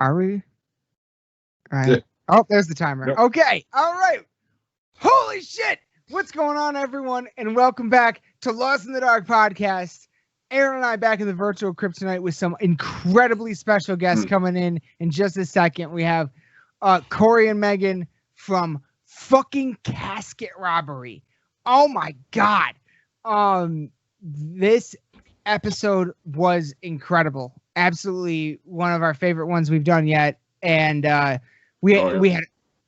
Are we? All right. Yeah. Oh, there's the timer. Yep. Okay. All right. Holy shit. What's going on, everyone? And welcome back to Lost in the Dark podcast. Aaron and I back in the virtual crypt tonight with some incredibly special guests coming in just a second. We have Cory and Megan from fucking Casket Robbery. Oh my God. This episode was incredible. Absolutely one of our favorite ones we've done yet. And we had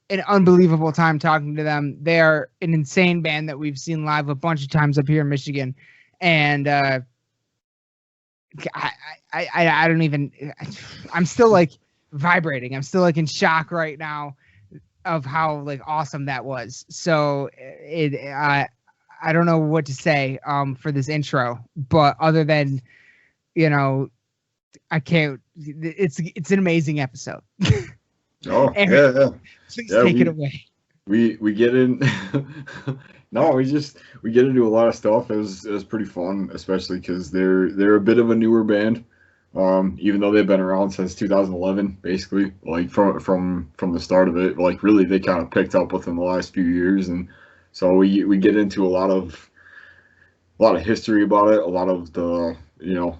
an unbelievable time talking to them. They are an insane band that we've seen live a bunch of times up here in Michigan. And I don't even, I'm still like vibrating. I'm still like in shock right now of how like awesome that was. So I don't know what to say for this intro, but other than, you know, I can't, it's an amazing episode. Oh, Aaron, yeah. Please take it away. We get in. No, we get into a lot of stuff. It was pretty fun, especially because they're a bit of a newer band. Even though they've been around since 2011, basically, like from the start of it, like really they kind of picked up within the last few years, and so we get into a lot of history about it, a lot of the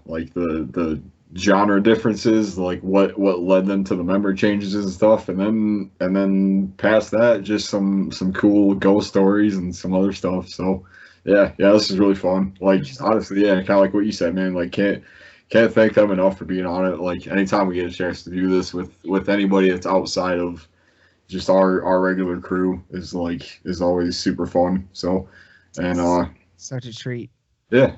like the genre differences, like what led them to the member changes and stuff, and then past that, just some cool ghost stories and some other stuff. So yeah, this is really fun. Like honestly, yeah, kind of like what you said, man. Like can't thank them enough for being on it. Like anytime we get a chance to do this with anybody that's outside of just our regular crew is always super fun. So and such a treat. Yeah.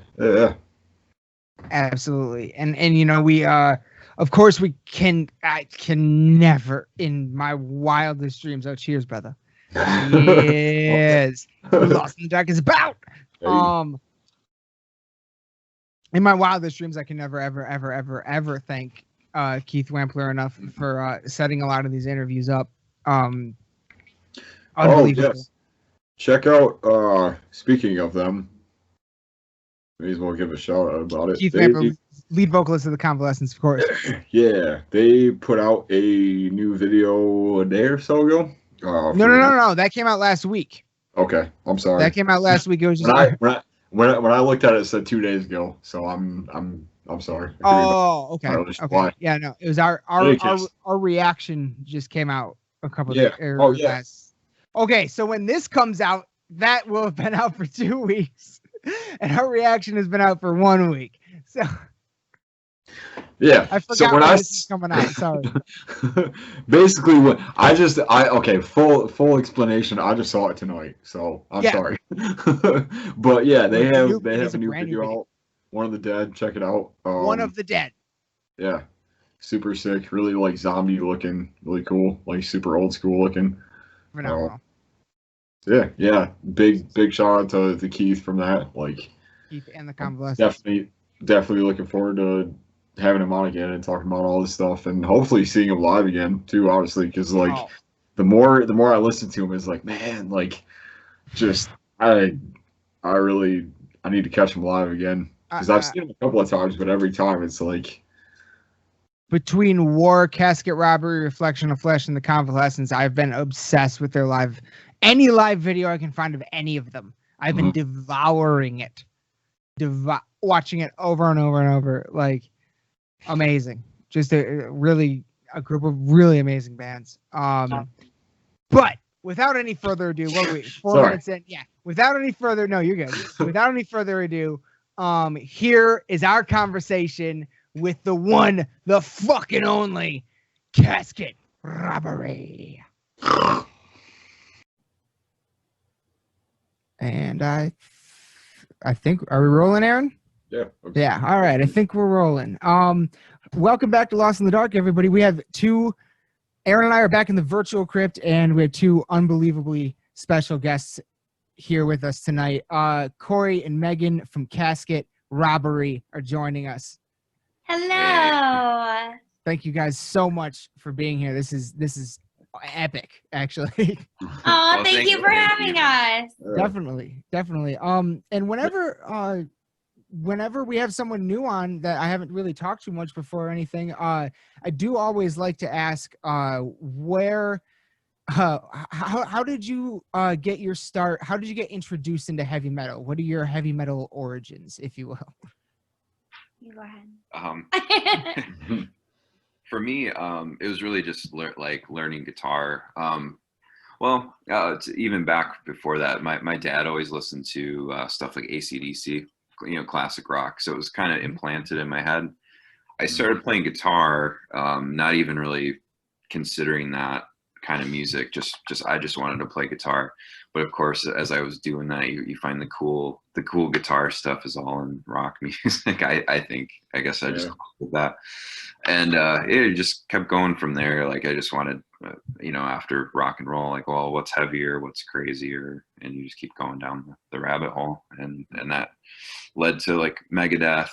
Absolutely. And you know, we of course I can never in my wildest dreams. Oh, cheers, brother. Yes. Lost in the Dark is about. Hey. In my wildest dreams, I can never ever thank Keith Wampler enough for setting a lot of these interviews up. Unbelievable. Oh, yes. Check out speaking of them, may as well give a shout out about it. Keith Wampler, lead vocalist of the Convalescents, of course. Yeah, they put out a new video a day or so ago. No. That came out last week. Okay, I'm sorry. That came out last week. It was just when I looked at it, it said 2 days ago. So I'm sorry. Oh, okay. Why. Yeah, no, it was our reaction just came out a couple of days. Last. Okay, so when this comes out, that will have been out for 2 weeks. And our reaction has been out for 1 week. So yeah. I forgot when this is coming out. Sorry. Basically, full explanation. I just saw it tonight, so I'm sorry. But yeah, they have a new video out. One of the Dead. Check it out. One of the Dead. Yeah, super sick. Really like zombie looking. Really cool. Like super old school looking. Yeah. Big shout out to Keith from that. Like Keith and the Convalescents. Definitely looking forward to having him on again and talking about all this stuff, and hopefully seeing him live again too. Obviously, because like the more I listen to him, it's like, man, like just I need to catch him live again, because I've seen him a couple of times, but every time it's like. Between War, Casket Robbery, Reflection of Flesh, and the Convalescents, I've been obsessed with their any live video I can find of any of them. I've been devouring it, watching it over and over and over. Like, amazing. Just a group of really amazing bands. But without any further ado, 4 minutes in. Yeah. Without any further, no, you're good. Without any further ado, here is our conversation with the one, the fucking only Casket Robbery. And I think, are we rolling, Aaron? Yeah. Okay. Yeah. All right. I think we're rolling. Welcome back to Lost in the Dark, everybody. We have Aaron and I are back in the virtual crypt, and we have two unbelievably special guests here with us tonight. Cory and Megan from Casket Robbery are joining us. Hello. Thank you guys so much for being here. This is epic, actually. Oh, thank you for having us. Definitely. And whenever whenever we have someone new on that I haven't really talked to much before or anything, I do always like to ask where how did you get your start? How did you get introduced into heavy metal? What are your heavy metal origins, if you will? You go ahead. For me, it was really just learning guitar. Even back before that, my dad always listened to stuff like AC/DC, classic rock. So it was kind of implanted in my head. I started playing guitar, not even really considering that kind of music. I just wanted to play guitar. But of course, as I was doing that, you find the cool guitar stuff is all in rock music. I guess I just did that, and it just kept going from there. Like I just wanted, after rock and roll, like, well, what's heavier, what's crazier, and you just keep going down the rabbit hole, and that led to like Megadeth,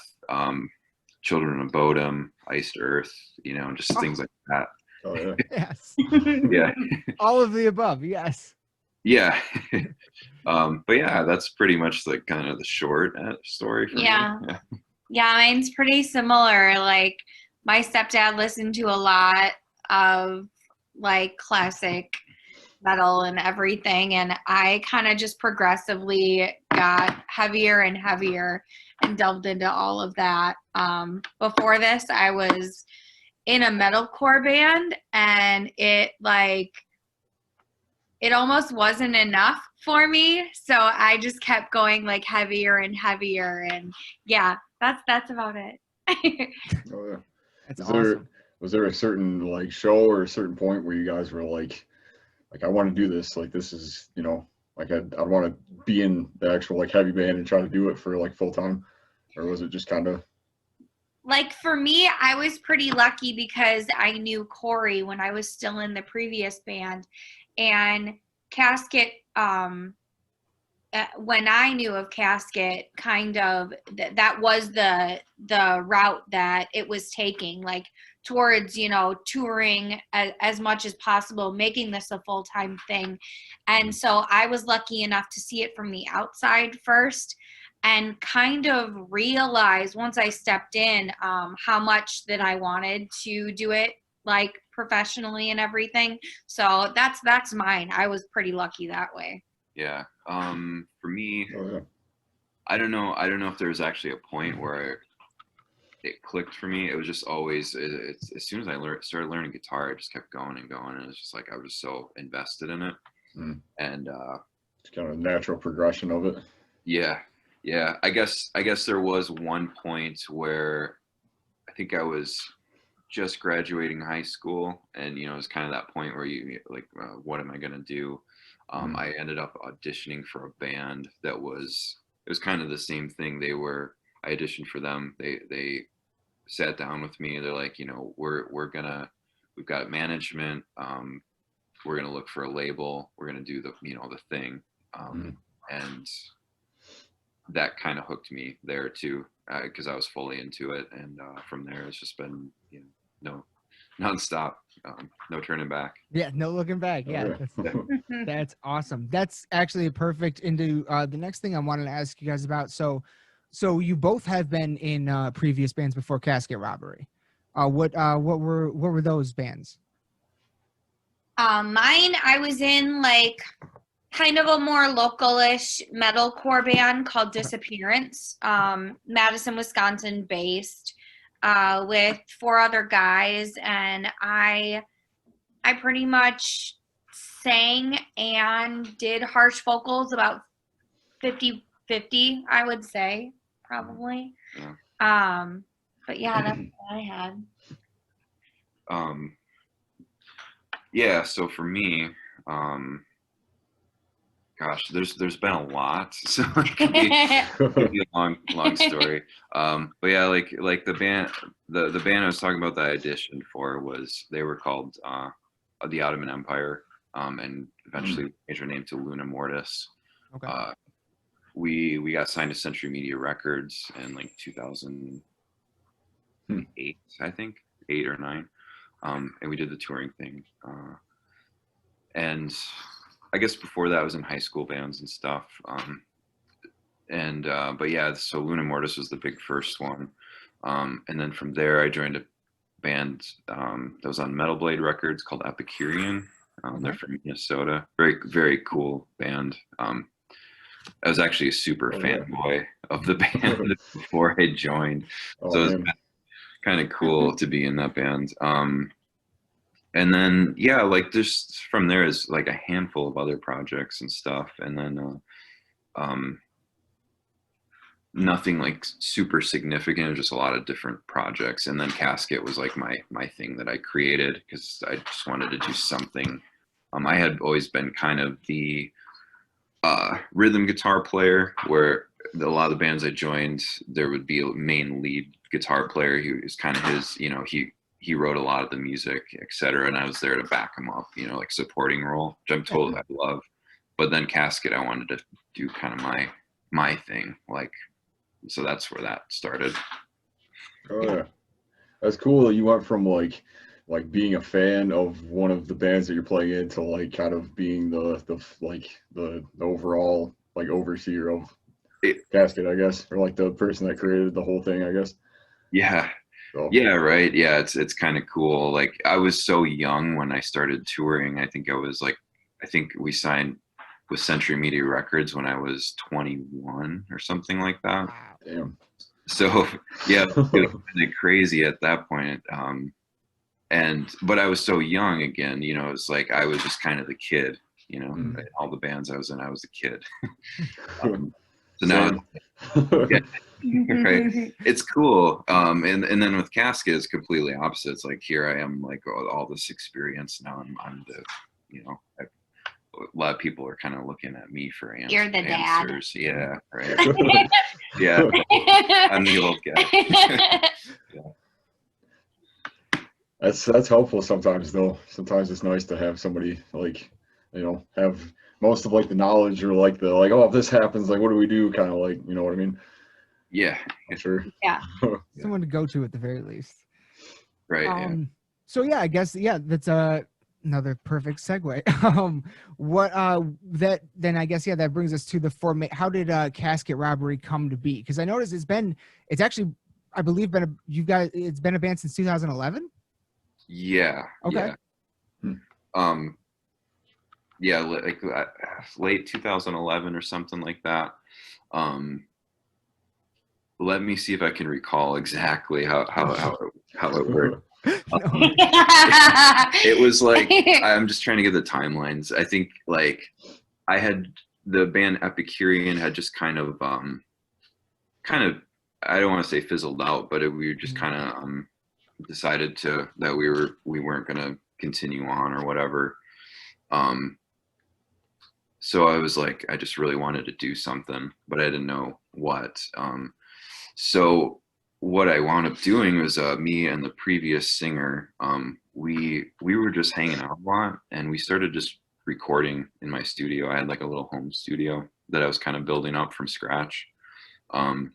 Children of Bodom, Iced Earth, just things like that. Oh yeah. Yes. Yeah. All of the above. Yes. Yeah. But yeah, that's pretty much like kind of the short story for me. Yeah, mine's pretty similar. Like my stepdad listened to a lot of like classic metal and everything, and I kind of just progressively got heavier and heavier and delved into all of that. Before this, I was in a metalcore band, and it almost wasn't enough for me, so I just kept going like heavier and heavier, and yeah, that's about it. Oh yeah. That's awesome. Was there a certain like show or a certain point where you guys were like I want to do this, like this is, like I want to be in the actual like heavy band and try to do it for like full time, or was it just kind of? Like for me, I was pretty lucky because I knew Cory when I was still in the previous band, and Casket, when I knew of Casket, kind of that was the route that it was taking, like towards, touring as much as possible, making this a full-time thing. And so I was lucky enough to see it from the outside first, and kind of realize once I stepped in how much that I wanted to do it like professionally and everything. So that's mine. I was pretty lucky that way. Yeah. For me, Oh yeah. I don't know if there was actually a point where it clicked for me. It was just always, as soon as I started learning guitar, I just kept going and going, and it's just like I was just so invested in it. And it's kind of a natural progression of it. Yeah. I guess there was one point where I think I was just graduating high school, and it was kind of that point where you like, what am I gonna do? I ended up auditioning for a band it was kind of the same thing. I auditioned for them. They sat down with me. They're like, we've got management. We're gonna look for a label. We're gonna do the thing. And that kind of hooked me there too, because I was fully into it. And from there, it's just been, nonstop, no turning back. Yeah, no looking back. Yeah, that's awesome. That's actually perfect into the next thing I wanted to ask you guys about. So you both have been in previous bands before Casket Robbery. What were those bands? Mine, I was in like kind of a more localish metalcore band called Disappearance, Madison, Wisconsin based, with 4 other guys, and I pretty much sang and did harsh vocals about 50-50, I would say, probably. Yeah. But yeah, that's what I had. Yeah, so for me, gosh, there's been a lot, so it could be a long story. But yeah, like the band I was talking about that I auditioned for they were called the Ottoman Empire, and eventually changed their name to Luna Mortis. Okay. We got signed to Century Media Records in like 2008, I think, 8 or 9, and we did the touring thing. And I guess before that I was in high school bands and stuff. and but yeah, so Luna Mortis was the big first one, and then from there I joined a band that was on Metal Blade Records called Epicurean. They're from Minnesota. Very, very cool band. I was actually a super fanboy of the band before I joined, so it was kind of cool to be in that band. And then yeah, like just from there is like a handful of other projects and stuff, and then nothing like super significant, just a lot of different projects. And then Casket was like my thing that I created because I just wanted to do something. I had always been kind of the rhythm guitar player, where a lot of the bands I joined, there would be a main lead guitar player who was kind of his, you know, he wrote a lot of the music, etc. And I was there to back him up, you know, like supporting role, which I'm told I love. But then Casket, I wanted to do kind of my thing, like, so that's where that started. Oh yeah, that's cool. You went from like being a fan of one of the bands that you're playing in to like kind of being the overall like overseer of Casket, I guess, or like the person that created the whole thing, I guess. Yeah. So. Yeah, right. Yeah, it's kind of cool. Like I was so young when I started touring. I think we signed with Century Media Records when I was 21 or something like that. Damn. So yeah, it was kind of crazy at that point. But I was so young again, you know, it's like I was just kind of the kid, you know, all the bands I was in, I was a kid. So now, yeah, right, it's cool. And then with Casket, it's completely opposite. It's like here I am, like all this experience. Now I'm the, you know, a lot of people are kind of looking at me for answers. You're the dad. Yeah, right. Yeah, I'm the old guy. Yeah. That's helpful sometimes, though. Sometimes it's nice to have somebody like, you know, have most of like the knowledge, or like the oh, if this happens, like what do we do? Kind of like, you know what I mean? Yeah. Sure. Yeah. Someone to go to at the very least. Right. Yeah. So yeah, I guess that's another perfect segue. I guess that brings us to the format. How did Casket Robbery come to be? Because I noticed it's actually I believe it's been a band since 2011. Yeah. Okay. Yeah. Yeah, like late 2011 or something like that. Let me see if I can recall exactly how it worked. It was like, I'm just trying to get the timelines. I think like I had the band Epicurean had just kind of I don't want to say fizzled out, but we just kind of decided that we weren't going to continue on or whatever. So I was like, I just really wanted to do something, but I didn't know what. So what I wound up doing was me and the previous singer, we were just hanging out a lot, and we started just recording in my studio. I had like a little home studio that I was kind of building up from scratch. And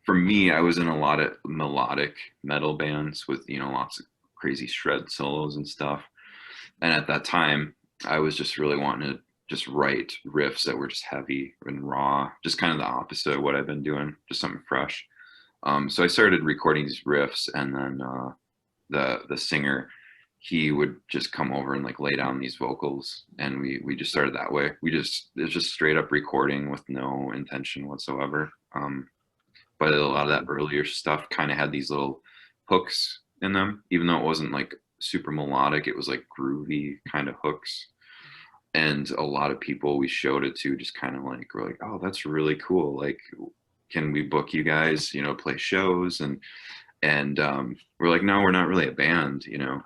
for me, I was in a lot of melodic metal bands with, you know, lots of crazy shred solos and stuff. And at that time, I was just really wanting to just write riffs that were just heavy and raw, just kind of the opposite of what I've been doing, just something fresh. So I started recording these riffs, and then the singer, he would just come over and like lay down these vocals, and we just started that way. It was just straight up recording with no intention whatsoever. But a lot of that earlier stuff kind of had these little hooks in them, even though it wasn't like super melodic. It was like groovy kind of hooks. And a lot of people we showed it to just kind of like were like, oh, that's really cool. Like, can we book you guys, you know, play shows? And we're like, no, we're not really a band, you know.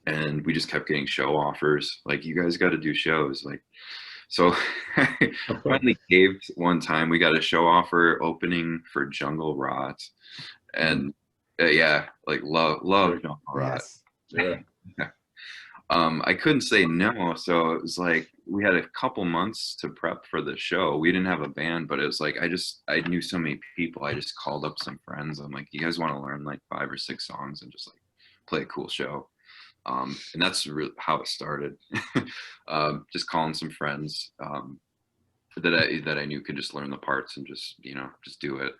And we just kept getting show offers. Like, you guys got to do shows. Like, so I finally caved one time. We got a show offer opening for Jungle Rot. And yeah, like love Jungle Rot. Yes. Yeah. I couldn't say no, so it was like we had a couple months to prep for the show. We didn't have a band, but it was like I knew so many people. I just called up some friends. I'm like, you guys want to learn like 5 or 6 songs and just like play a cool show? And that's really how it started. Just calling some friends that I knew could just learn the parts and just, you know, just do it.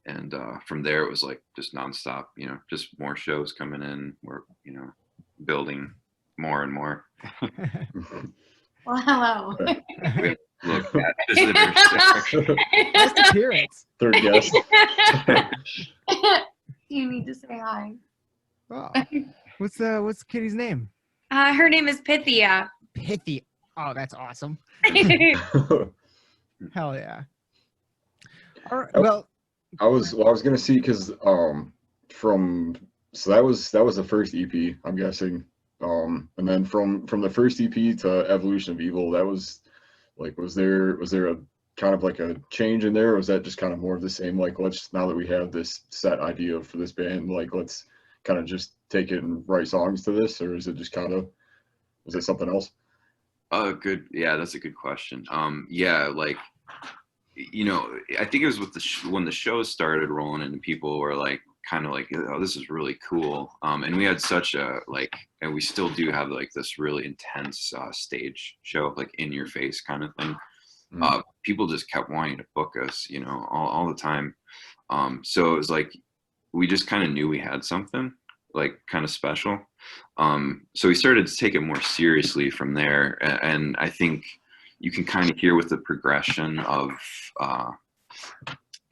And from there it was like just nonstop, you know, just more shows coming in. We're, you know, building more and more. Well, hello. Look at visitors. First appearance. Third guest. You need to say hi. Oh. What's Kitty's name? Her name is Pythia. Pithy. Oh, that's awesome. Hell yeah. All right. Well, I was gonna see because so that was the first EP, I'm guessing. And then from the first EP to Evolution of Evil, that was like, was there a kind of like a change in there, or was that just kind of more of the same? Like, let's, now that we have this set idea for this band, like, let's kind of just take it and write songs to this, or is it just kind of, is it something else? Good. Yeah, that's a good question. Yeah, like, you know, I think it was with when the show started rolling and people were like, kind of like, oh, this is really cool. And we had such a, like, and we still do have like this really intense stage show, like in your face kind of thing. People just kept wanting to book us, you know, all the time. So it was like, we just kind of knew we had something like kind of special. So we started to take it more seriously from there. And I think you can kind of hear with the progression of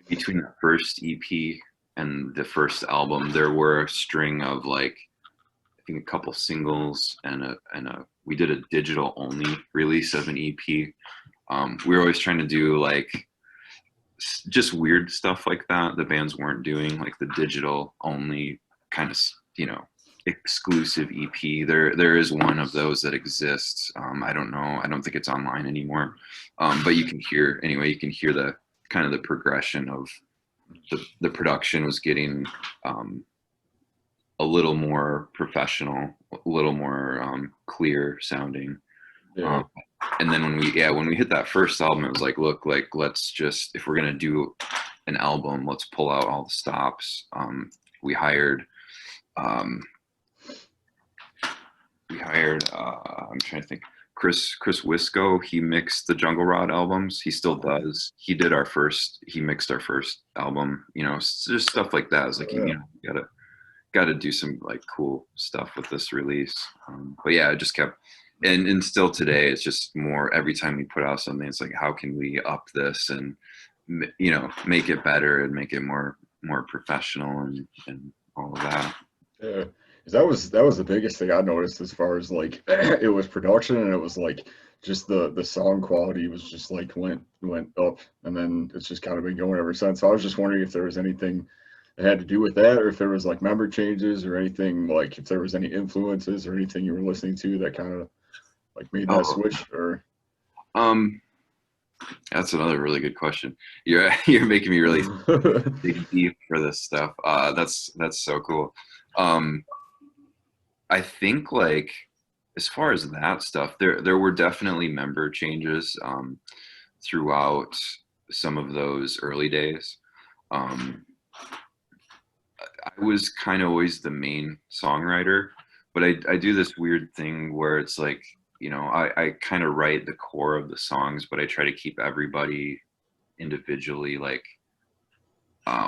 between the first EP and the first album, there were a string of like, I think a couple singles and we did a digital only release of an EP. We were always trying to do like just weird stuff like that the bands weren't doing, like the digital only kind of, you know, exclusive EP. There is one of those that exists. I don't know. I don't think it's online anymore. But you can hear, anyway, you can hear the kind of the progression of the production was getting a little more professional, a little more clear sounding. Yeah. And then when we hit that first album, it was like, look, like, let's just, if we're going to do an album, let's pull out all the stops. We hired, I'm trying to think, Chris Wisco. He mixed the Jungle Rod albums. He still does. He mixed our first album, you know, just stuff like that. It's like, you know, got to do some like cool stuff with this release. But yeah, it just kept, and still today, it's just more, every time we put out something, it's like, how can we up this and, you know, make it better and make it more professional and all of that. Yeah. That was the biggest thing I noticed as far as like it was production, and it was like just the song quality was just like went up, and then it's just kind of been going ever since. So I was just wondering if there was anything that had to do with that, or if there was like member changes or anything, like if there was any influences or anything you were listening to that kind of like made that switch, or that's another really good question. You're making me really dig deep for this stuff. That's so cool. I think like as far as that stuff, there were definitely member changes throughout some of those early days. I was kind of always the main songwriter, but I do this weird thing where it's like, you know, I kind of write the core of the songs, but I try to keep everybody individually like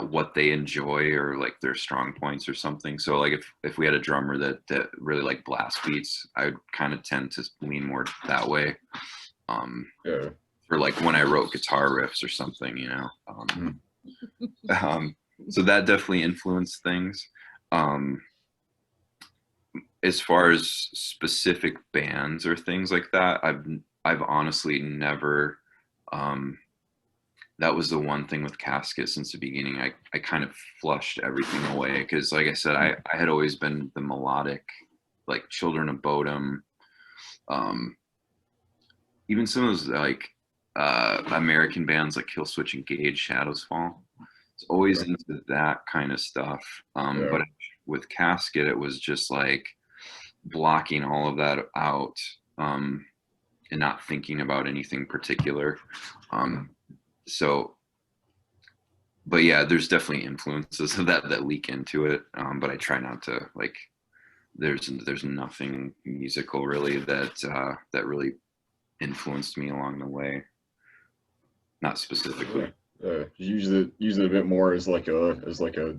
what they enjoy or like their strong points or something. So like if we had a drummer that really like blast beats, I would kind of tend to lean more that way. Yeah. For like when I wrote guitar riffs or something, you know. So that definitely influenced things. As far as specific bands or things like that, I've honestly never. That was the one thing with Casket since the beginning. I kind of flushed everything away because, like I said, I had always been the melodic, like Children of Bodom, even some of those like American bands like Killswitch Engage, Shadows Fall. It's always into that kind of stuff. But with Casket, it was just like blocking all of that out and not thinking about anything particular. So, but yeah, there's definitely influences of that leak into it. But I try not to like there's nothing musical really that that really influenced me along the way. Not specifically. Use it a bit more as like a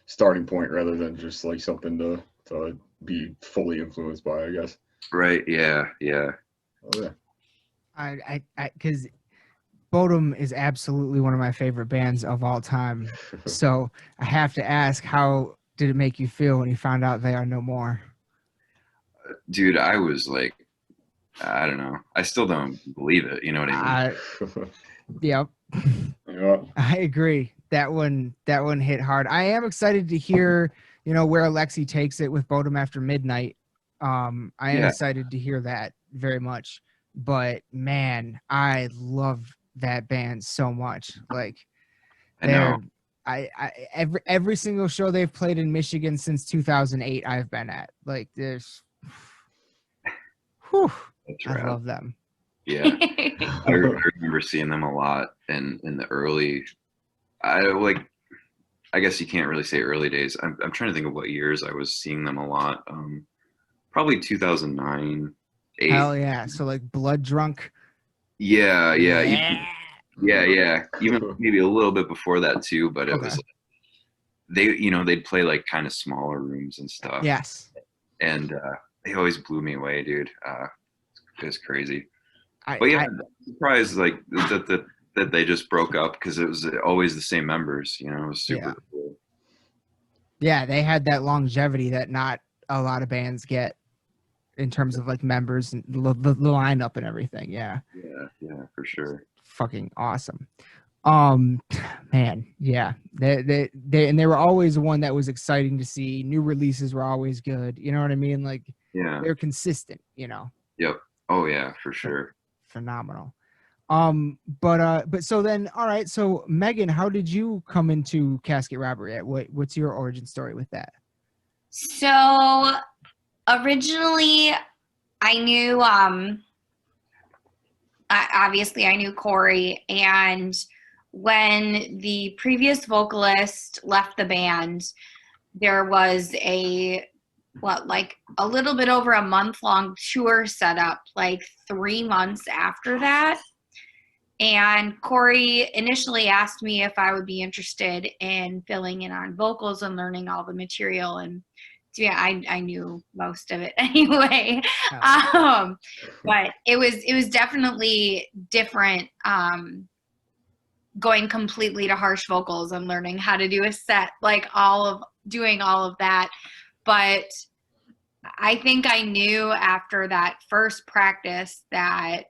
starting point rather than just like something to be fully influenced by, I guess. Right. Yeah. Yeah. Oh, yeah. I because Bodum is absolutely one of my favorite bands of all time. So I have to ask, how did it make you feel when you found out they are no more? Dude, I was like, I don't know. I still don't believe it. You know what I mean? Yep. Yeah. I agree. That one hit hard. I am excited to hear, where Alexi takes it with Bodum After Midnight. I am excited to hear that very much. But man, I love that band so much. Like, I know. every single show they've played in Michigan since 2008, I've been at. Like, there's, whew, That's I right. love them. Yeah. I remember seeing them a lot in the early, I guess you can't really say early days. I'm trying to think of what years I was seeing them a lot. Probably 2009, 8. Hell yeah. So like Blood Drunk. Yeah. Yeah. Yeah. Even maybe a little bit before that too, but it was like, they'd play like kind of smaller rooms and stuff. Yes. And they always blew me away, dude. It was crazy. But yeah, I'm surprised like that they just broke up because it was always the same members. It was super cool. Yeah, they had that longevity that not a lot of bands get in terms of like members and the lineup and everything. Yeah, for sure. Fucking awesome. Man, yeah, they were always one that was exciting to see. New releases were always good. You know what I mean? Like, they're consistent. Yep. Oh yeah, for sure. Phenomenal. But so then, all right. So Megan, how did you come into Casket Robbery? What's your origin story with that? So originally, I knew obviously I knew Cory, and when the previous vocalist left the band, there was a little bit over a month-long tour set up, like 3 months after that. And Cory initially asked me if I would be interested in filling in on vocals and learning all the material. And so, yeah, I knew most of it anyway. But it was definitely different going completely to harsh vocals and learning how to do a set, like doing all of that. But I think I knew after that first practice that,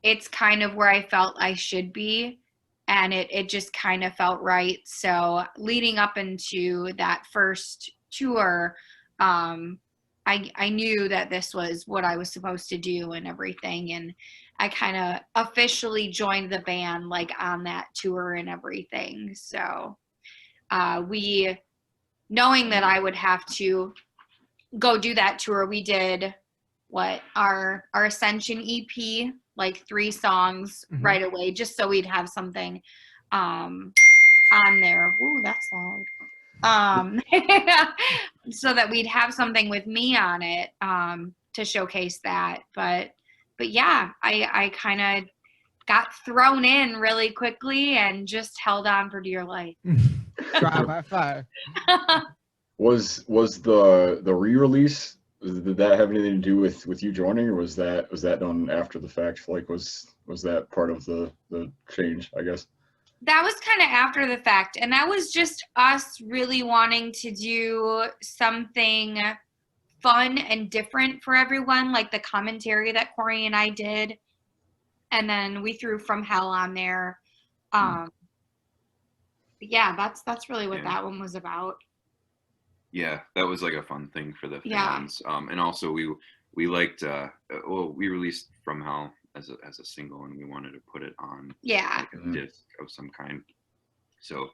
it's kind of where I felt I should be, and it just kind of felt right. So leading up into that first tour, I knew that this was what I was supposed to do and everything, and I kind of officially joined the band like on that tour and everything. So we, knowing that I would have to go do that tour, we did our Ascension EP, like 3 songs right away, just so we'd have something on there. Ooh, that's loud. So that we'd have something with me on it to showcase that. But yeah, I kind of got thrown in really quickly and just held on for dear life. Trial by fire. Was the re-release, did that have anything to do with you joining, or was that done after the fact? Like, was that part of the change, I guess? That was kind of after the fact, and that was just us really wanting to do something fun and different for everyone, like the commentary that Cory and I did, and then we threw From Hell on there. Yeah, that's really what that one was about. Yeah, that was like a fun thing for the fans. And also we liked we released From Hell as a single, and we wanted to put it on like a disc of some kind. So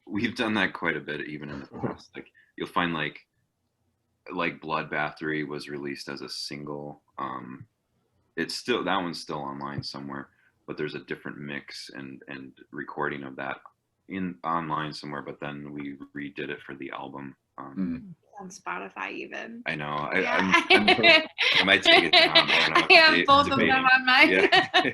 we've done that quite a bit even in the past. Like, you'll find like Bloodbattery was released as a single. It's still, that one's still online somewhere, but there's a different mix and recording of that online somewhere, but then we redid it for the album. on Spotify even. I know. Yeah. I might take it down. I don't know. I have both of them on mine. Yeah.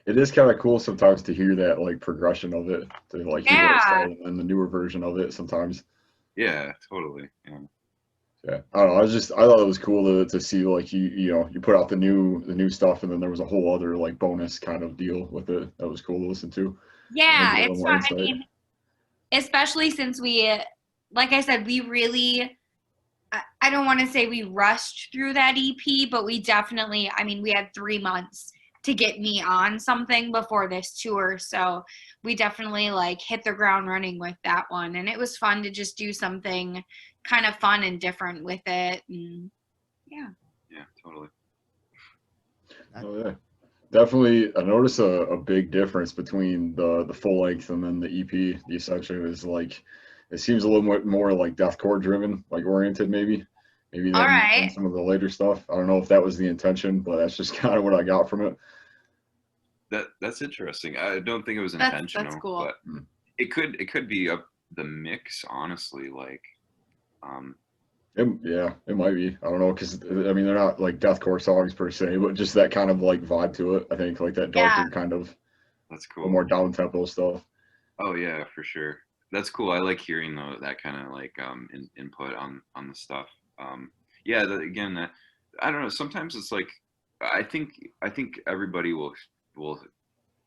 It is kind of cool sometimes to hear that like progression of it, to like hear what it started and the newer version of it sometimes. Yeah, totally. Yeah. Yeah, I don't know. I thought it was cool to see like you put out the new stuff, and then there was a whole other like bonus kind of deal with it. That was cool to listen to. Yeah, Maybe a little it's more fun. I insight. mean, especially since we, like I said, we really, I don't want to say we rushed through that EP, but we definitely, I mean, we had 3 months to get me on something before this tour. So we definitely like hit the ground running with that one. And it was fun to just do something kind of fun and different with it. And yeah. Yeah, totally. Oh yeah, definitely. I noticed a big difference between the full length and then the EP. The Ascension is like, it seems a little more like deathcore driven, like oriented maybe than some of the later stuff. I don't know if that was the intention, but that's just kind of what I got from it. That's interesting. I don't think it was intentional. That's cool. But it could be the mix, honestly. Like, it might be. I don't know, because I mean they're not like deathcore songs per se, but just that kind of like vibe to it. I think like that darker kind of. That's cool. More down tempo stuff. Oh yeah, for sure. That's cool. I like hearing that kind of like input on the stuff. Yeah. Again, that I don't know. Sometimes it's like I think everybody will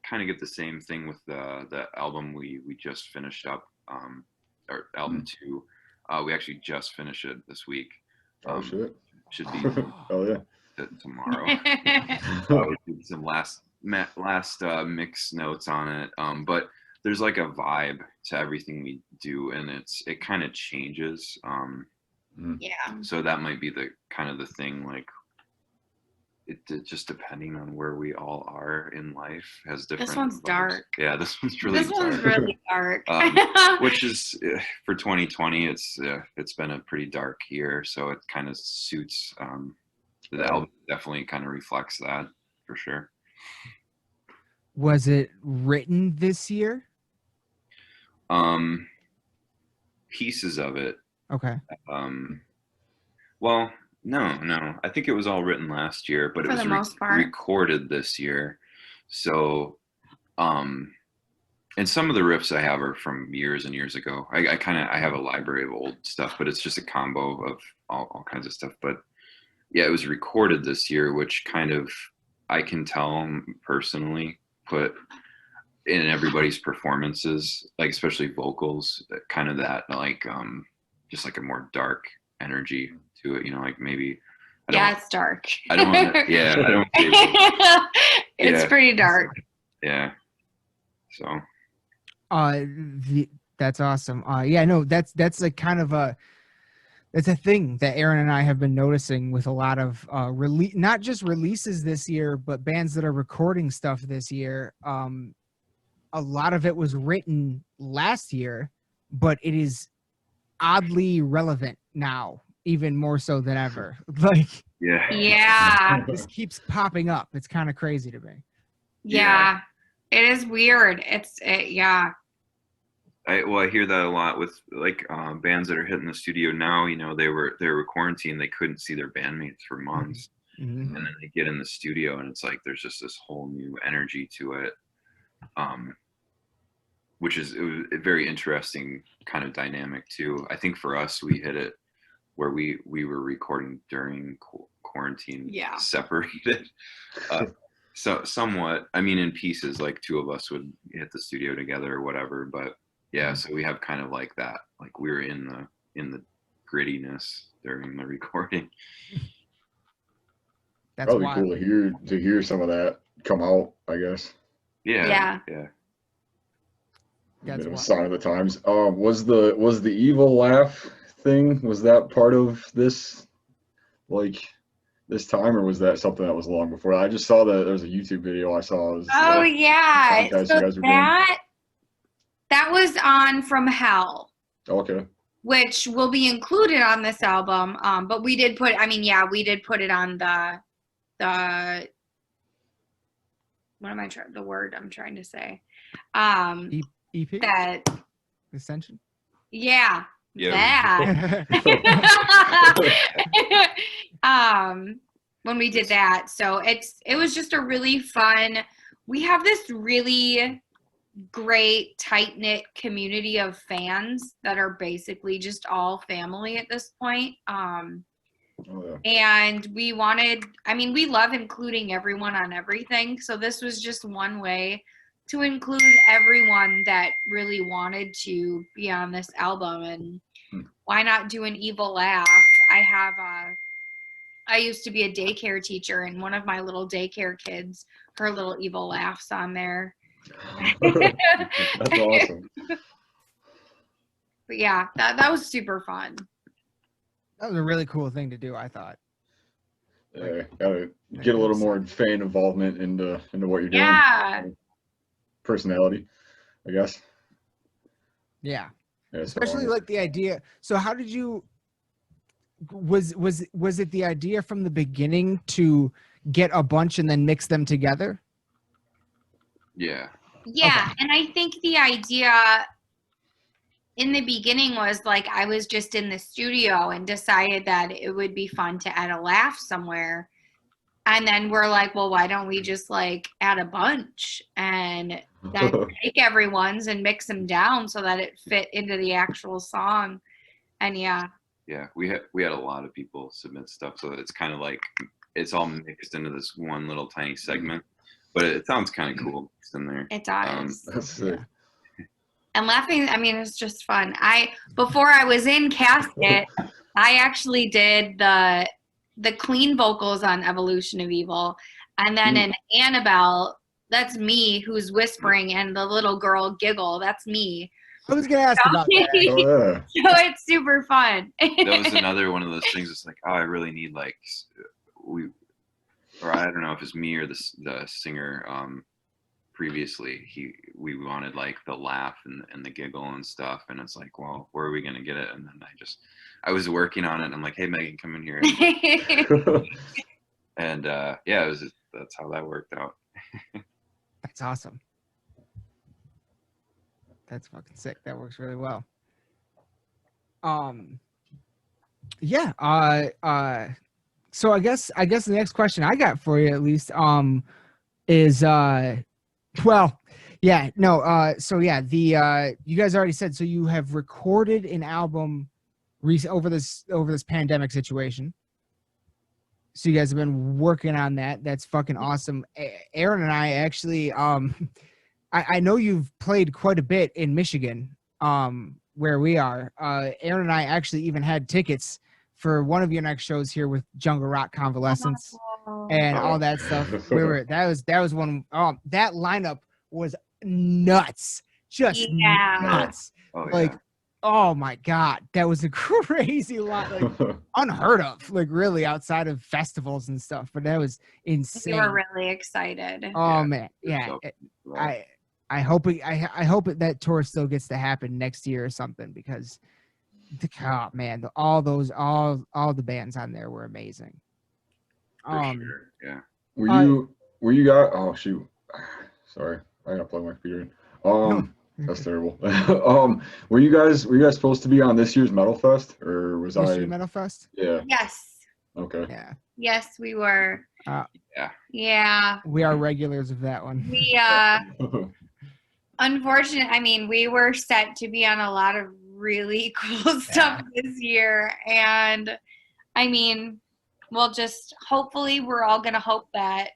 kind of get the same thing with the album we just finished up, or album 2. We actually just finished it this week. Oh shit! Should be oh yeah tomorrow. We did some last mix notes on it, but there's like a vibe to everything we do, and it kind of changes. Yeah. So that might be the kind of the thing, like it just depending on where we all are in life has different. This one's vibes. dark. Yeah, this one's really dark. Which is for 2020. It's been a pretty dark year, so it kind of suits. The album definitely kind of reflects that for sure. Was it written this year? Pieces of it. Okay. Well, no. I think it was all written last year, but For it was the most part. recorded this year. So, and some of the riffs I have are from years and years ago. I have a library of old stuff, but it's just a combo of all kinds of stuff. But yeah, it was recorded this year, which kind of I can tell personally put in everybody's performances, like especially vocals, kind of that like just like a more dark energy to it, like maybe it's dark. I don't want to, yeah, I don't it's pretty dark. Yeah. So that's awesome. That's like kind of it's a thing that Aaron and I have been noticing with a lot of not just releases this year, but bands that are recording stuff this year. A lot of it was written last year, but it is oddly relevant now, even more so than ever. Like, yeah, this keeps popping up. It's kind of crazy to me. Yeah, it is weird. Yeah. I hear that a lot with like bands that are hitting the studio now. They were quarantined. They couldn't see their bandmates for months, and then they get in the studio, and it's like there's just this whole new energy to it, which is a very interesting kind of dynamic too. I think for us, we hit it where we were recording during quarantine, separated. So somewhat, I mean, in pieces, like 2 of us would hit the studio together or whatever, but yeah, so we have kind of like that, like we're in the grittiness during the recording. That's probably cool to hear some of that come out, I guess. Yeah. That's a sign of the times. Was the evil laugh thing, was that part of this, like this time, or was that something that was long before? I just saw that there was a YouTube video I saw. Yeah. So that was on From Hell. Okay. Which will be included on this album. But we did put it on the what am I trying, the word I'm trying to say? EP? That Ascension? Yeah. Yeah. When we did that. So it was just a really fun. We have this really great tight-knit community of fans that are basically just all family at this point. And we love including everyone on everything. So this was just one way to include everyone that really wanted to be on this album. And why not do an evil laugh? I used to be a daycare teacher, and one of my little daycare kids, her little evil laughs on there. That's awesome. But yeah, that was super fun. That was a really cool thing to do, I thought. Yeah, gotta get a little more fan involvement into what you're doing. Yeah. Personality, I guess. Yeah. Yeah, Especially like the idea. So how did you was it the idea from the beginning to get a bunch and then mix them together? Yeah, Okay. and I think the idea in the beginning was like I was just in the studio and decided that it would be fun to add a laugh somewhere. And then we're like, well, why don't we just like add a bunch and then take everyone's and mix them down so that it fit into the actual song. And yeah. Yeah, we had a lot of people submit stuff, so it's kind of like it's all mixed into this one little tiny segment, but it sounds kind of cool mixed in there. It does. That's sick. And laughing, I mean, it's just fun. Before I was in Casket, I actually did the clean vocals on Evolution of Evil, and then in Annabelle, that's me who's whispering, and the little girl giggle, that's me. I was gonna ask about that. Oh, yeah. So it's super fun. That was another one of those things. It's like, oh, I really need like or I don't know if it's me or the singer. Previously, we wanted like the laugh and the giggle and stuff, and it's like, well, where are we gonna get it? And then I was working on it. And I'm like, hey, Megan, come in here. And yeah, that's how that worked out. That's awesome. That's fucking sick. That works really well. Yeah. So I guess the next question I got for you, at least, is well, yeah, no. So yeah, you guys already said, so you have recorded an album over this pandemic situation. So you guys have been working on that. That's fucking awesome. Aaron and I actually, I know you've played quite a bit in Michigan, where we are. Aaron and I actually even had tickets for one of your next shows here with Jungle Rock Convalescence and all that stuff. That was one. That lineup was nuts, just nuts. Oh, like, yeah. oh my God, that was a crazy lot, like unheard of, like really outside of festivals and stuff. But that was insane. We were really excited. Oh man, yeah. I hope that tour still gets to happen next year or something, because oh man, all the bands on there were amazing. For sure. Yeah. Were you guys? Oh shoot, sorry, I gotta plug my computer in. That's terrible. Were you guys supposed to be on this year's Metal Fest, or was This year Metal Fest? Yeah. Yes. Okay. Yeah. Yes, we were. Yeah. Yeah. We are regulars of that one. We unfortunately, I mean, we were set to be on a lot of really cool stuff this year, and I mean, we'll just hopefully we're all gonna hope that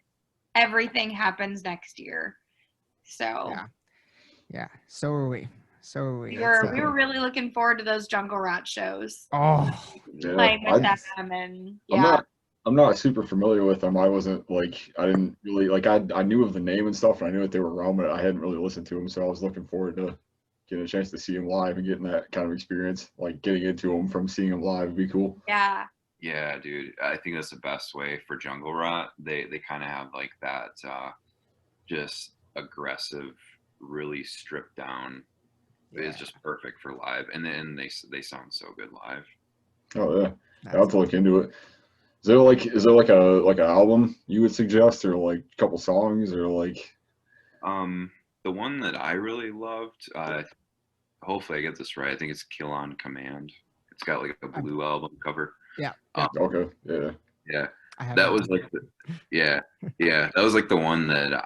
everything happens next year. So yeah. So are we. We were really looking forward to those Jungle Rot shows. Oh, yeah. Playing with them, and I'm not super familiar with them. I wasn't like, I didn't really like, I knew of the name and stuff, and I knew that they were around, but I hadn't really listened to them. So I was looking forward to getting a chance to see them live and getting that kind of experience. Like getting into them from seeing them live would be cool. Yeah. Yeah, dude. I think that's the best way for Jungle Rot. They kind of have like that just aggressive, really stripped down. It's just perfect for live, and then they sound so good live. Oh yeah, I'll have to look into it. Is there like an album you would suggest, or like a couple songs, or like? The one that I really loved, hopefully I get this right. I think it's Kill on Command. It's got like a blue album cover. Yeah. Okay. Yeah. Yeah. I have That was like yeah. That was like the one that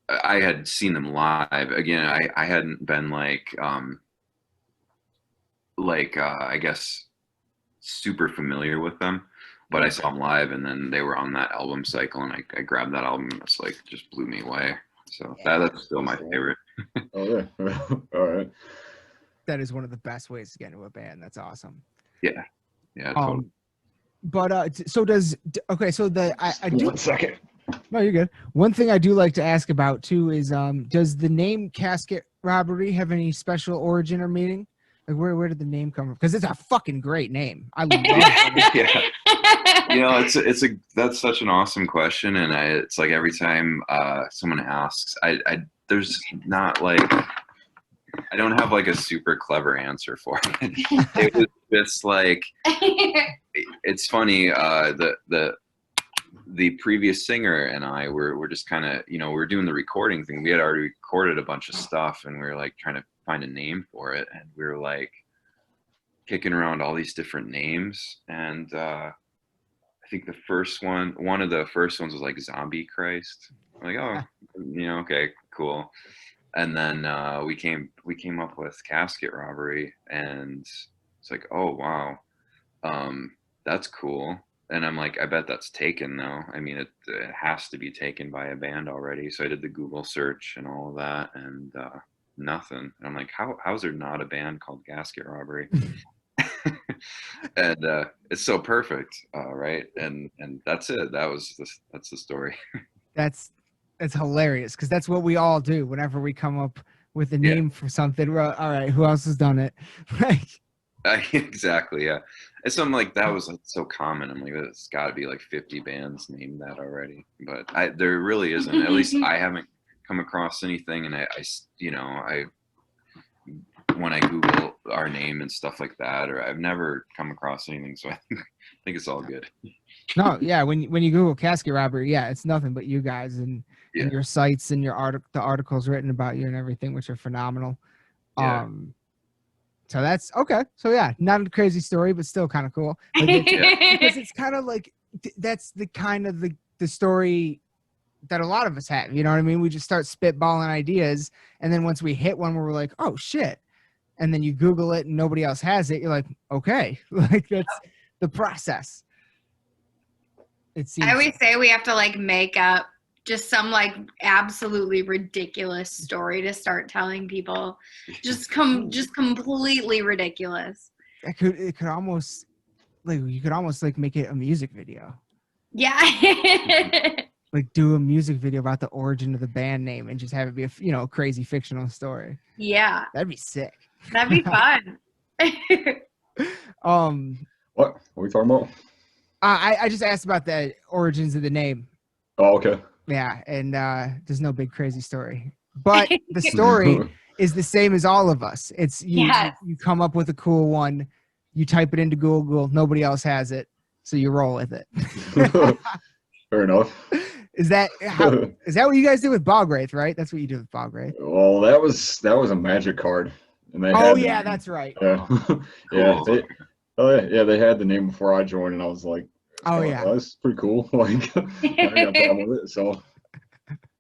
I had seen them live. Again, I hadn't been like I guess super familiar with them, but I saw them live, and then they were on that album cycle, and I grabbed that album, and it's like just blew me away. So that's still my favorite. Oh yeah. All right. That is one of the best ways to get into a band. That's awesome. Yeah. Totally. But so does okay. So I do. 1 second. No, you're good. One thing I do like to ask about too is does the name Casket Robbery have any special origin or meaning? Like where did the name come from? Because it's a fucking great name. I love it. Yeah. That's such an awesome question, and it's like every time someone asks, there's not like I don't have like a super clever answer for it. It was just like it's funny. The previous singer and I were just kind of we were doing the recording thing. We had already recorded a bunch of stuff, and we were like trying to find a name for it, and we were like kicking around all these different names, and I think one of the first ones was like Zombie Christ. I'm like, okay, cool. And then we came up with Casket Robbery, and it's like, oh wow, that's cool. And I'm like, I bet that's taken though. I mean, it has to be taken by a band already. So I did the Google search and all of that, and nothing. And I'm like, how's there not a band called Casket Robbery? And it's so perfect, right? And that's it. That's the story. That's hilarious because that's what we all do whenever we come up with a name for something. We're all right, who else has done it? Exactly, yeah. And something like that was like so common. I'm like, there's got to be like 50 bands named that already, but there really isn't. At least I haven't come across anything. And I when I Google our name and stuff like that, or I've never come across anything. So I think it's all good. No, yeah. When you Google Casket Robbery, yeah, it's nothing but you guys and your sites and the articles written about you and everything, which are phenomenal. Yeah. So that's okay. So yeah, not a crazy story, but still kind of cool. Like because it's kind of like that's the kind of the story that a lot of us have. You know what I mean? We just start spitballing ideas, and then once we hit one where we're like, oh shit, and then you Google it and nobody else has it, you're like, okay, like that's the process. It seems. I always say we have to like make up just some like absolutely ridiculous story to start telling people. Just completely ridiculous. It could almost like you could almost like make it a music video. Yeah. Like do a music video about the origin of the band name and just have it be a crazy fictional story. Yeah. That'd be sick. That'd be fun. What are we talking about? I just asked about the origins of the name. Oh, okay. Yeah, and there's no big crazy story, but the story is the same as all of us. It's you come up with a cool one, you type it into Google, nobody else has it, so you roll with it. Fair enough. Is that what you guys did with Bog Wraith, right? That's what you did with Bog Wraith. Well, that was a magic card. And they that's right. Yeah. They had the name before I joined, and I was like, that's pretty cool. Like, I got a problem with it. So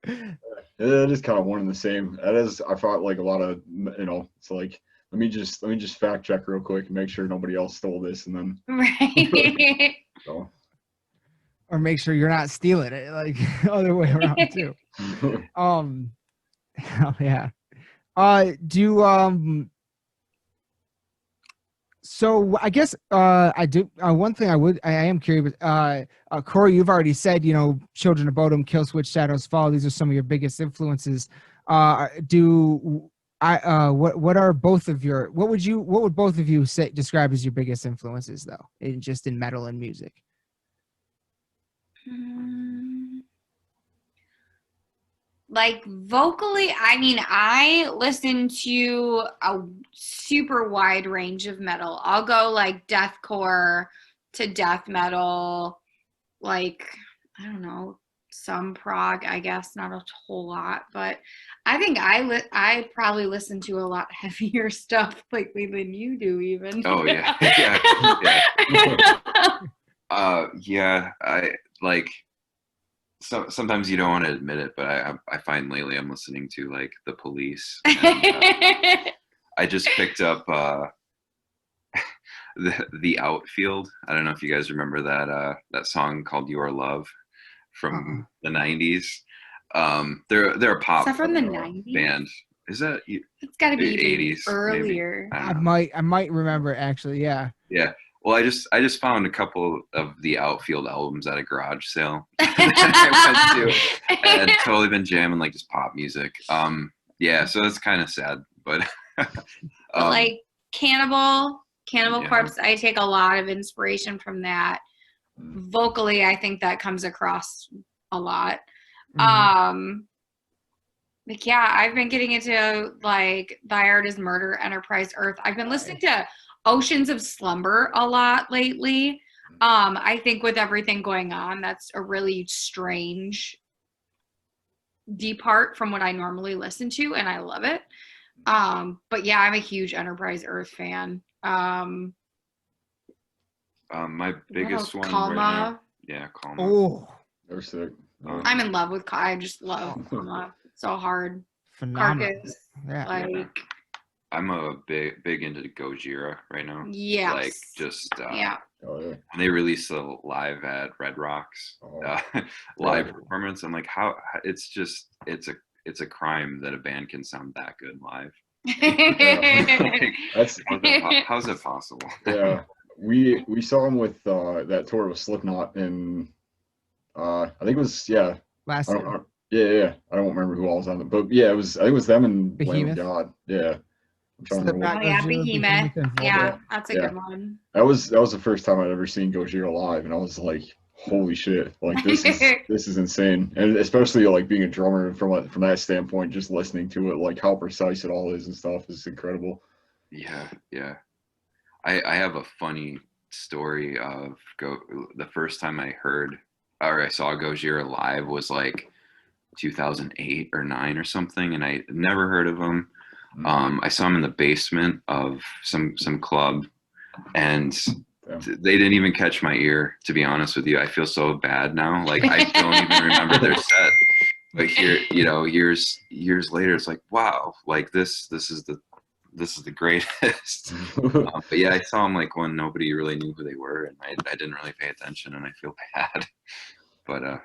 it is kind of one and the same. That is, I thought like a lot of, it's like, let me just fact check real quick and make sure nobody else stole this, and then Right. So. Or make sure you're not stealing it, like other way around too. Yeah. So I guess I do one thing I am curious. Cory, you've already said Children of Bodom, Killswitch, Shadows Fall. These are some of your biggest influences. What are both of your what would both of you describe as your biggest influences though, in metal and music? Like vocally, I mean, I listen to a super wide range of metal. I'll go like deathcore to death metal, like, I don't know, some prog, I guess, not a whole lot, but I think I probably listen to a lot heavier stuff lately than you do, even. Oh yeah, yeah. I like. So sometimes you don't want to admit it, but I find lately I'm listening to like The Police. And, I just picked up the Outfield. I don't know if you guys remember that song called Your Love from the 90s. They're a pop Is that from the 90s? band. Is that It's got to be 80s earlier. I might remember it, actually. Yeah. Yeah. Well, I just found a couple of the Outfield albums at a garage sale that I went to, and totally been jamming like just pop music. Yeah, so that's kind of sad, but like Cannibal Corpse, I take a lot of inspiration from that. Vocally, I think that comes across a lot. Like, yeah, I've been getting into like Thy Art is Murder, Enterprise Earth. I've been listening to Oceans of Slumber a lot lately. I think with everything going on, that's a really strange depart from what I normally listen to, and I love it. But yeah, I'm a huge Enterprise Earth fan. My biggest one Kalma. right now. Yeah, Kalma. Oh, They're sick. I'm in love with I just love Kalma. So hard. phenomenal. Carcass. Yeah. Like, I'm a big into Gojira right now. yes. Like just yeah. Oh yeah. when they released the live at Red Rocks live performance. I'm like, how it's a crime that a band can sound that good live. Like, how's it possible? Yeah, we saw them with that tour with Slipknot in I think it was Last year. Yeah. I don't remember who all was on it, but yeah, I think it was them and Lamb Behemoth. of God. Yeah. I'm trying to remember. Oh yeah, Behemoth. Yeah, that's a Yeah. good one. That was the first time I'd ever seen Gojira live, and I was like, holy shit, like this is insane. And especially like being a drummer from that standpoint, just listening to it, like how precise it all is and stuff is incredible. Yeah. I have a funny story of the first time I saw Gojira live was like 2008 or 9 or something, and I never heard of him. I saw him in the basement of some club, and they didn't even catch my ear, to be honest with you. I feel so bad now. Like I don't even remember their set. But here, years later, it's like, wow, like this is the greatest. But yeah, I saw them like when nobody really knew who they were, and I didn't really pay attention, and I feel bad. But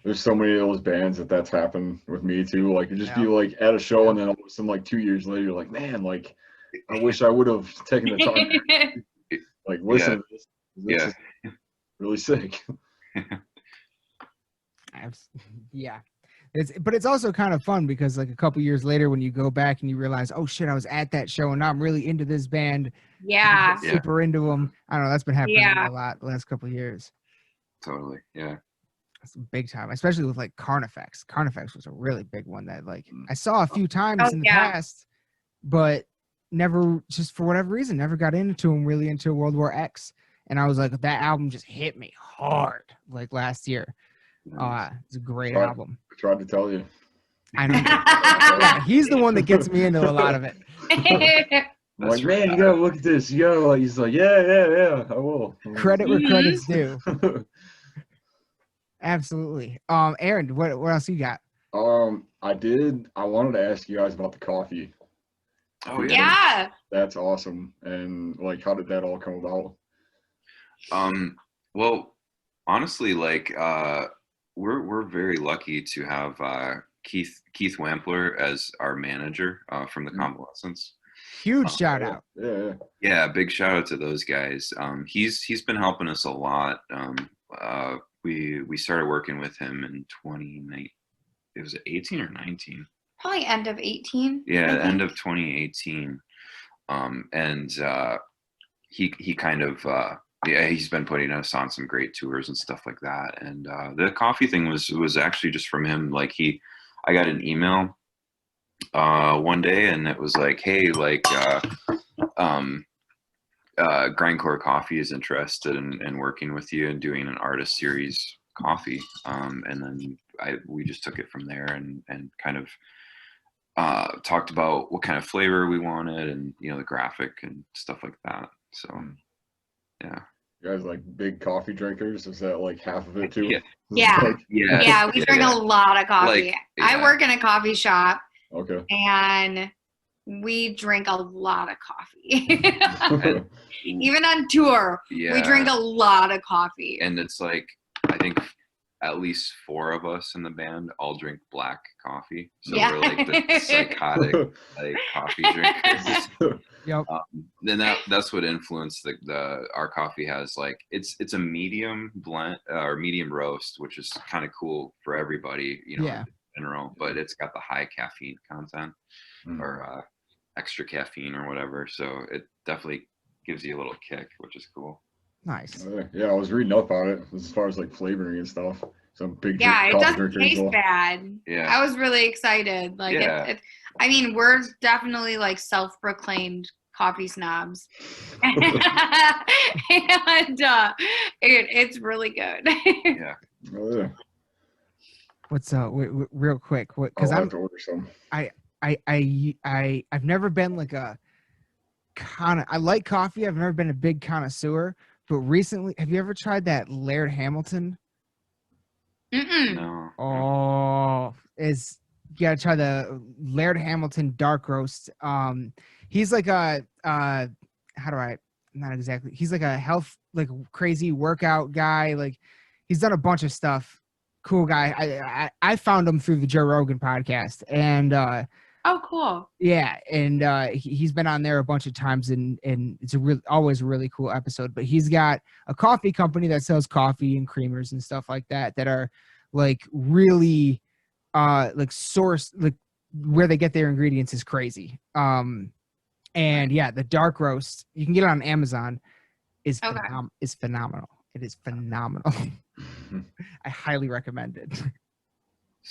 there's so many of those bands that's happened with me too. Like you just be like at a show, and then all of a sudden, like 2 years later, you're like, man, like I wish I would have taken the time to like listen to this. This is really sick. Yeah. But it's also kind of fun because like a couple years later when you go back and you realize, oh shit, I was at that show and now I'm really into this band. Yeah. Super into them. I don't know. That's been happening a lot the last couple of years. Totally. Yeah. That's big time, especially with like Carnifex. Carnifex was a really big one that like I saw a few times in the past, but never, just for whatever reason, never got into them really until World War X. And I was like, that album just hit me hard like last year. It's a great album. I tried to tell you. I know. Yeah, he's the one that gets me into a lot of it. I'm like, man, you gotta look at this. You gotta like. He's like, yeah, I will. Credit where credit's due. Absolutely. Aaron, what else you got? I wanted to ask you guys about the coffee. Oh yeah. That's awesome. And like, how did that all come about? Well, honestly, like we're very lucky to have Keith Wampler as our manager from the Convalescents. Huge shout out. Yeah, big shout out to those guys. He's been helping us a lot. We started working with him in 2019. It was 18 or 19. Probably end of 18. Yeah, end of 2018. And he kind of he's been putting us on some great tours and stuff like that. And the coffee thing was actually just from him. Like I got an email one day, and it was like, hey, like Grindcore Coffee is interested in working with you and doing an artist series coffee, and then we just took it from there and kind of talked about what kind of flavor we wanted, and the graphic and stuff like that. So yeah. You guys like big coffee drinkers? Is that like half of it too? Yeah. Yeah. Yeah, we drink a lot of coffee. Like, I work in a coffee shop, Okay. and we drink a lot of coffee. Even on tour, we drink a lot of coffee. And it's like, I think at least 4 of us in the band all drink black coffee. So we're like the psychotic like coffee drinkers. Yep. Then that's what influenced our coffee has, like, it's a medium blend or medium roast, which is kind of cool for everybody, in general, but it's got the high caffeine content or extra caffeine or whatever. So it definitely gives you a little kick, which is cool. Nice. Yeah, I was reading up on it as far as like flavoring and stuff. Some big it doesn't taste bad. Yeah, I was really excited. Like, I mean, we're definitely like self-proclaimed coffee snobs, and it's really good. Yeah. Oh, yeah. What's real quick? Because I'll have to order some. I've never been like a I like coffee. I've never been a big connoisseur, but recently, have you ever tried that Laird Hamilton? No. Oh, you gotta try the Laird Hamilton dark roast. He's like he's like a health, like crazy workout guy. Like, he's done a bunch of stuff. Cool guy. I found him through the Joe Rogan podcast, and oh, cool. Yeah, and he's been on there a bunch of times, and it's always a really cool episode. But he's got a coffee company that sells coffee and creamers and stuff like that are like really like sourced, like where they get their ingredients is crazy. And yeah, the dark roast, you can get it on Amazon, is phenomenal. It is phenomenal. I highly recommend it.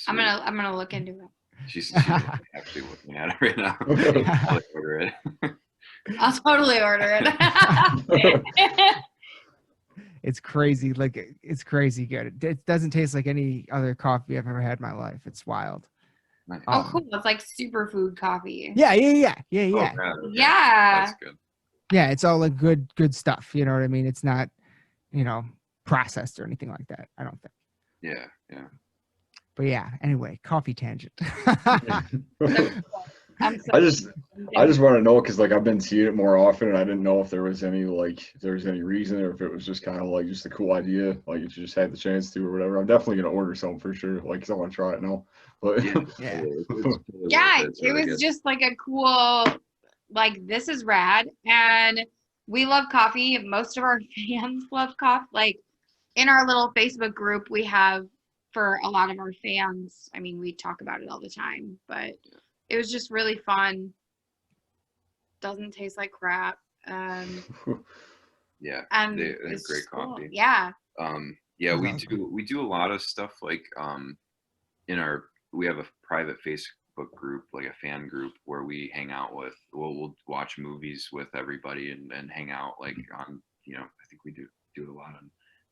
I'm gonna look into it. She's actually looking at it right now. I'll order it. I'll totally order it. It's crazy. Like, it's crazy good. It doesn't taste like any other coffee I've ever had in my life. It's wild. Oh, cool. It's like superfood coffee. Yeah. Oh, yeah. That's good. Yeah, it's all like good stuff. You know what I mean? It's not, processed or anything like that, I don't think. Yeah. But yeah, anyway, coffee tangent. I just want to know, because like I've been seeing it more often, and I didn't know if there was any reason, or if it was just kind of like just a cool idea, like if you just had the chance to or whatever. I'm definitely gonna order some for sure, like, 'cause I want to try it now. But yeah, it was just like a cool, like, this is rad, and we love coffee. Most of our fans love coffee. Like, in our little Facebook group we have for a lot of our fans, I mean, we talk about it all the time, but it was just really fun. Doesn't taste like crap. Yeah, and they have great cool. coffee. Yeah. Yeah, we do a lot of stuff, like we have a private Facebook group, like a fan group, where we hang out with. We'll watch movies with everybody and hang out, like, on, I think we do it a lot on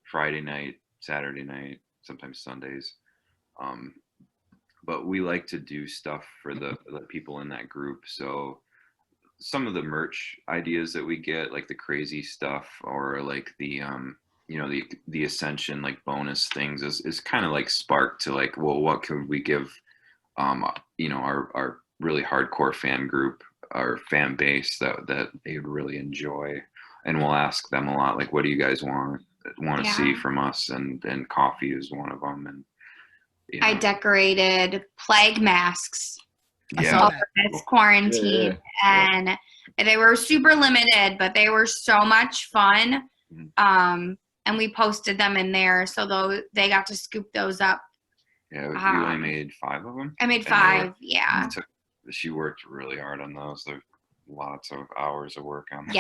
Friday night, Saturday night, sometimes Sundays. But we like to do stuff for the people in that group. So some of the merch ideas that we get, like the crazy stuff, or like the the Ascension, like, bonus things, is kind of like sparked to, like, well, what could we give our really hardcore fan group, our fan base, that they would really enjoy. And we'll ask them a lot, like, what do you guys want to see from us? And coffee is one of them. And I decorated plague masks over this quarantine, and they were super limited, but they were so much fun. And we posted them in there, so they got to scoop those up. Yeah, you only made 5 of them? I made 5, yeah. She worked really hard on those. There's lots of hours of work on them.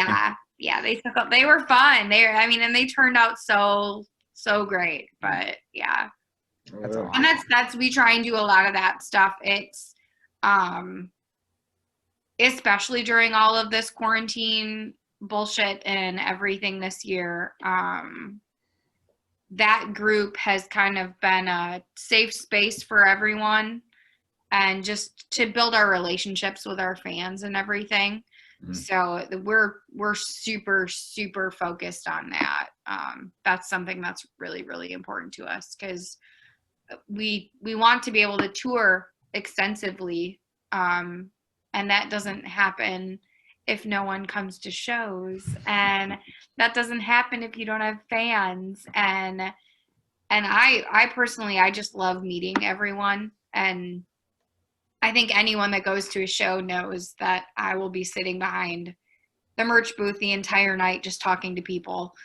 Yeah, they were fun. And they turned out so great. But yeah. That's awesome. And that's we try and do a lot of that stuff. It's especially during all of this quarantine bullshit and everything this year, that group has kind of been a safe space for everyone, and just to build our relationships with our fans and everything. Mhm. So we're super focused on that. That's something that's really, really important to us, because we want to be able to tour extensively, and that doesn't happen if no one comes to shows, and that doesn't happen if you don't have fans. And I personally, I just love meeting everyone, and I think anyone that goes to a show knows that I will be sitting behind the merch booth the entire night just talking to people,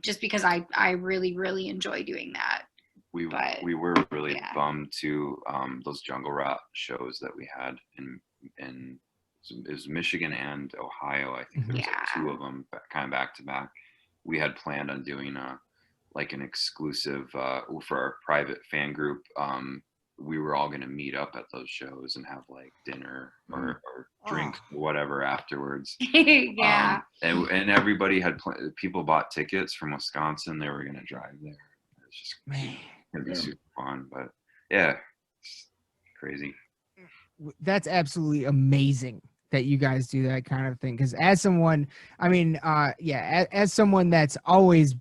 just because I really, really enjoy doing that. We were really bummed to those Jungle Rot shows that we had in it was Michigan and Ohio. I think there was like 2 of them kind of back to back. We had planned on doing like an exclusive for our private fan group. We were all going to meet up at those shows and have like dinner or drinks or whatever afterwards. Yeah. And everybody had people bought tickets from Wisconsin. They were going to drive there. It's just going to be super fun. But yeah, it's crazy. That's absolutely amazing that you guys do that kind of thing. Because as someone, I mean, as someone that's always,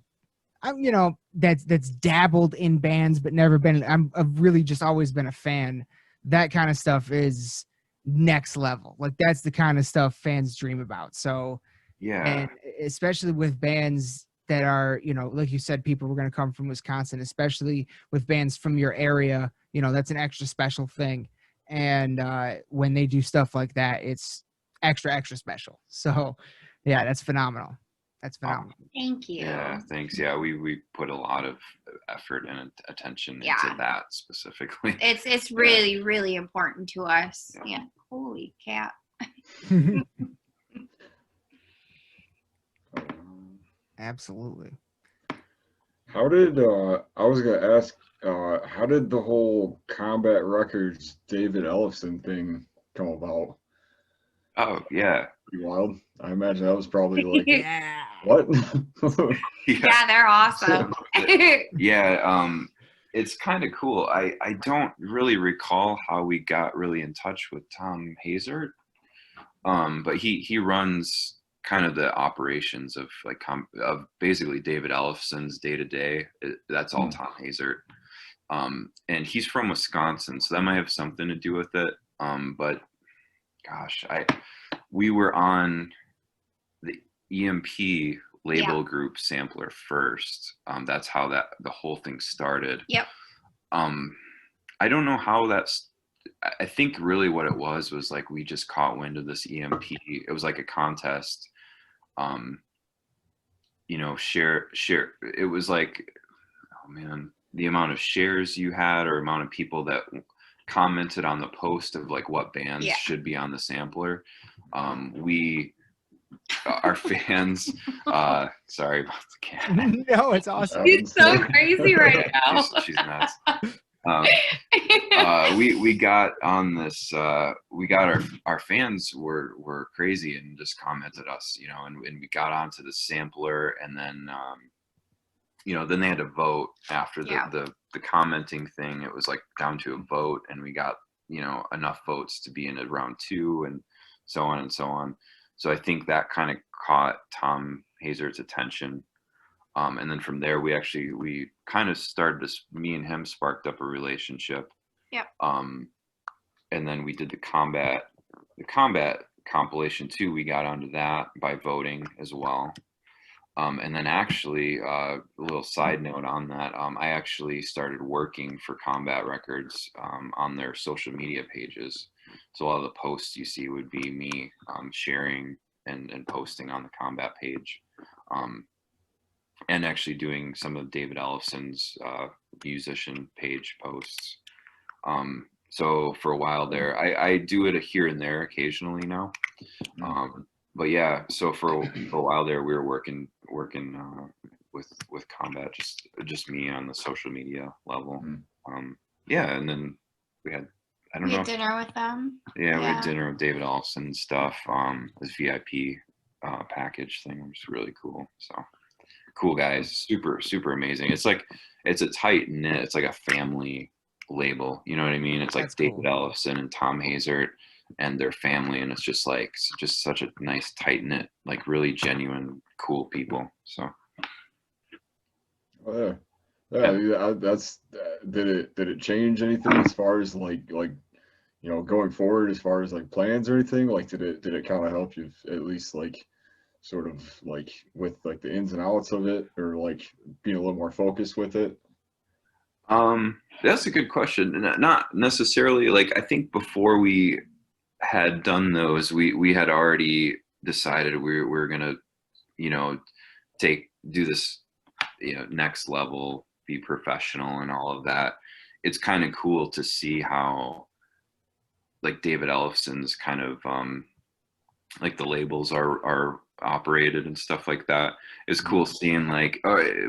you know, that's dabbled in bands but never been, I've really just always been a fan. That kind of stuff is next level. Like that's the kind of stuff fans dream about. So yeah, and especially with bands that are, you know, like you said, people were going to come from Wisconsin, especially with bands from your area, you know, that's an extra special thing. And when they do stuff like that, it's extra special. So yeah, that's phenomenal. That's phenomenal. Thank you. Yeah, thanks. Yeah, we put a lot of effort and attention into that specifically. It's really, really important to us. Yeah. Holy cat. Absolutely. How did I was gonna ask, how did the whole Combat Records David Ellefson thing come about? Oh yeah. Pretty wild. I imagine that was probably like Yeah. what? Yeah, they're awesome. Yeah, it's kind of cool. I don't really recall how we got really in touch with Tom Hazard, but he runs kind of the operations of like of basically David Ellefson's day to day. That's all Tom Hazard, and he's from Wisconsin, so that might have something to do with it. But gosh, we were on the EMP label group sampler first. That's how the whole thing started. Yep. I don't know how that's. I think really what it was like we just caught wind of this EMP. It was like a contest. You know, share. It was like, oh man, the amount of shares you had or amount of people that commented on the post of like what bands should be on the sampler. Our fans, sorry about the cat. No, it's awesome. He's so crazy right now. She's nuts. We got on this. We got our fans were crazy and just commented us, you know, and we got onto the sampler, and then you know, then they had to vote after the commenting thing. It was like down to a vote, and we got, you know, enough votes to be in round 2, and so on and so on. So I think that kind of caught Tom Hazard's attention. And then from there, we kind of started me and him sparked up a relationship. Yep. And then we did the combat compilation too. We got onto that by voting as well. And then actually, a little side note on that, I actually started working for Combat Records on their social media pages. So a lot of the posts you see would be me sharing and posting on the Combat page, and actually doing some of David Ellefson's musician page posts. So for a while there, I do it here and there occasionally now. But yeah, so for a while there, we were working with Combat, just me on the social media level. Yeah, and then we had dinner with them. Yeah, we had dinner with David Ellefson stuff. This VIP package thing was really cool. So cool guys, super amazing. It's like it's a tight knit. It's like a family label. You know what I mean? It's like That's David cool. Ellison and Tom Hazard and their family, and it's just like just such a nice tight knit, like really genuine, cool people. So. Oh, yeah, that's did it change anything as far as like going forward as far as like plans or anything? Like did it kind of help you at least like sort of like with like the ins and outs of it, or like being a little more focused with it? That's a good question. Not necessarily. Like I think before we had done those, we had already decided we were gonna, you know, do this, next level, be professional and all of that. It's kind of cool to see how like David Ellison's kind of like the labels are operated and stuff like that. It's cool seeing like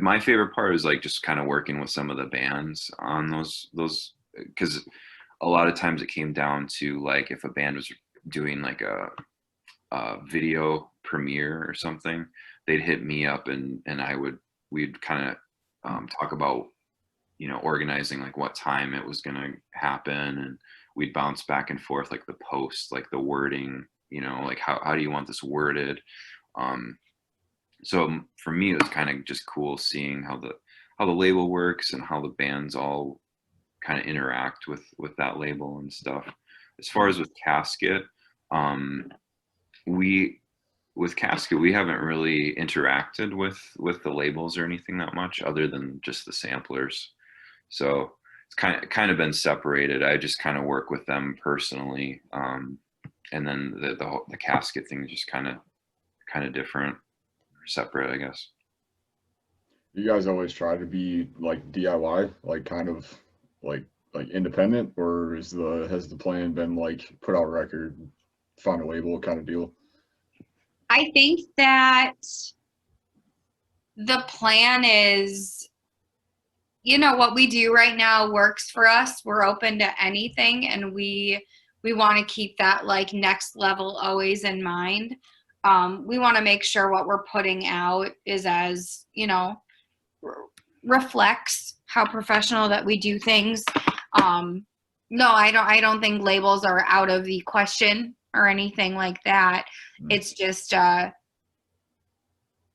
my favorite part is like just kind of working with some of the bands on those because a lot of times it came down to like if a band was doing like a video premiere or something, they'd hit me up and we'd kind of talk about organizing like what time it was going to happen, and we'd bounce back and forth like the post, like the wording, like how do you want this worded. So for me it was kind of just cool seeing how the label works and how the bands all kind of interact with that label and stuff. As far as with Casket, with Casket, we haven't really interacted with the labels or anything that much, other than just the samplers. So it's kind of been separated. I just kind of work with them personally, and then the Casket thing is just kind of different, separate, I guess. You guys always try to be like DIY, like kind of like independent, or has the plan been like put out a record, find a label kind of deal? I think that the plan is, what we do right now works for us. We're open to anything, and we want to keep that like next level always in mind. We want to make sure what we're putting out is as, reflects how professional that we do things. No, I don't think labels are out of the question or anything like that. It's just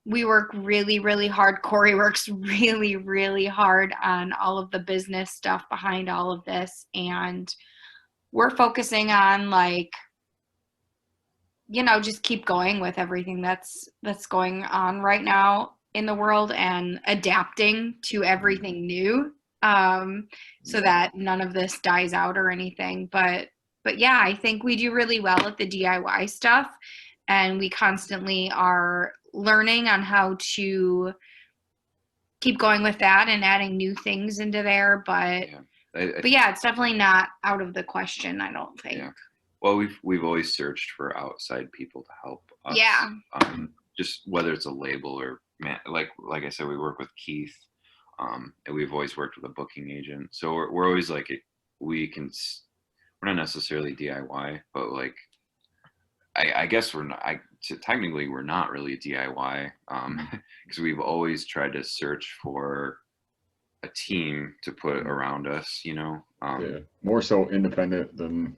we work really, really hard. Cory works really, really hard on all of the business stuff behind all of this, and we're focusing on like, just keep going with everything that's going on right now in the world and adapting to everything new, so that none of this dies out or anything. But yeah, I think we do really well at the DIY stuff, and we constantly are learning on how to keep going with that and adding new things into there. But yeah, it's definitely not out of the question, I don't think. Yeah. Well, we've always searched for outside people to help us. Yeah. Just whether it's a label or like I said, we work with Keith, and we've always worked with a booking agent. So we're always like we're not necessarily DIY, but like I guess we're not. Technically, we're not really DIY, because we've always tried to search for a team to put around us. Yeah, more so independent than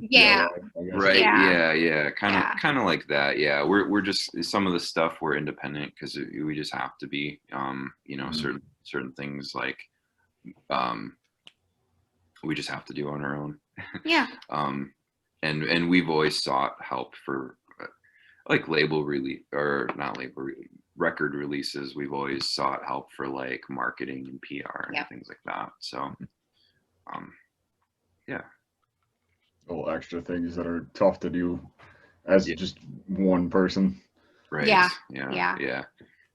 yeah. DIY, I guess. Right. Yeah. Yeah. Kind of like that. Yeah. We're just some of the stuff we're independent because we just have to be. Certain things like we just have to do on our own. Yeah. And we've always sought help for like record releases. We've always sought help for like marketing and PR and things like that. So, yeah. Little extra things that are tough to do as just one person. Right. Yeah.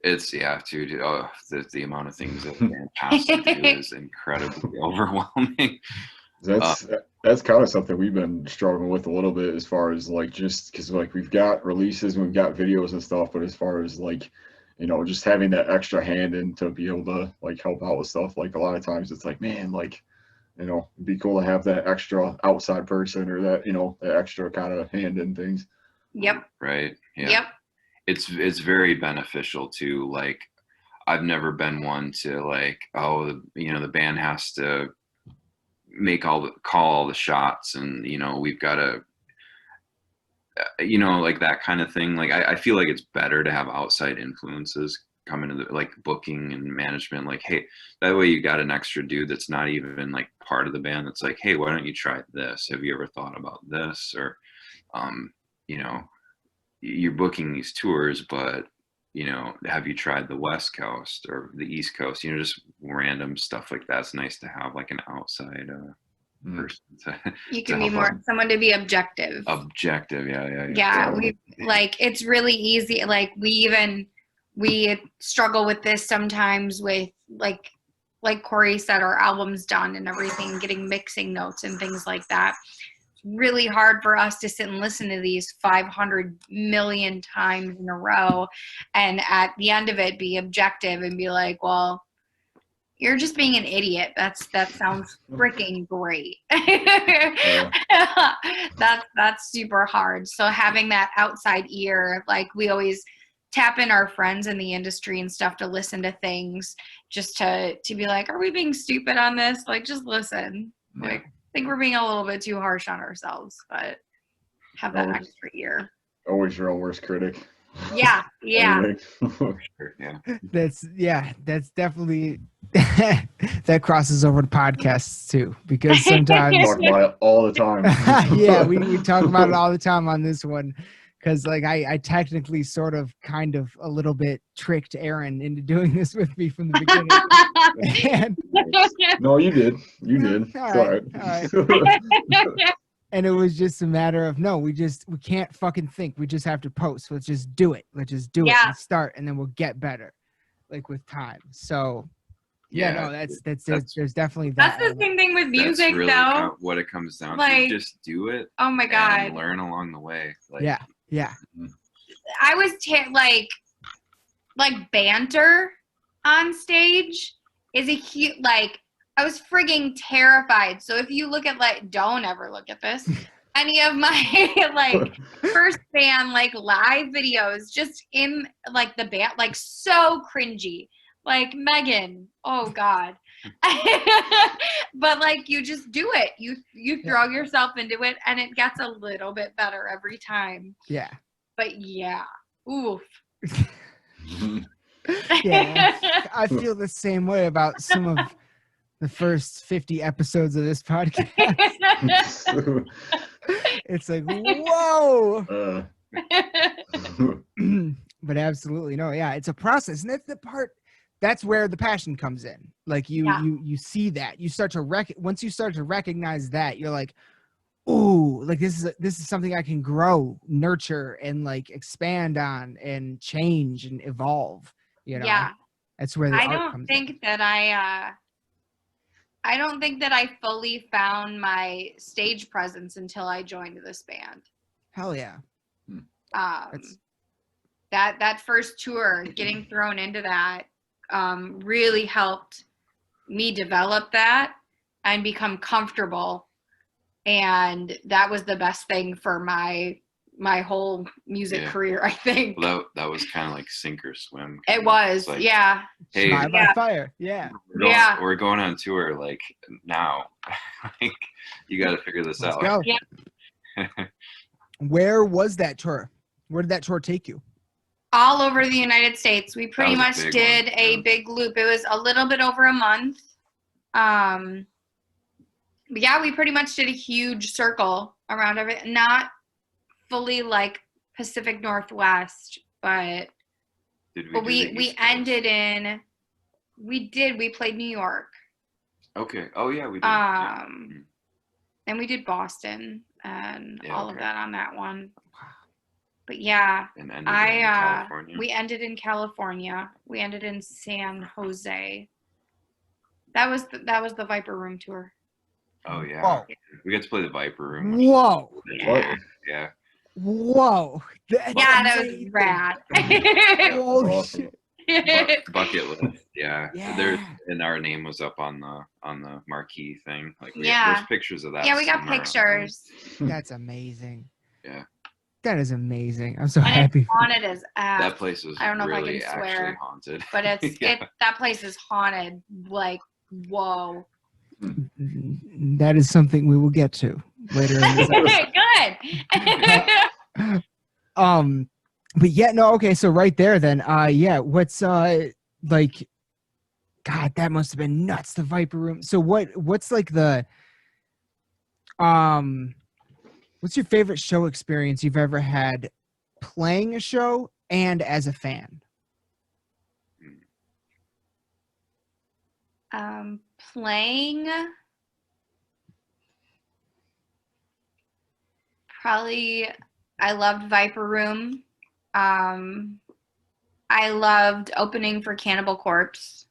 It's dude. Oh, the amount of things that band has to do is incredibly overwhelming. That's kind of something we've been struggling with a little bit, as far as like just because like we've got releases and we've got videos and stuff, but as far as like just having that extra hand in to be able to like help out with stuff, like a lot of times it's like, man, like it'd be cool to have that extra outside person, or that that extra kind of hand in things. Yep. Right. Yeah. Yep. It's very beneficial to like I've never been one to like, oh, the band has to call all the shots, and we've got to, like that kind of thing. Like I feel like it's better to have outside influences come into the, like, booking and management. Like, hey, that way you got an extra dude that's not even like part of the band that's like, hey, why don't you try this? Have you ever thought about this? Or you're booking these tours, but have you tried the West Coast or the East Coast? Just random stuff like that. It's nice to have like an outside person you can be more someone to be objective. Yeah, we like, it's really easy. Like we struggle with this sometimes with like Cory said, our album's done and everything, getting mixing notes and things like that. It's really hard for us to sit and listen to these 500 million times in a row, and at the end of it be objective and be like, well, you're just being an idiot. That sounds freaking great. That's super hard. So having that outside ear, like we always tap in our friends in the industry and stuff to listen to things, just to be like, are we being stupid on this? Like, just listen. Yeah. Like, I think we're being a little bit too harsh on ourselves, but have that extra ear. Always your own worst critic. Yeah. That's definitely that crosses over to podcasts too, because sometimes talk about it all the time. Yeah, we talk about it all the time on this one, because like I technically sort of kind of a little bit tricked Aaron into doing this with me from the beginning. No, you did. All right. And it was just a matter of, no, we can't fucking think. We just have to post. Let's just do it. Let's do it and start, and then we'll get better, like, with time. So, there's definitely that. That's the same thing with music, really though. What it comes down like, to. Just do it. Oh my God. And learn along the way. Like, yeah. I was like banter on stage is a huge, like, I was frigging terrified. So if you look at, like, don't ever look at this, any of my like first band like live videos, just in like the band, like so cringy, like Megan, oh God. But like, you just do it, you throw yourself into it, and it gets a little bit better every time. But oof. I feel the same way about some of the first 50 episodes of this podcast. It's like, whoa. But absolutely, no, it's a process, and that's where the passion comes in. Like you see that, you start to once you start to recognize that, you're like, ooh, like this is something I can grow, nurture, and like expand on and change and evolve. That's where the art comes in. I don't think that I fully found my stage presence until I joined this band. Hell yeah. That first tour, getting thrown into that, really helped me develop that and become comfortable. And that was the best thing for my whole music career, I think. Well, that was kind of like sink or swim. It was, like, hey, Try by fire. We're going on tour like now. Like, you got to figure this out. Go. Yeah. Where was that tour? Where did that tour take you? All over the United States. We pretty much did a big loop. It was a little bit over a month. But we pretty much did a huge circle around everything. Not fully like Pacific Northwest, but we ended in, we played New York. Okay. Oh yeah, we did. And we did Boston and all of that on that one. But and ended in California. We ended in California. We ended in San Jose. That was the Viper Room tour. Oh yeah. Whoa. We got to play the Viper Room. Whoa. Yeah. Whoa. That was rad. Holy shit. Bucket list. Yeah. And our name was up on the marquee thing. Like there's pictures of that. Yeah, we got pictures. That's amazing. Yeah. That is amazing. I'm so And happy. it's haunted as F. That place is I don't know really if I can actually swear, haunted. but it's Yeah. that place is haunted. Like, whoa. That is something we will get to later in this Good. But yeah, no, okay, so right there then, yeah, what's like, God, that must have been nuts, the Viper Room. So what's like the what's your favorite show experience you've ever had playing a show and as a fan? Playing, probably, I loved Viper Room. I loved opening for Cannibal Corpse.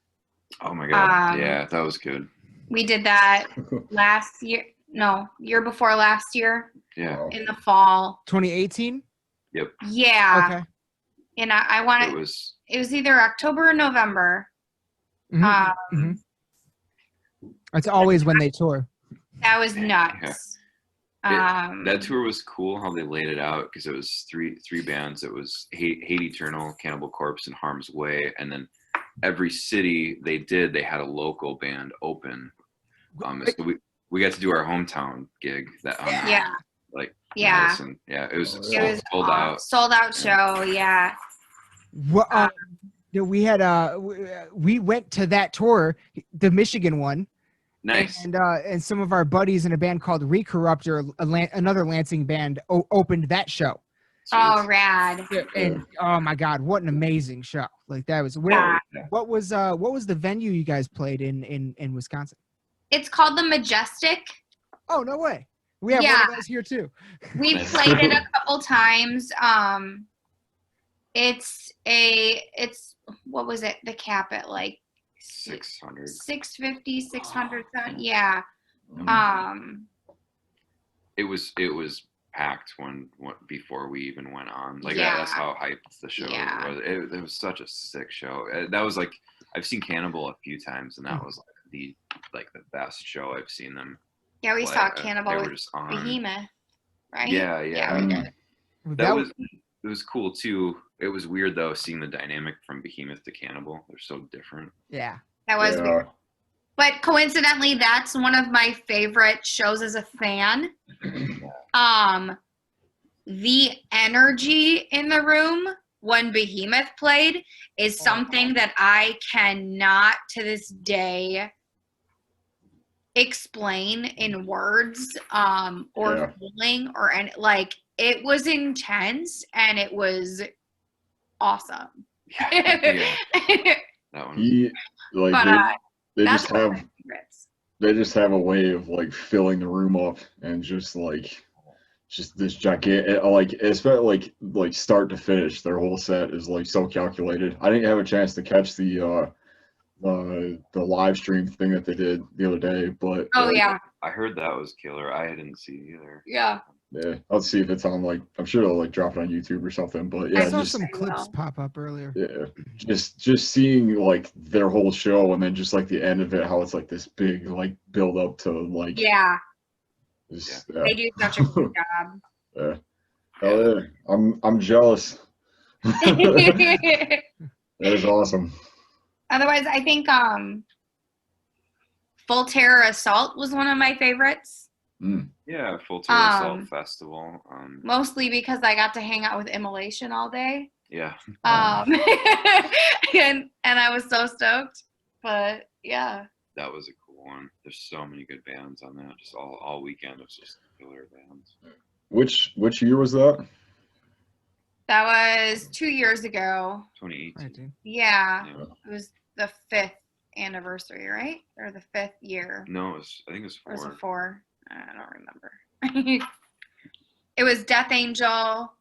Oh my god. Yeah, that was good. We did that last year. No, year before last year. Yeah. In the fall. 2018? Yep. Yeah. Okay. And I wanted. It was either October or November. It's always when they tour. That was nuts. Yeah. That tour was cool how they laid it out because it was three bands. It was Hate Eternal, Cannibal Corpse, and Harm's Way, and then every city they had a local band open. So we got to do our hometown gig. That Madison. Yeah, it was sold out. Sold out show. Yeah. What? We had we went to that tour, the Michigan one. Nice. And some of our buddies in a band called Recorruptor, another Lansing band, opened that show. Oh, rad! And oh my God, what an amazing show! Like that was what was the venue you guys played in Wisconsin? It's called the Majestic. Oh, no way! We have one of those here too. We've played it a couple times. It's what was it? The cap at like 600, 650, 600. Yeah. It was packed before we even went on. Like that's how hyped the show was. It was such a sick show. That was like, I've seen Cannibal a few times, and that was like the best show I've seen them. Yeah, we saw Cannibal with just on. Behemoth, right? Yeah. We did. It was cool too. It was weird though seeing the dynamic from Behemoth to Cannibal. They're so different. Yeah. That was weird. But coincidentally, that's one of my favorite shows as a fan. The energy in the room when Behemoth played is something that I cannot to this day explain in words or feeling or any, like, it was intense and it was awesome. That one. They just have a way of like filling the room up and just this gigantic, like, especially like start to finish, their whole set is like so calculated. I didn't have a chance to catch the live stream thing that they did the other day, but I heard that was killer. I didn't see it either. Yeah, I'll see if it's on, like, I'm sure they'll like drop it on YouTube or something. But yeah, I saw some clips pop up earlier. Yeah, just seeing like their whole show and then just like the end of it, how it's like this big like build up to like they do such a good job. I'm jealous. That is awesome. Otherwise, I think Full Terror Assault was one of my favorites. Yeah, Full Terror Assault Festival. Mostly because I got to hang out with Immolation all day. Yeah. And I was so stoked. But yeah. That was a cool one. There's so many good bands on that. Just all weekend it was just killer bands. Which year was that? That was 2 years ago. 2018. Yeah. It was the 5th anniversary, right? Or the 5th year. No, I think it was 4. Or was it 4? I don't remember. It was Death Angel,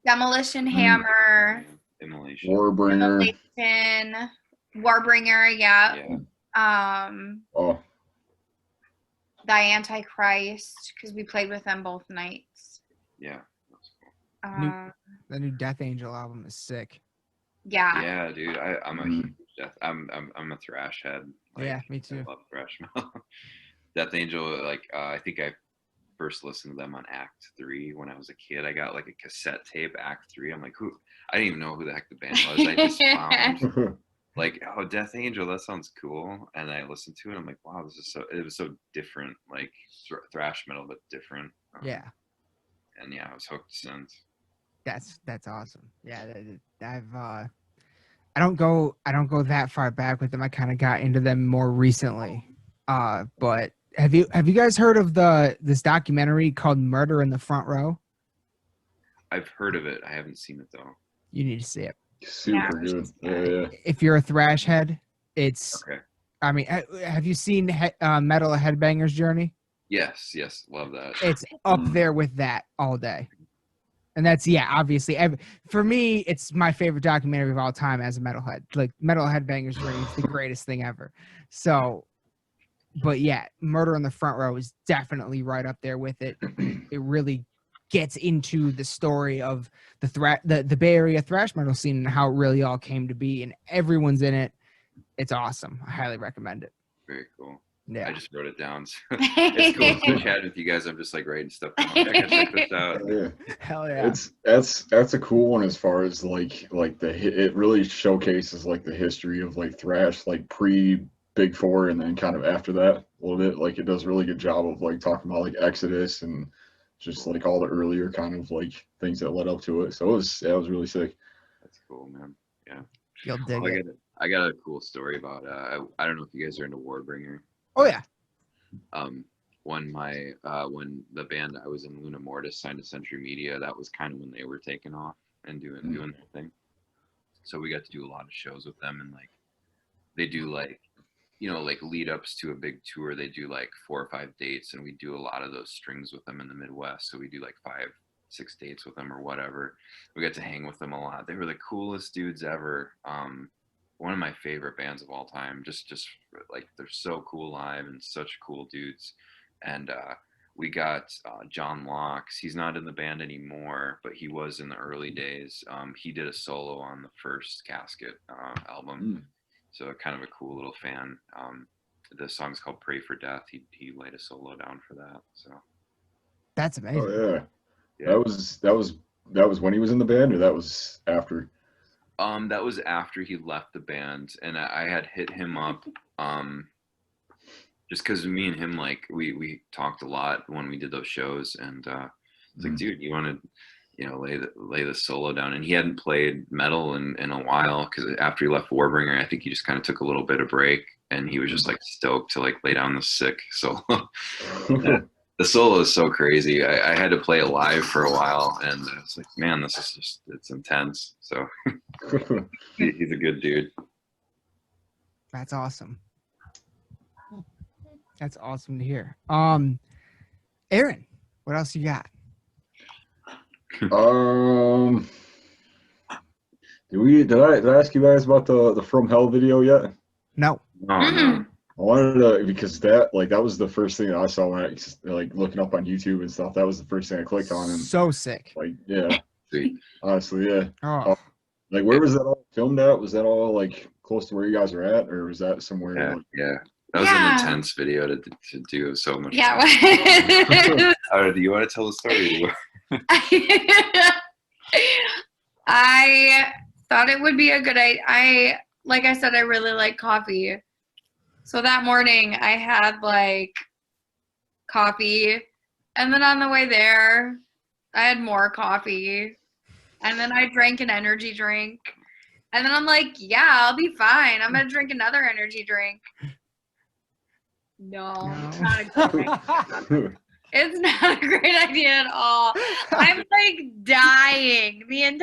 Demolition Hammer, Immolation, Warbringer, the Antichrist, because we played with them both nights. Yeah, that's cool. The new Death Angel album is sick. Yeah. Yeah, dude, I'm a huge I'm a thrash head. Like, yeah, me too. I love thrash metal. Death Angel, like I think I first listened to them on Act 3 when I was a kid. I got like a cassette tape, Act 3. I'm like, who? I didn't even know who the heck the band was. I just found like, oh, Death Angel, that sounds cool. And I listened to it. I'm like, wow, it was so different, like thrash metal, but different. Yeah. And yeah, I was hooked since. That's awesome. Yeah, I don't go that far back with them. I kind of got into them more recently. But have you guys heard of this documentary called Murder in the Front Row? I've heard of it. I haven't seen it though. You need to see it. Super good. Yeah. If you're a thrash head, it's okay. I mean, have you seen Metal Headbangers Journey? Yes, love that. It's up there with that all day. And that's, obviously. For me, it's my favorite documentary of all time as a metalhead. Like, Metal Headbangers Journey is the greatest thing ever. So, but yeah, Murder in the Front Row is definitely right up there with it. It really gets into the story of the Bay Area thrash metal scene and how it really all came to be. And everyone's in it. It's awesome. I highly recommend it. Very cool. Yeah. I just wrote it down. So it's cool to chat with you guys. I'm just like writing stuff down. I can check this out. Yeah. Hell yeah. That's a cool one as far as like it really showcases like the history of like thrash, like pre Big Four and then kind of after that a little bit. Like it does a really good job of like talking about like Exodus and just like all the earlier kind of like things that led up to it. So it was really sick. That's cool, man. Yeah. You'll dig it. I got a cool story about I don't know if you guys are into Warbringer. Oh yeah. When the band I was in, Luna Mortis, signed to Century Media, that was kind of when they were taking off and doing their thing. So we got to do a lot of shows with them, and like they do like, you know, like lead ups to a big tour. They do like 4 or 5 dates, and we do a lot of those strings with them in the Midwest. So we do like 5, 6 dates with them or whatever. We got to hang with them a lot. They were the coolest dudes ever. One of my favorite bands of all time. Just like they're so cool live and such cool dudes. And we got John Locks. He's not in the band anymore, but he was in the early days. He did a solo on the first Casket album. So kind of a cool little fan. The song's called Pray for Death. He laid a solo down for that. So that's amazing. Oh yeah. That was when he was in the band, or that was after? That was after he left the band, and I had hit him up, just because me and him, like, we talked a lot when we did those shows, and it's like, dude, you want to, you know, lay the solo down, and he hadn't played metal in a while, because after he left Warbringer, I think he just kind of took a little bit of break, and he was just like stoked to like lay down the sick solo. The solo is so crazy. I had to play it live for a while, and I was like, man, this is just, it's intense. So he's a good dude. That's awesome. That's awesome to hear. Aaron, what else you got? Did I ask you guys about the From Hell video yet? No. No. I wanted to, because that was the first thing that I saw when I like looking up on YouTube and stuff. That was the first thing I clicked on, and so sick. like, yeah, Sweet. honestly, yeah. Oh. Like, where was that all filmed at? Was that all like close to where you guys are at, or was that somewhere? Yeah, like, yeah. That was an intense video to do. It was so much. Yeah. Do you want to tell the story? I thought it would be a good idea. Like I said, I really like coffee. So that morning I had like coffee, and then on the way there I had more coffee, and then I drank an energy drink, and then I'm like, yeah, I'll be fine. I'm going to drink another energy drink. No. It's not a good idea. It's not a great idea at all. I'm like dying in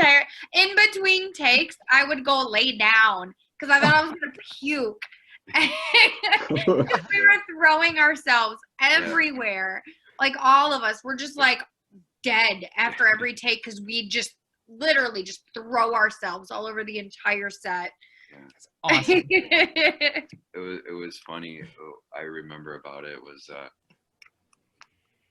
between takes. I would go lay down because I thought I was going to puke. We were throwing ourselves everywhere. Like all of us were just like dead after every take because we just literally just throw ourselves all over the entire set. That's awesome. It was funny. I remember about it was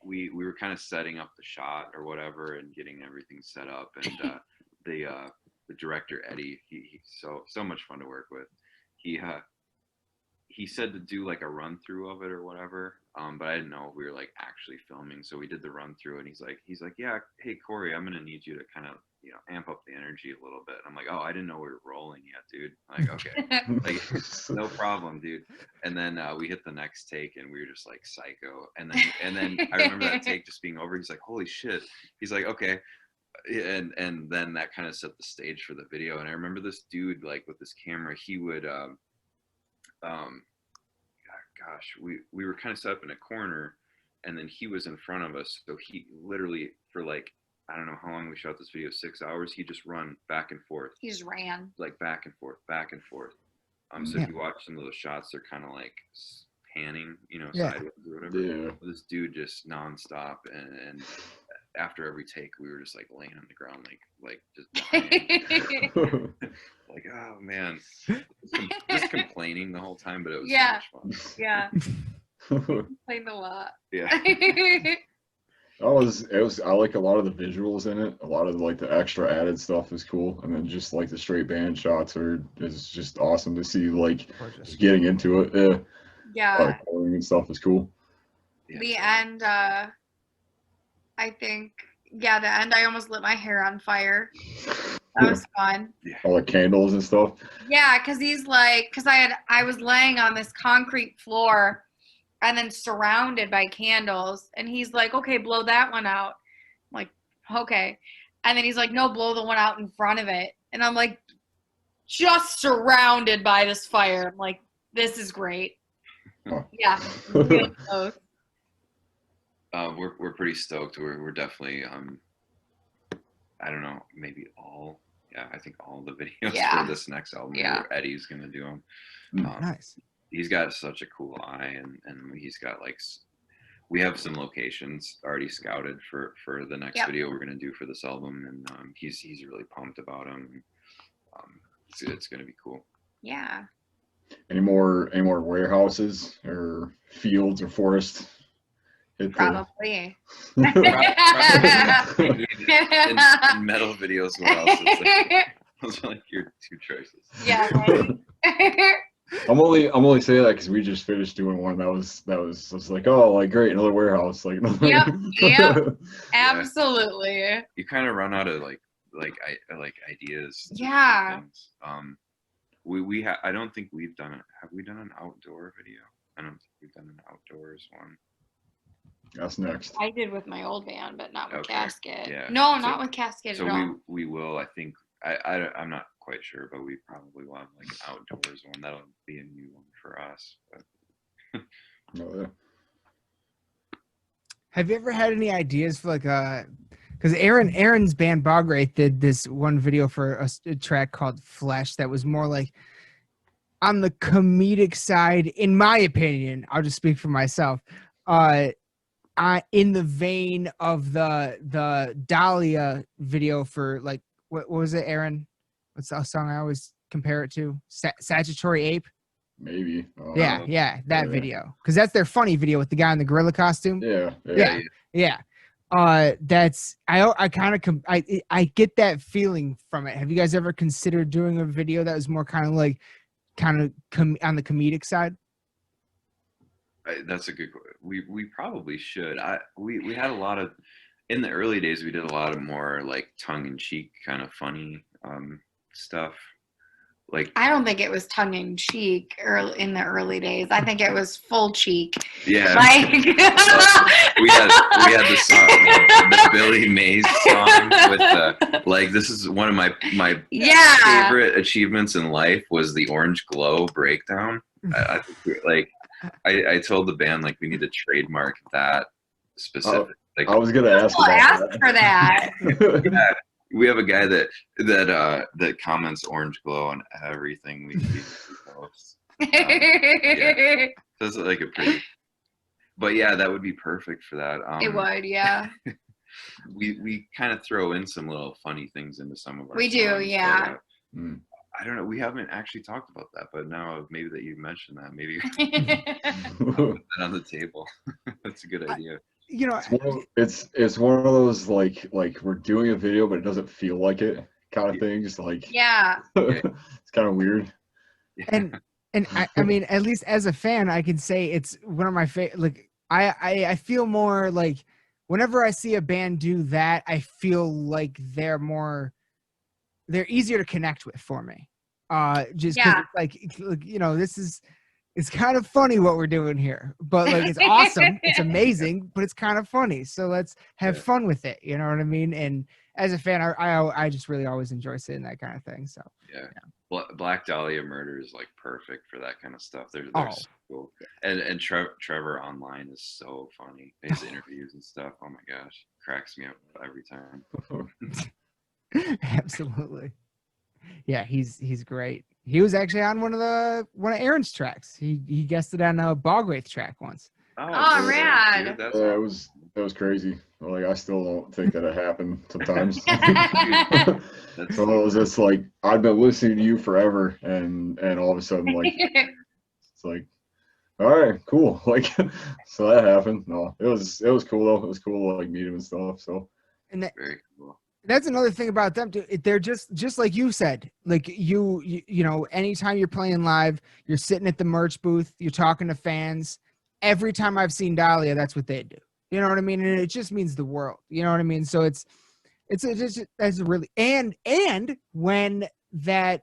we were kind of setting up the shot or whatever and getting everything set up, and the director Eddie, he's so much fun to work with. he said to do like a run through of it or whatever. But I didn't know if we were like actually filming. So we did the run through, and he's like, yeah, hey Cory, I'm gonna need you to kind of, you know, amp up the energy a little bit. I'm like, oh, I didn't know we were rolling yet, dude. I'm like, okay, like no problem, dude. And then we hit the next take, and we were just like psycho. And then I remember that take just being over. He's like, holy shit. He's like, okay. And then that kind of set the stage for the video. And I remember this dude, like with this camera, he would gosh, we were kind of set up in a corner, and then he was in front of us. So he literally, for like, I don't know how long we shot this video, 6 hours, he just run back and forth. He just ran. Like back and forth, back and forth. So if you watch some of those shots, they're kind of like panning, you know, sideways or whatever. Yeah. This dude just nonstop, and after every take, we were just like laying on the ground, like just dying. Like, oh man, just complaining the whole time, but it was so much fun. Yeah. Complained a lot. Yeah. It was I like a lot of the visuals in it. A lot of like the extra added stuff is cool, and then just like the straight band shots is just awesome to see. Like just getting into it. Yeah. Coloring and stuff is cool. The end, I think, the end, I almost lit my hair on fire. That was fun. All the candles and stuff. Yeah, because he's like, I was laying on this concrete floor and then surrounded by candles, and he's like, okay, blow that one out. I'm like, okay. And then he's like, no, blow the one out in front of it. And I'm like, just surrounded by this fire. I'm like, this is great. Huh. Yeah. We're pretty stoked. We're definitely I don't know, maybe I think all the videos for this next album. Yeah. Eddie's gonna do them. Nice. He's got such a cool eye, and he's got like, we have some locations already scouted for the next video we're gonna do for this album, and he's really pumped about them. It's gonna be cool. Yeah. Any more warehouses or fields or forests? Probably. In metal videos, what else? Those are like your two choices. Yeah. Right? I'm only saying that because we just finished doing one that was like, oh, like great, another warehouse, like. Yep. Absolutely. You kind of run out of like ideas. Yeah. I don't think we've done it. Have we done an outdoor video? I don't think we've done an outdoors one. That's next. I did with my old band, but not with Casket. Yeah. No, not with Casket so at all. we will. I think I'm not quite sure, but we probably will have like an outdoors one. That'll be a new one for us. But. Oh, yeah. Have you ever had any ideas for like because Aaron's band Bogwraith did this one video for a track called Flesh that was more like on the comedic side, in my opinion. I'll just speak for myself. In the vein of the Dahlia video for like what was it, Aaron? What's the song I always compare it to? Statutory Ape. Maybe. Yeah, that video, because that's their funny video with the guy in the gorilla costume. Yeah. That's I get that feeling from it. Have you guys ever considered doing a video that was more kind of on the comedic side? That's a good. We probably should. We had a lot of, in the early days, we did a lot of more like tongue-in-cheek kind of funny stuff. Like, I don't think it was tongue in cheek in the early days. I think it was full cheek. Yeah. Like we had the song, the Billy Mays song with like, this is one of my favorite achievements in life was the Orange Glow breakdown. I told the band like we need to trademark that specific. Like, I was gonna ask for that. Yeah. We have a guy that comments Orange Glow on everything we post. Yeah. That's like a pretty, but yeah, that would be perfect for that. It would, yeah. We kind of throw in some little funny things into some of our. We do, yeah. I don't know. We haven't actually talked about that, but now maybe that you mentioned that, maybe I'll put that on the table. That's a good idea. You know, it's one of those like we're doing a video but it doesn't feel like it kind of things. Like yeah, it's kind of weird. And And I mean, at least as a fan, I can say it's one of my favorite. Like I feel more like whenever I see a band do that, I feel like they're easier to connect with for me. Just because Yeah. it's like, you know, it's kind of funny what we're doing here, but like it's awesome, it's amazing, but it's kind of funny. So let's have fun with it. You know what I mean? And as a fan, I just really always enjoy seeing that kind of thing. So yeah. Black Dahlia Murder is like perfect for that kind of stuff. They're Oh. so cool. And Trevor online is so funny. His interviews and stuff. Oh my gosh, cracks me up every time. absolutely. Yeah, he's great. He was actually on one of Aaron's tracks. He guested on a Bogwraith track once. Oh, rad. Dude, that's Yeah, it was crazy. Like I still don't think that it happened sometimes. So it was just like I've been listening to you forever, and all of a sudden like it's like, all right, cool. Like so that happened. No, it was cool though. It was cool to like meet him and stuff. So And very cool. that's another thing about them too. They're just like you said. Like you know, anytime you're playing live, you're sitting at the merch booth, you're talking to fans. Every time I've seen Dahlia, that's what they do. You know what I mean? And it just means the world. You know what I mean? So it's that's really and when that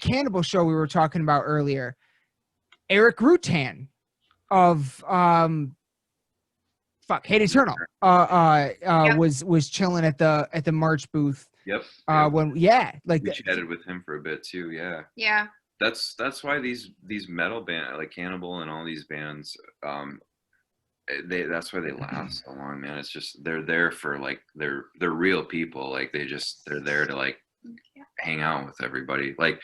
cannibal show we were talking about earlier, Eric Rutan of Hate Eternal Yep. was chilling at the merch booth. Yep. When we chatted with him for a bit too. Yeah. Yeah. That's why these metal band like Cannibal and all these bands that's why they last so long, man. It's just they're there for like they're real people. Like they're there to like hang out with everybody. Like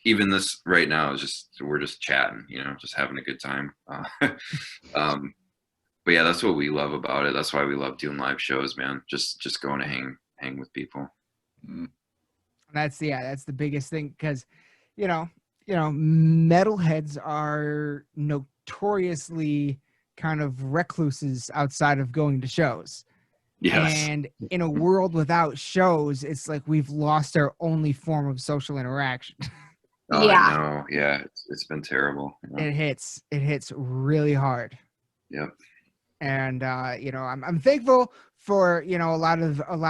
even this right now is just we're just chatting, you know, just having a good time. But yeah, that's what we love about it. That's why we love doing live shows, man. Just going to hang with people. That's the biggest thing because you know metalheads are notoriously kind of recluses outside of going to shows. Yes. And in a world without shows, it's like we've lost our only form of social interaction. Oh, Yeah. I know. Yeah, it's been terrible. You know? It hits really hard. Yep. And you know, I'm thankful for, you know, a lot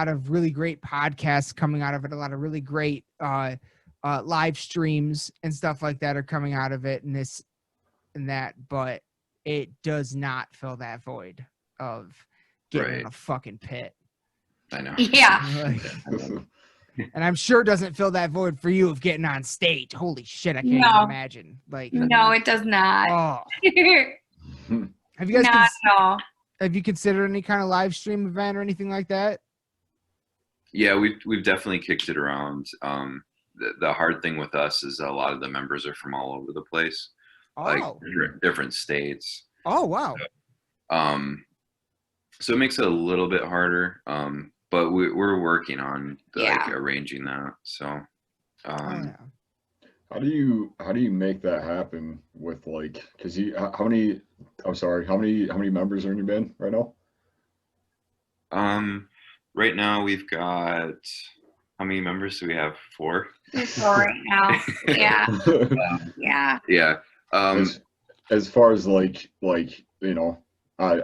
of really great podcasts coming out of it, a lot of really great live streams and stuff like that are coming out of it, and this and that, but it does not fill that void of getting in a fucking pit. I know. Yeah. And I'm sure it doesn't fill that void for you of getting on stage. Holy shit, I can't even imagine. Like No, it does not. Oh. Have you guys Not at all. have you considered any kind of live stream event or anything like that? Yeah, we've definitely kicked it around. The hard thing with us is a lot of the members are from all over the place, like different states. Oh wow. So it makes it a little bit harder. But we're working on like arranging that. So how do you make that happen with like because how many members are in your band right now? Right now we've got how many members do we have? 4? 4 right now. Yeah. Yeah. As far as like you know, I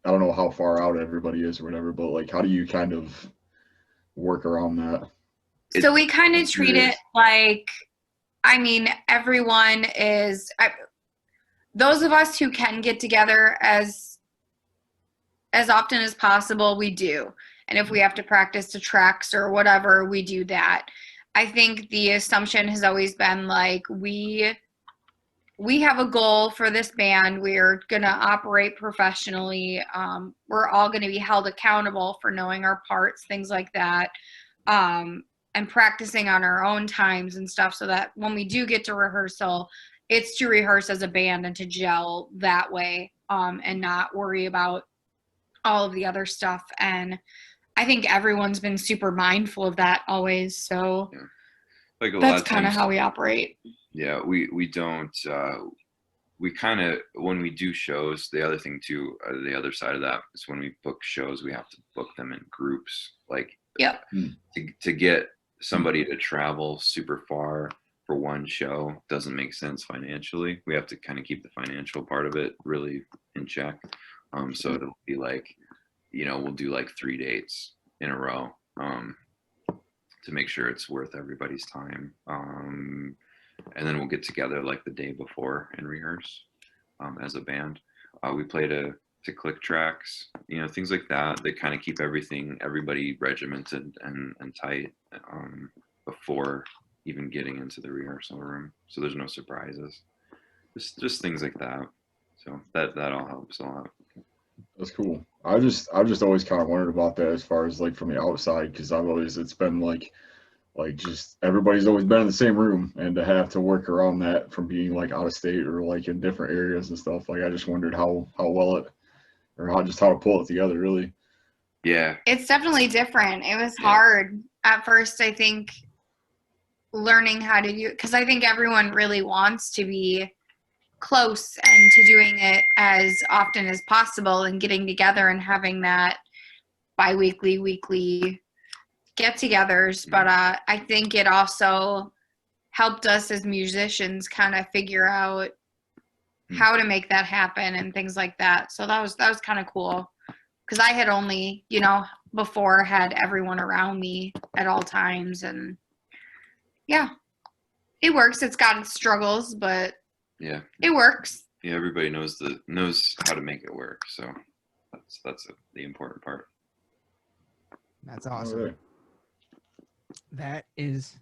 don't know how far out everybody is or whatever, but like how do you kind of work around that? So we kind of treat it like, I mean, everyone is those of us who can get together as often as possible, we do. And if we have to practice to tracks or whatever, we do that. I think the assumption has always been like we have a goal for this band. We're going to operate professionally. We're all going to be held accountable for knowing our parts, things like that, and practicing on our own times and stuff so that when we do get to rehearsal, it's to rehearse as a band and to gel that way, and not worry about all of the other stuff. And I think everyone's been super mindful of that always. So like that's kind of how we operate. Yeah, we don't we kind of when we do shows, the other thing too, the other side of that is when we book shows, we have to book them in groups. Like Yep. to get somebody to travel super far for one show doesn't make sense financially. We have to kind of keep the financial part of it really in check. So it'll be like, we'll do like 3 dates in a row to make sure it's worth everybody's time. And then we'll get together like the day before and rehearse as a band. We play to click tracks, things like that kind of keep everybody regimented and tight before even getting into the rehearsal room. So there's no surprises, just things like that. So that all helps a lot. That's cool. I just always kind of wondered about that as far as like from the outside, because it's been like just everybody's always been in the same room, and to have to work around that from being like out of state or like in different areas and stuff, like I just wondered how well it, or how to pull it together really. Yeah, it's definitely different. It was hard at first, I think, learning how to do it, because I think everyone really wants to be close and to doing it as often as possible and getting together and having that bi-weekly, weekly get-togethers. But I think it also helped us as musicians kind of figure out how to make that happen and things like that. So that was kind of cool, because I had only, before had everyone around me at all times, and yeah, it works. It's got its struggles, but yeah, it works. Yeah, everybody knows how to make it work. So that's the important part. That's awesome. Right. That is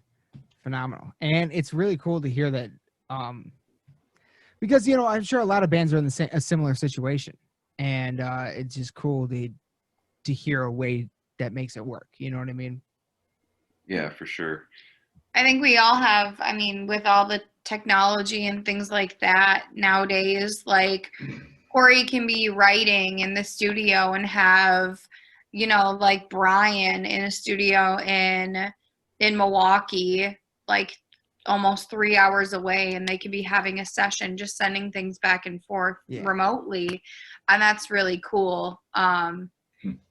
phenomenal, and it's really cool to hear that. Because I'm sure a lot of bands are in a similar situation, and it's just cool to hear a way that makes it work. You know what I mean? Yeah, for sure. I think we all have, with all the technology and things like that nowadays, like Cory can be writing in the studio and have, like Brian in a studio in Milwaukee, like almost 3 hours away, and they could be having a session, just sending things back and forth remotely. And that's really cool.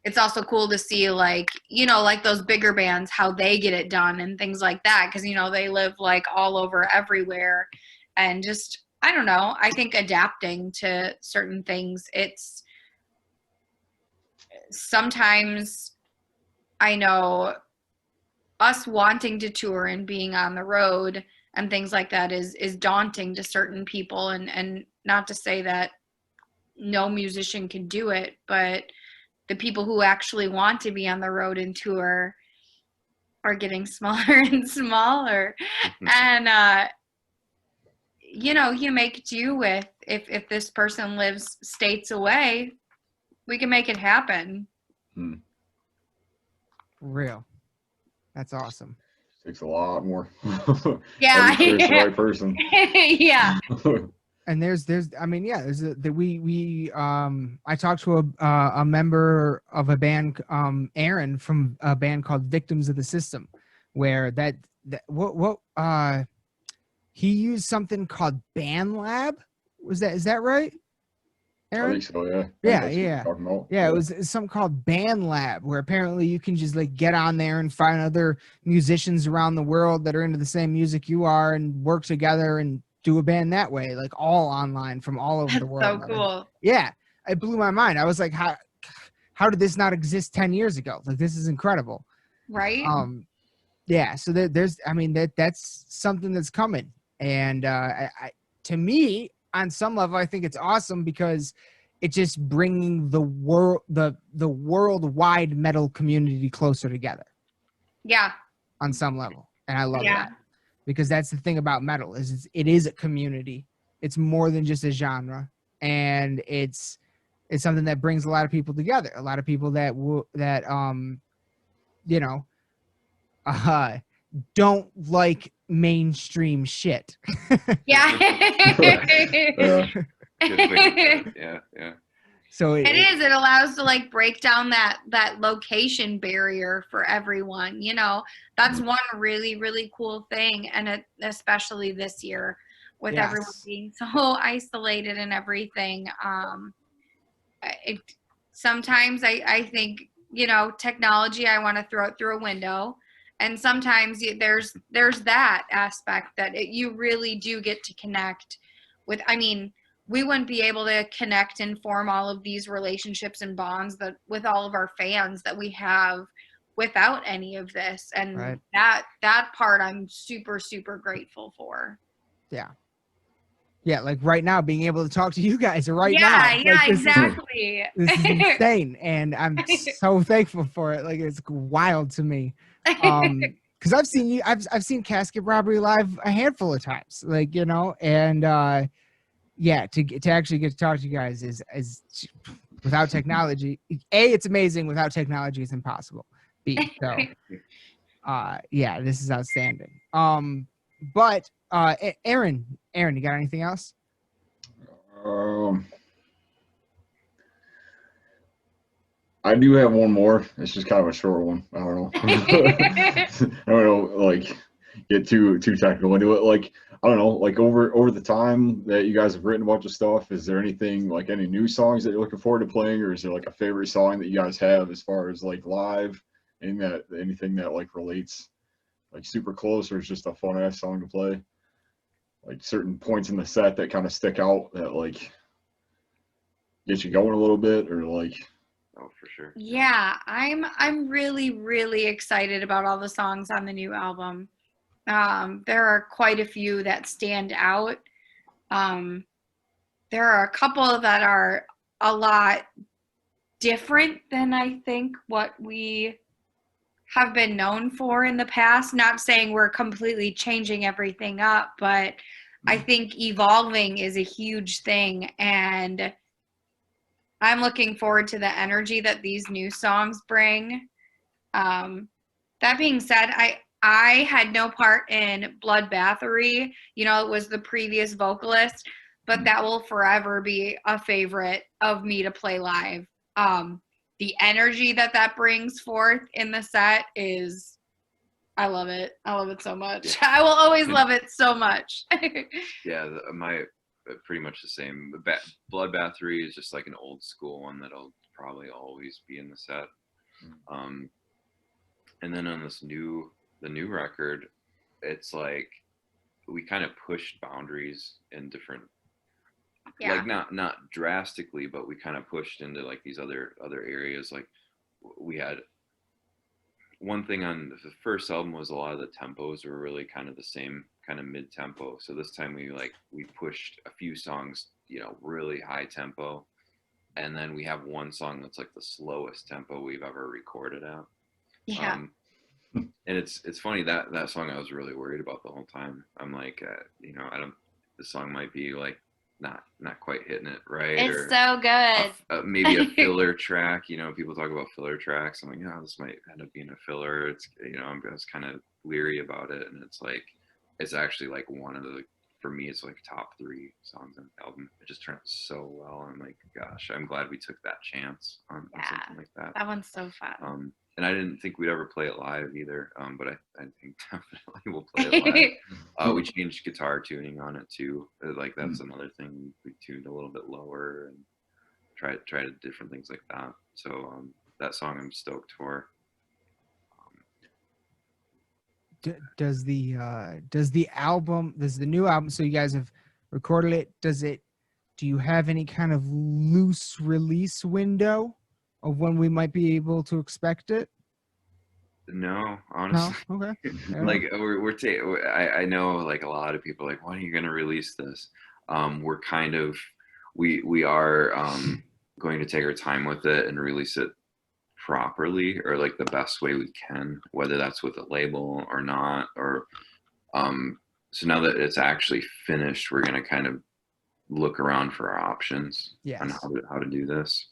It's also cool to see, like, like those bigger bands, how they get it done and things like that. Cause they live like all over everywhere, and just, I don't know. I think adapting to certain things, it's sometimes, I know, us wanting to tour and being on the road and things like that is daunting to certain people, and not to say that no musician can do it, but the people who actually want to be on the road and tour are getting smaller and smaller. And you make do with, if this person lives states away, we can make it happen. Real. That's awesome. Takes a lot more. Yeah. There's the right person. Yeah. And I talked to a member of a band, Aaron, from a band called Victims of the System, where he used something called BandLab. Is that right, Aaron? I think so, yeah. Yeah. It was something called BandLab, where apparently you can just like get on there and find other musicians around the world that are into the same music you are and work together and do a band that way, like all online from all over the world. So cool. Yeah, it blew my mind. I was like, how did this not exist 10 years ago? Like, this is incredible. Right? Yeah, so that's something that's coming. And to me, on some level, I think it's awesome because it's just bringing the worldwide metal community closer together. Yeah. On some level. And I love that. Because that's the thing about metal, is it is a community. It's more than just a genre, and it's something that brings a lot of people together. A lot of people that don't like mainstream shit. Yeah. Yeah. So it allows to like break down that location barrier for everyone. That's one really, really cool thing. And especially this year with everyone being so isolated and everything. Sometimes I think, technology, I want to throw it through a window, And sometimes there's that aspect that you really do get to connect with. I mean, we wouldn't be able to connect and form all of these relationships and bonds that with all of our fans that we have without any of this. And Right. that part I'm super, super grateful for. Yeah. Yeah, like right now, being able to talk to you guys right Yeah, now. yeah, Like, exactly. This is insane, and I'm so thankful for it. Like, it's wild to me. Because I've seen Casket Robbery live a handful of times. Like, you know, and yeah, to actually get to talk to you guys is without technology. A, it's amazing. Without technology, it's impossible. B, so yeah, this is outstanding. But Aaron, you got anything else? I do have one more. It's just kind of a short one. I don't know. I don't know, like get too technical into it. Like, I don't know, like over the time that you guys have written a bunch of stuff, is there anything, like any new songs that you're looking forward to playing, or is there like a favorite song that you guys have as far as like live, and anything that like relates like super close, or is just a fun ass song to play? Like certain points in the set that kind of stick out that like get you going a little bit, or like. Oh, for sure. Yeah, I'm really, really excited about all the songs on the new album. There are quite a few that stand out. There are a couple that are a lot different than I think what we have been known for in the past. Not saying we're completely changing everything up, but I think evolving is a huge thing, and I'm looking forward to the energy that these new songs bring. That being said, I had no part in Bloodbathery. You know, it was the previous vocalist, but that will forever be a favorite of me to play live. The energy that brings forth in the set is, I love it. I love it so much. I will always love it so much. Yeah, pretty much the same. Bloodbathery is just like an old school one that'll probably always be in the set. And then on the new record, it's like we kind of pushed boundaries in different, like not drastically, but we kind of pushed into like these other areas. Like we had one thing on the first album was a lot of the tempos were really kind of the same kind of mid tempo. So this time we pushed a few songs, you know, really high tempo, and then we have one song that's like the slowest tempo we've ever recorded at. Yeah. And it's funny that song I was really worried about the whole time. I'm like, you know, the song might be like not quite hitting it right. It's or so good. maybe a filler track. You know, people talk about filler tracks. I'm like, yeah, this might end up being a filler. It's, you know, I'm just kind of leery about it, and it's like, it's actually like one of the, for me, it's like top 3 songs on the album. It just turned out so well. I'm like, gosh, I'm glad we took that chance on something like that. That one's so fun. And I didn't think we'd ever play it live either, but I think definitely we'll play it live. We changed guitar tuning on it too. Like that's another thing. We tuned a little bit lower and tried different things like that. So that song I'm stoked for. Does the new album? So you guys have recorded it. Do you have any kind of loose release window of when we might be able to expect it? No, honestly. No? Okay. Like I know like a lot of people are like, when are you gonna release this? We're kind of we are going to take our time with it and release it properly, or like the best way we can, whether that's with a label or not, or so now that it's actually finished, we're gonna kind of look around for our options on how to do this.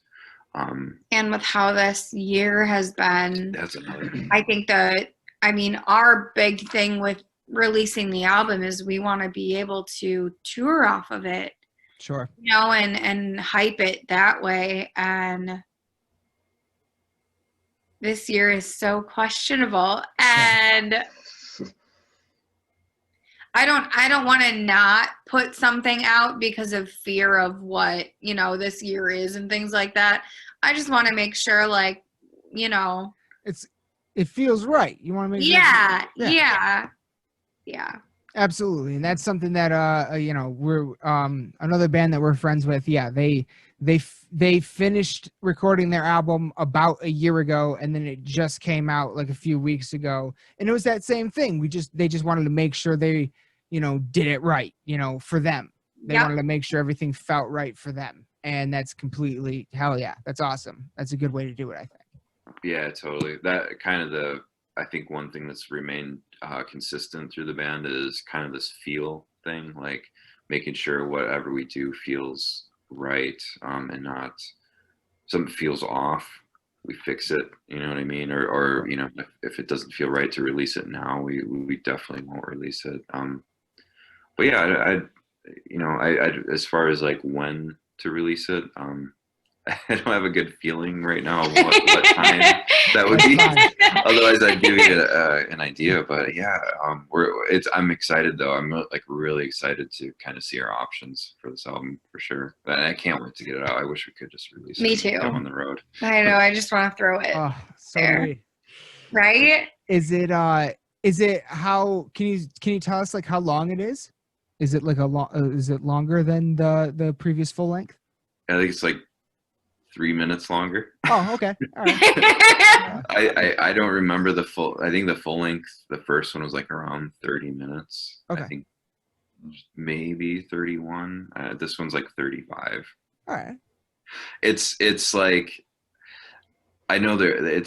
And with how this year has been, That's another thing. I think our big thing with releasing the album is we want to be able to tour off of it. Sure. You know, and hype it that way. And this year is so questionable. And I don't want to not put something out because of fear of what, you know, this year is and things like that. I just want to make sure, like, you know, it feels right. You want to make Yeah. Absolutely, and that's something that you know, we're another band that we're friends with. Yeah, they finished recording their album about a year ago, and then it just came out like a few weeks ago, and it was that same thing. They just wanted to make sure they, you know, did it right, you know, for them. They wanted to make sure everything felt right for them, and that's completely hell yeah. That's awesome. That's a good way to do it, I think. Yeah, totally. That kind of I think one thing that's remained consistent through the band is kind of this feel thing, like making sure whatever we do feels right, and not something feels off, we fix it. You know what I mean? Or you know, if it doesn't feel right to release it now, we definitely won't release it. But yeah, I as far as like when to release it, I don't have a good feeling right now of what time that would be. Otherwise, I'd give you an idea. But yeah, I'm excited though. I'm like really excited to kind of see our options for this album for sure. And I can't wait to get it out. I wish we could just release it. Me too. On the road. I know. I just want to throw it. Oh, so there. Right? Is it how can you tell us like how long it is? Is it like is it longer than the previous full length? I think it's like 3 minutes longer. Oh, okay. All right. I don't remember the full. I think the full length, the first one was like around 30 minutes. Okay. I think maybe 31. This one's like 35. All right. It's like, I know it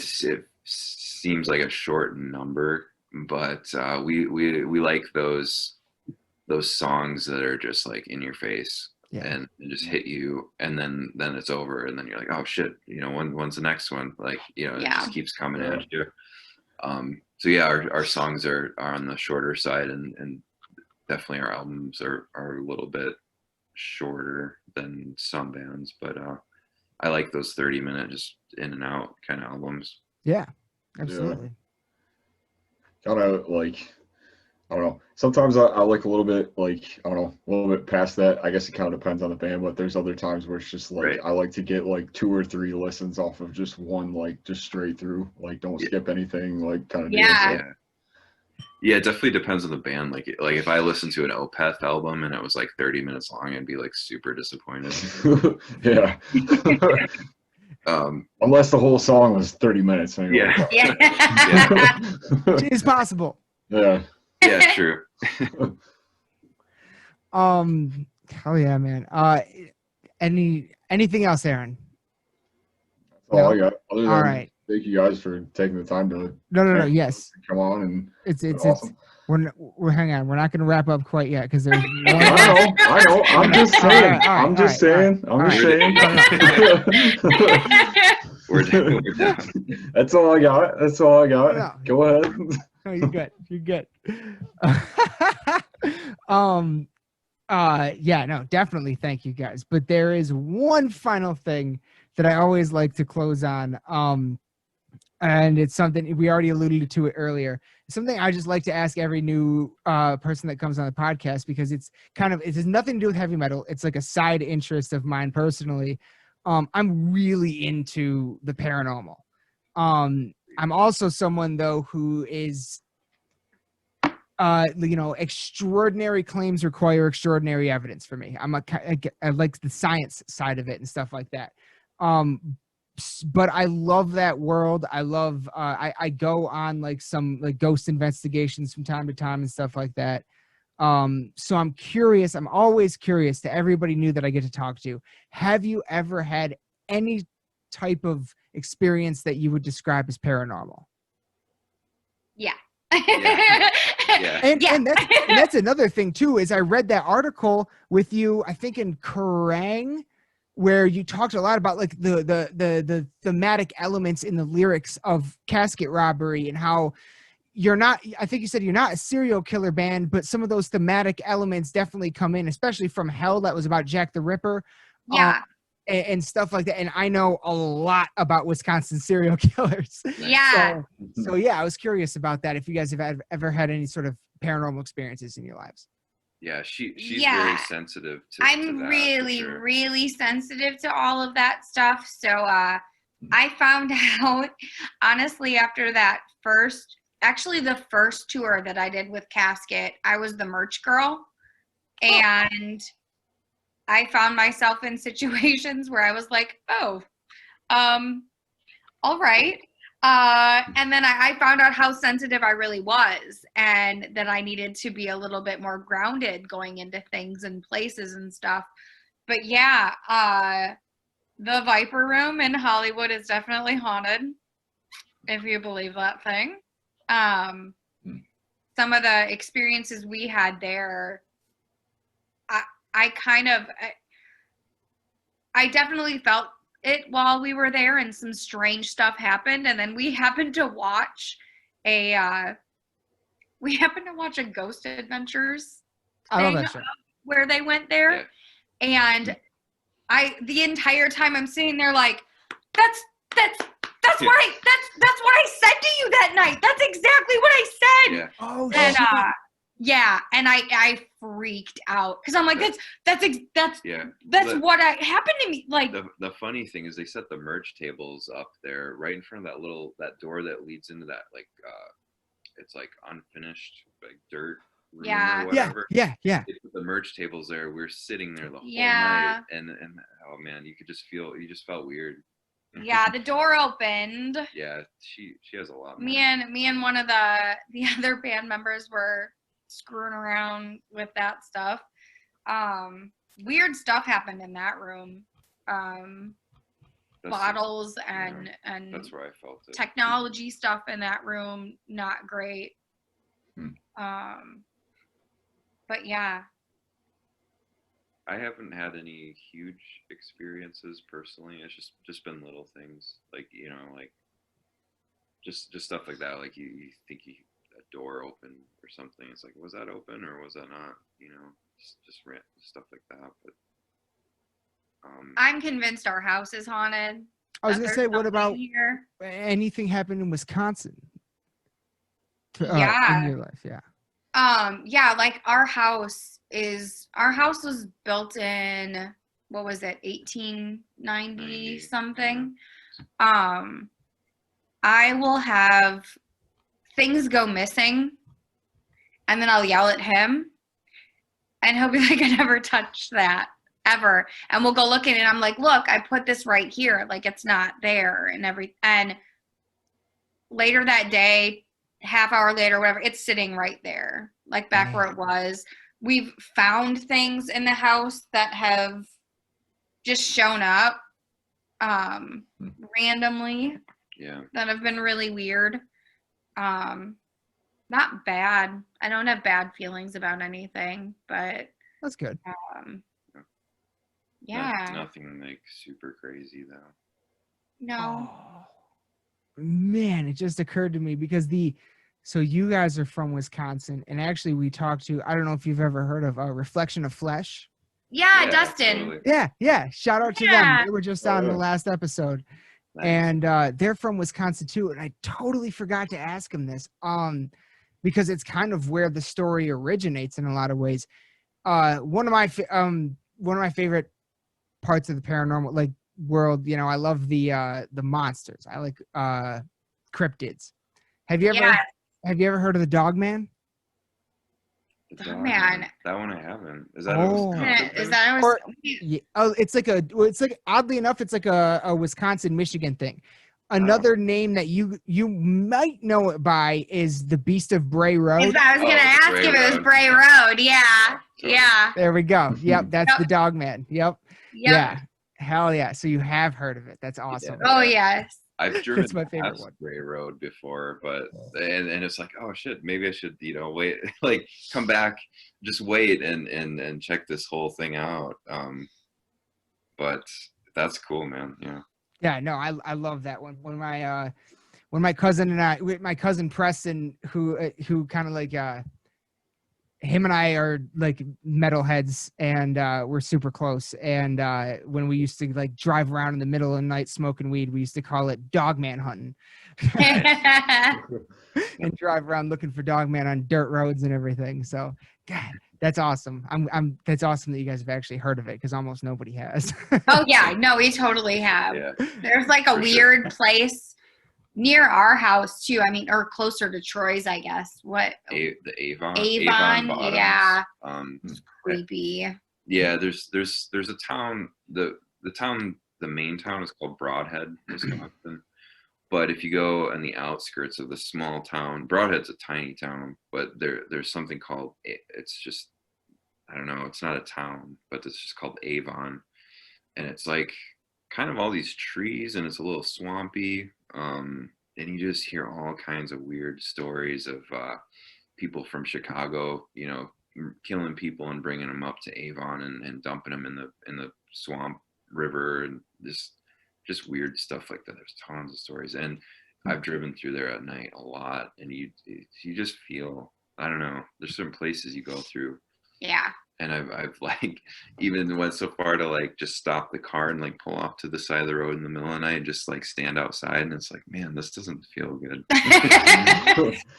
seems like a short number, but we like those songs that are just like in your face. Yeah. And just hit you, and then it's over, and then you're like, oh shit, you know, when's the next one? Like, you know, it just keeps coming at you. So yeah, our songs are on the shorter side, and definitely our albums are a little bit shorter than some bands, but I like those 30-minute just in and out kind of albums. Yeah, absolutely. Kind of like, I don't know. Sometimes I like a little bit, like, I don't know, a little bit past that. I guess it kind of depends on the band, but there's other times where it's just like, right. I like to get like 2 or 3 listens off of just one, like just straight through, like don't skip anything, like kind of. Yeah, it definitely depends on the band. Like if I listened to an Opeth album and it was like 30 minutes long, I'd be like super disappointed. Yeah. Unless the whole song was 30 minutes. Yeah. It's possible. Yeah. Yeah, true. Hell yeah, man. Anything else, Aaron? That's all I got. Other than all right. Thank you guys for taking the time to yes. Come on, and it's awesome. We're hang on. We're not going to wrap up quite yet because there's. I know. I'm just saying. I'm just saying. We're down. That's all I got. No. Go ahead. No, you're good. You're good. Yeah, no, definitely. Thank you guys. But there is one final thing that I always like to close on. And it's something we already alluded to it earlier. It's something I just like to ask every new person that comes on the podcast, because it has nothing to do with heavy metal. It's like a side interest of mine personally. I'm really into the paranormal. I'm also someone though who is, extraordinary claims require extraordinary evidence for me. I like the science side of it and stuff like that. But I love that world. I love, I go on like some like ghost investigations from time to time and stuff like that. So I'm curious. I'm always curious to everybody new that I get to talk to. Have you ever had any type of experience that you would describe as paranormal? Yeah. And that's another thing too, is I read that article with you, I think in Kerrang, where you talked a lot about like the thematic elements in the lyrics of Casket Robbery, and how I think you said you're not a serial killer band, but some of those thematic elements definitely come in, especially from Hell, that was about Jack the Ripper. Yeah. And stuff like that. And I know a lot about Wisconsin serial killers. Yeah. So yeah, I was curious about that. If you guys have ever had any sort of paranormal experiences in your lives. Yeah, she's very sensitive to I'm that, really, sure. really sensitive to all of that stuff. So I found out, honestly, after that actually the first tour that I did with Casket, I was the merch girl. And I found myself in situations where I was like, oh, all right. And then I found out how sensitive I really was, and that I needed to be a little bit more grounded going into things and places and stuff. But yeah, the Viper Room in Hollywood is definitely haunted, if you believe that thing. Some of the experiences we had there, I definitely felt it while we were there, and some strange stuff happened. And then we happened to watch a Ghost Adventures thing where they went there. Yeah. And the entire time I'm sitting there like, that's what I said to you that night. That's exactly what I said. Yeah. Oh, and yeah, and I freaked out because I'm like, that's what happened to me. Like, the funny thing is they set the merch tables up there right in front of that door that leads into that, like, it's like unfinished, like, dirt room or whatever. Yeah. They put the merch tables there. We were sitting there the whole night, and oh man, you just felt weird. Yeah, the door opened. Yeah, she has a lot more. Me and one of the other band members were screwing around with that stuff. Weird stuff happened in that room. Bottles and that's where I felt it. Technology stuff in that room, not great. But yeah. I haven't had any huge experiences personally. It's just been little things, like, like just stuff like that. Like you think a door opened or something. It's like, was that open or was that not? Just stuff like that. But I'm convinced our house is haunted. I was gonna say, what about here? Anything happened in Wisconsin? In your life, yeah. Yeah, like our house was built in, what was it, 1890 something. I will have things go missing, and then I'll yell at him, and he'll be like, I never touched that ever. And we'll go looking, and I'm like, look, I put this right here, like it's not there, and later that day, half hour later, whatever, it's sitting right there, like back where it was. We've found things in the house that have just shown up randomly. Yeah. That have been really weird. Not bad. I don't have bad feelings about anything, but that's good. Yeah. Nothing like super crazy though. No. Oh, man, it just occurred to me because so you guys are from Wisconsin, and actually we talked to, I don't know if you've ever heard of Reflection of Flesh. Yeah, Dustin. Totally. Yeah. Shout out to them. They were just on the last episode. Nice. And they're from Wisconsin too. And I totally forgot to ask them this. Because it's kind of where the story originates in a lot of ways. One of my favorite parts of the paranormal like world, I love the monsters. I like cryptids. Have you ever heard of the Dogman? The Dogman. That one I haven't. Is that it's like oddly enough, it's like a Wisconsin, Michigan thing. Another name that you might know it by is the Beast of Bray Road. I was gonna ask if it was Bray Road. Yeah. Yeah. There we go. Yep, that's the Dogman. Yep. Yeah. Hell yeah. So you have heard of it. That's awesome. Oh yes. I've driven That's my favorite one. Bray Road before, but and it's like, oh shit, maybe I should, wait, like come back, just wait and check this whole thing out. But that's cool, man. Yeah. Yeah, no, I love that one. When my cousin Preston, who kind of like him and I are like metalheads, and we're super close. And when we used to like drive around in the middle of the night smoking weed, we used to call it Dogman hunting. And drive around looking for Dogman on dirt roads and everything. So, God, That's awesome. That's awesome that you guys have actually heard of it because almost nobody has. Oh yeah, no, we totally have. Yeah. There's like a For weird place near our house too. I mean, or closer to Troy's, I guess. What? The Avon. Avon, Bottoms. yeah. Um, Creepy. yeah. There's a town. The main town is called Broadhead, Wisconsin. But if you go on the outskirts of the small town, Broadhead's a tiny town, but there's something called, it's just, I don't know, it's not a town, but it's just called Avon. And it's like kind of all these trees and it's a little swampy. And you just hear all kinds of weird stories of people from Chicago, you know, killing people and bringing them up to Avon and dumping them in the swamp river and just weird stuff like that. There's tons of stories, and I've driven through there at night a lot, and you just feel, I don't know, there's certain places you go through. Yeah. And I've like even went so far to like just stop the car and like pull off to the side of the road in the middle of the night and just like stand outside, and it's like, man, this doesn't feel good.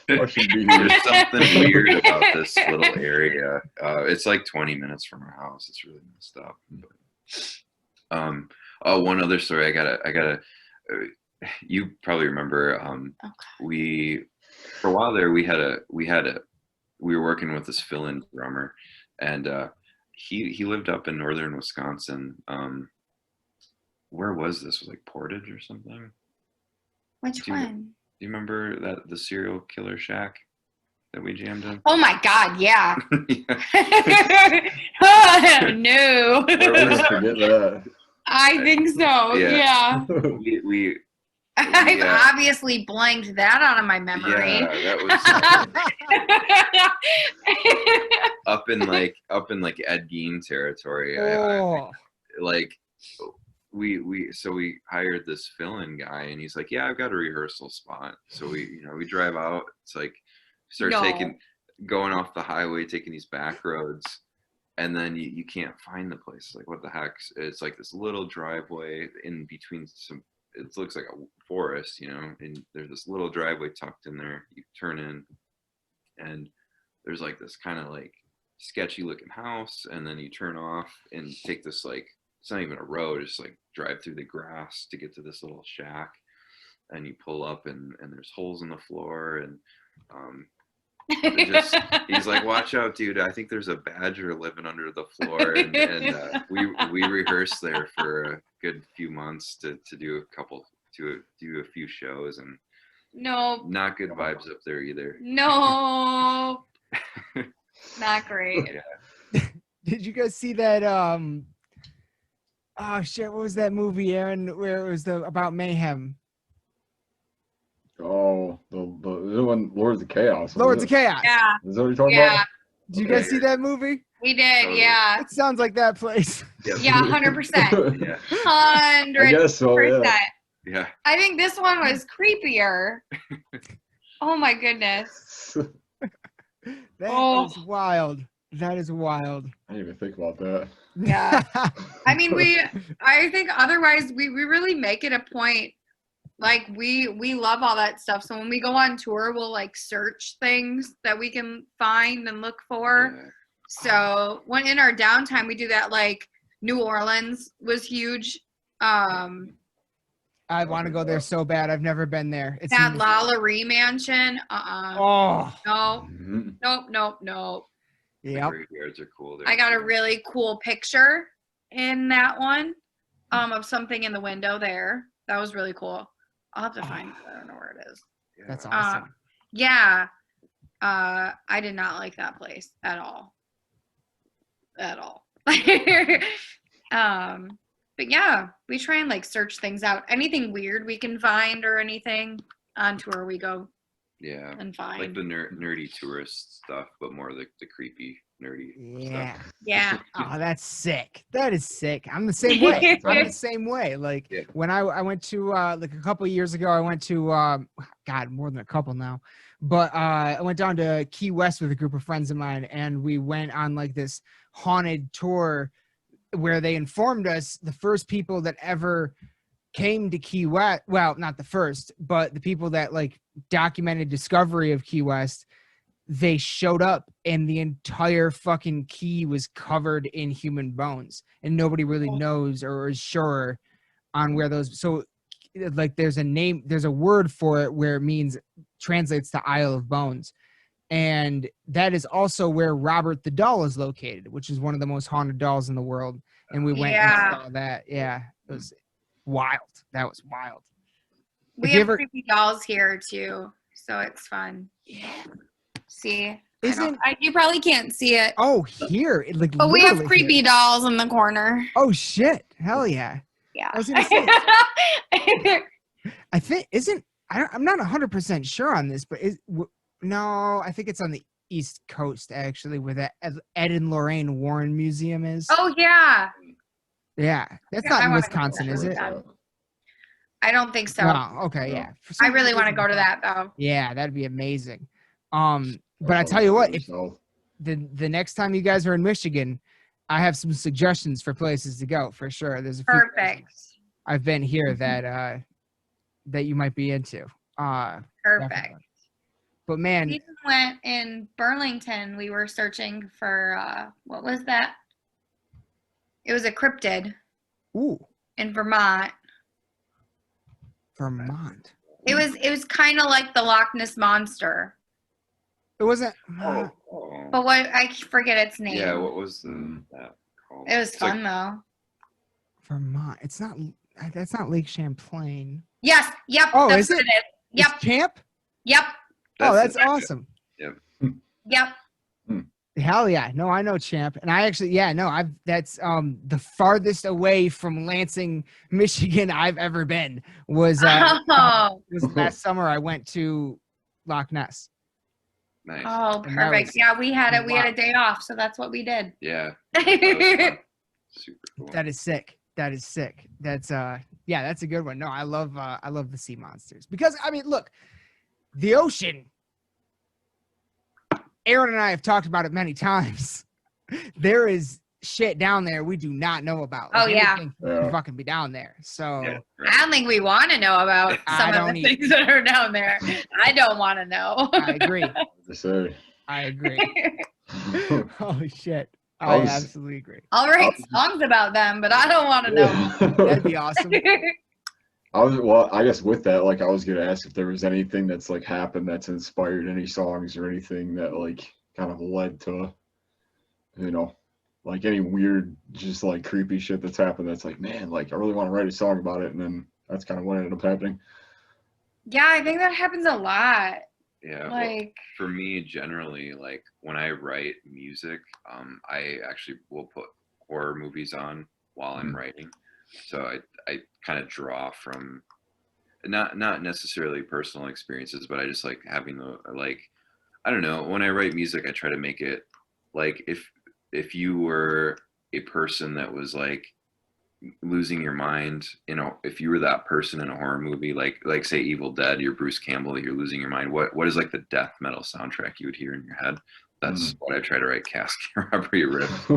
There's something weird about this little area. It's like 20 minutes from our house. It's really messed up. But, oh, one other story. I gotta. You probably remember. Okay. We for a while there we were working with this fill-in drummer, and he lived up in northern Wisconsin. Where was this? Was like Portage or something? Which one? Do you remember the serial killer shack that we jammed in? Oh my God, yeah. No. Forget that. I think so. Yeah. We I've yeah. obviously blanked that out of my memory. Yeah, that was up in like Ed Gein territory. Oh. We hired this fill-in guy, and he's like, yeah, I've got a rehearsal spot. So we drive out. It's like start going off the highway, taking these back roads, and then you can't find the place. Like, what the heck? It's like this little driveway in between some. It looks like a forest, and there's this little driveway tucked in there. You turn in, and there's like this kind of like sketchy looking house, and then you turn off and take this like, it's not even a road, it's like drive through the grass to get to this little shack, and you pull up and there's holes in the floor, and he's like, watch out, dude, I think there's a badger living under the floor. And we rehearsed there for a good few months to do a few shows, and no, not good vibes up there either. No. Not great. Yeah. Did you guys see that oh shit, what was that movie, Aaron, where it was about mayhem? Oh, the one, Lords of Chaos. Lords of Chaos. Yeah. Is that what you're talking about? Did you guys see that movie? We did, yeah. It sounds like that place. Yeah, 100%. Yeah. 100%. I guess so, yeah. Yeah. I think this one was creepier. Oh my goodness. That is wild. That is wild. I didn't even think about that. Yeah. I mean, I think otherwise we really make it a point. Like we love all that stuff. So when we go on tour, we'll like search things that we can find and look for. Yeah. So when in our downtime, we do that. Like New Orleans was huge. I want to go there so bad. I've never been there. It's that Lalaurie mansion. Oh. No. Mm-hmm. Nope. The Yep. graveyards are cool there. I got a really cool picture in that one of something in the window there. That was really cool. I'll have to find it. I don't know where it is. Yeah. That's awesome. Yeah. I did not like that place at all. At all. But yeah, we try and like search things out. Anything weird we can find or anything on tour we go and find. Like the nerdy tourist stuff, but more the creepy nerdy stuff. Yeah. Oh, that's sick. That is sick. I'm the same way. I'm the same way. Like when I went to like a couple of years ago, I went to God, more than a couple now. But I went down to Key West with a group of friends of mine, and we went on like this haunted tour where they informed us the first people that ever came to Key West, well, not the first, but the people that like documented discovery of Key West, they showed up and the entire fucking key was covered in human bones, and nobody really knows or is sure on where those. So, like, there's a word for it where it means translates to Isle of Bones, and that is also where Robert the doll is located, which is one of the most haunted dolls in the world. And we went and saw that. Yeah, it was wild. That was wild. We have creepy dolls here too, so it's fun. Yeah. See, you probably can't see it. Oh, here, like, but we have creepy here. dolls in the corner. Oh shit! Hell yeah! Yeah. I was gonna say. I think I'm not 100% sure on this, but no, I think it's on the East Coast actually, where that Ed and Lorraine Warren Museum is. Oh yeah. Yeah, that's not in Wisconsin, is it? I don't think so. No, okay, yeah. I really want to go to that though. Yeah, that'd be amazing. But I tell you what, if the next time you guys are in Michigan, I have some suggestions for places to go for sure. There's a few places I've been here that that you might be into. Perfect. Definitely. But man, we even went in Burlington. We were searching for what was that? It was a cryptid. Ooh. In Vermont. Vermont. It was kind of like the Loch Ness Monster. It wasn't. But what, I forget its name. Yeah, what was that called? It was fun though. Vermont. It's not. That's not Lake Champlain. Yes. Yep. Oh, that's is it? What it is. Yep. It's Champ. Yep. That's awesome. Yep. Yep. Hell yeah. No, I know Champ. And I actually, that's the farthest away from Lansing, Michigan I've ever been was last summer I went to Loch Ness. Nice. Oh, perfect. Yeah, we had it. We had a day off, so that's what we did. Yeah. Super cool. That is sick. That's that's a good one. No, I love the sea monsters because I mean, look, the ocean. Aaron and I have talked about it many times. There is shit down there we do not know about. Like, could fucking be down there. So I don't think we want to know about some of the things that are down there. I don't want to know. I agree. I agree. Holy shit. I absolutely agree. I'll write songs about them, but I don't want to know. That'd be awesome. I guess with that, like, I was gonna ask if there was anything that's like happened that's inspired any songs or anything that like kind of led to, like any weird, just like creepy shit that's happened. That's like, man, like I really want to write a song about it, and then that's kind of what ended up happening. Yeah, I think that happens a lot. Yeah, like for me, generally, like when I write music, I actually will put horror movies on while I'm writing. So I kind of draw from not necessarily personal experiences, but I just like having the I don't know, when I write music, I try to make it like if you were a person that was like losing your mind, if you were that person in a horror movie, like say Evil Dead, you're Bruce Campbell, you're losing your mind. What is like the death metal soundtrack you would hear in your head? That's what I try to write Casket Robbery riff.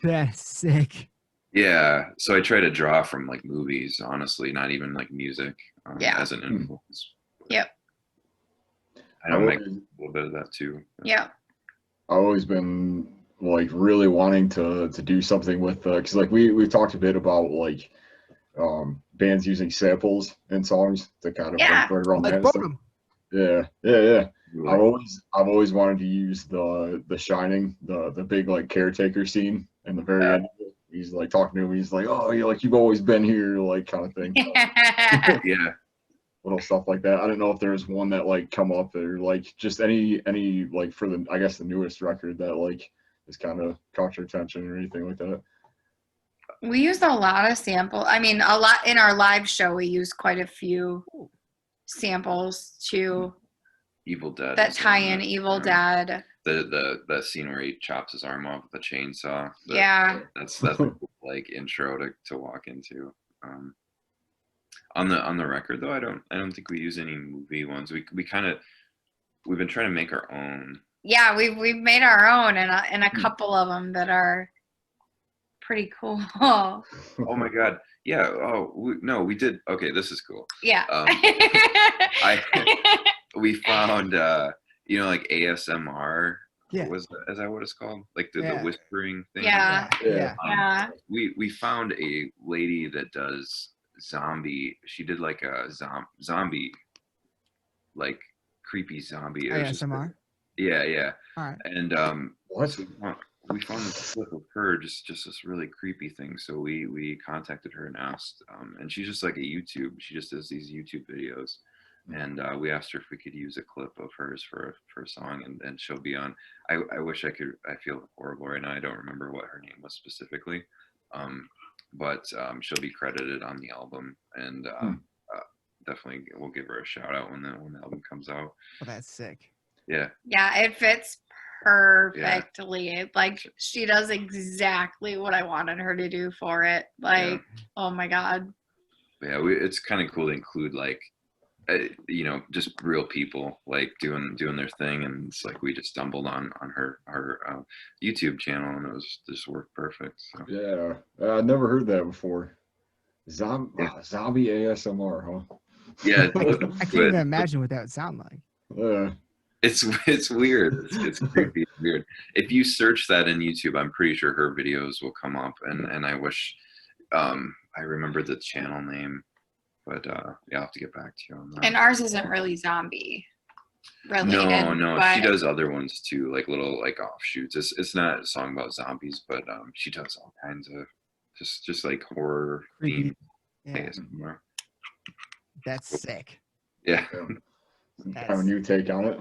That's sick. Yeah, so I try to draw from like movies, honestly, not even like music as an influence. Yep. I don't make a little bit of that too. Yeah. I've always been like really wanting to do something with because like we talked a bit about like bands using samples in songs to kind of like right around that stuff. Yeah. I've always wanted to use the Shining, the big like caretaker scene in the very end. He's like talking to him. He's like, "Oh, you've always been here," like kind of thing. Yeah. Little stuff like that. I don't know if there's one that like come up or like just any like for the the newest record that like has kind of caught your attention or anything like that. We used a lot of samples. I mean, a lot in our live show. We used quite a few samples to Evil Dead. That tie in Evil Dead. The scene where he chops his arm off with a chainsaw. That's a cool, like intro to walk into. On the record though, I don't think we use any movie ones. We've been trying to make our own. Yeah, we've made our own and a couple of them that are pretty cool. Oh my god. Yeah. We did. Okay, this is cool. Yeah. We found you know, like ASMR. Yeah. Is that what it's called? Like the Yeah. whispering thing. Yeah. Yeah. Yeah. We found a lady that does zombie. She did like a zombie, like creepy zombie. It was just ASMR. yeah. All right. And What? so we found this clip of her, just this really creepy thing. So we contacted her and asked, and she's just like a YouTube. She just does these YouTube videos, and we asked her if we could use a clip of hers for a song, and she'll be on. I wish I could. I feel horrible right now. I don't remember what her name was specifically, but she'll be credited on the album, and definitely we'll give her a shout out when the album comes out. Well, that's sick. Yeah. Yeah, it fits perfectly. Like she does exactly what I wanted her to do for it. Like, oh my God. Yeah, it's kind of cool to include like, you know, just real people like doing their thing, and it's like we just stumbled on her YouTube channel, and it was just worked perfect. So. Yeah, I never heard that before. Zombie ASMR, huh? Yeah, I can't even imagine what that would sound like. Yeah. It's weird. It's creepy. It's weird. If you search that in YouTube, I'm pretty sure her videos will come up, and I wish I remember the channel name, but yeah, I'll have to get back to you on that. And ours isn't really zombie related. No, but she does other ones too, like little like offshoots. It's not a song about zombies, but she does all kinds of just like horror Creepy. themed Yeah, ASMR. that's sick. Yeah. Kind of a new take on it.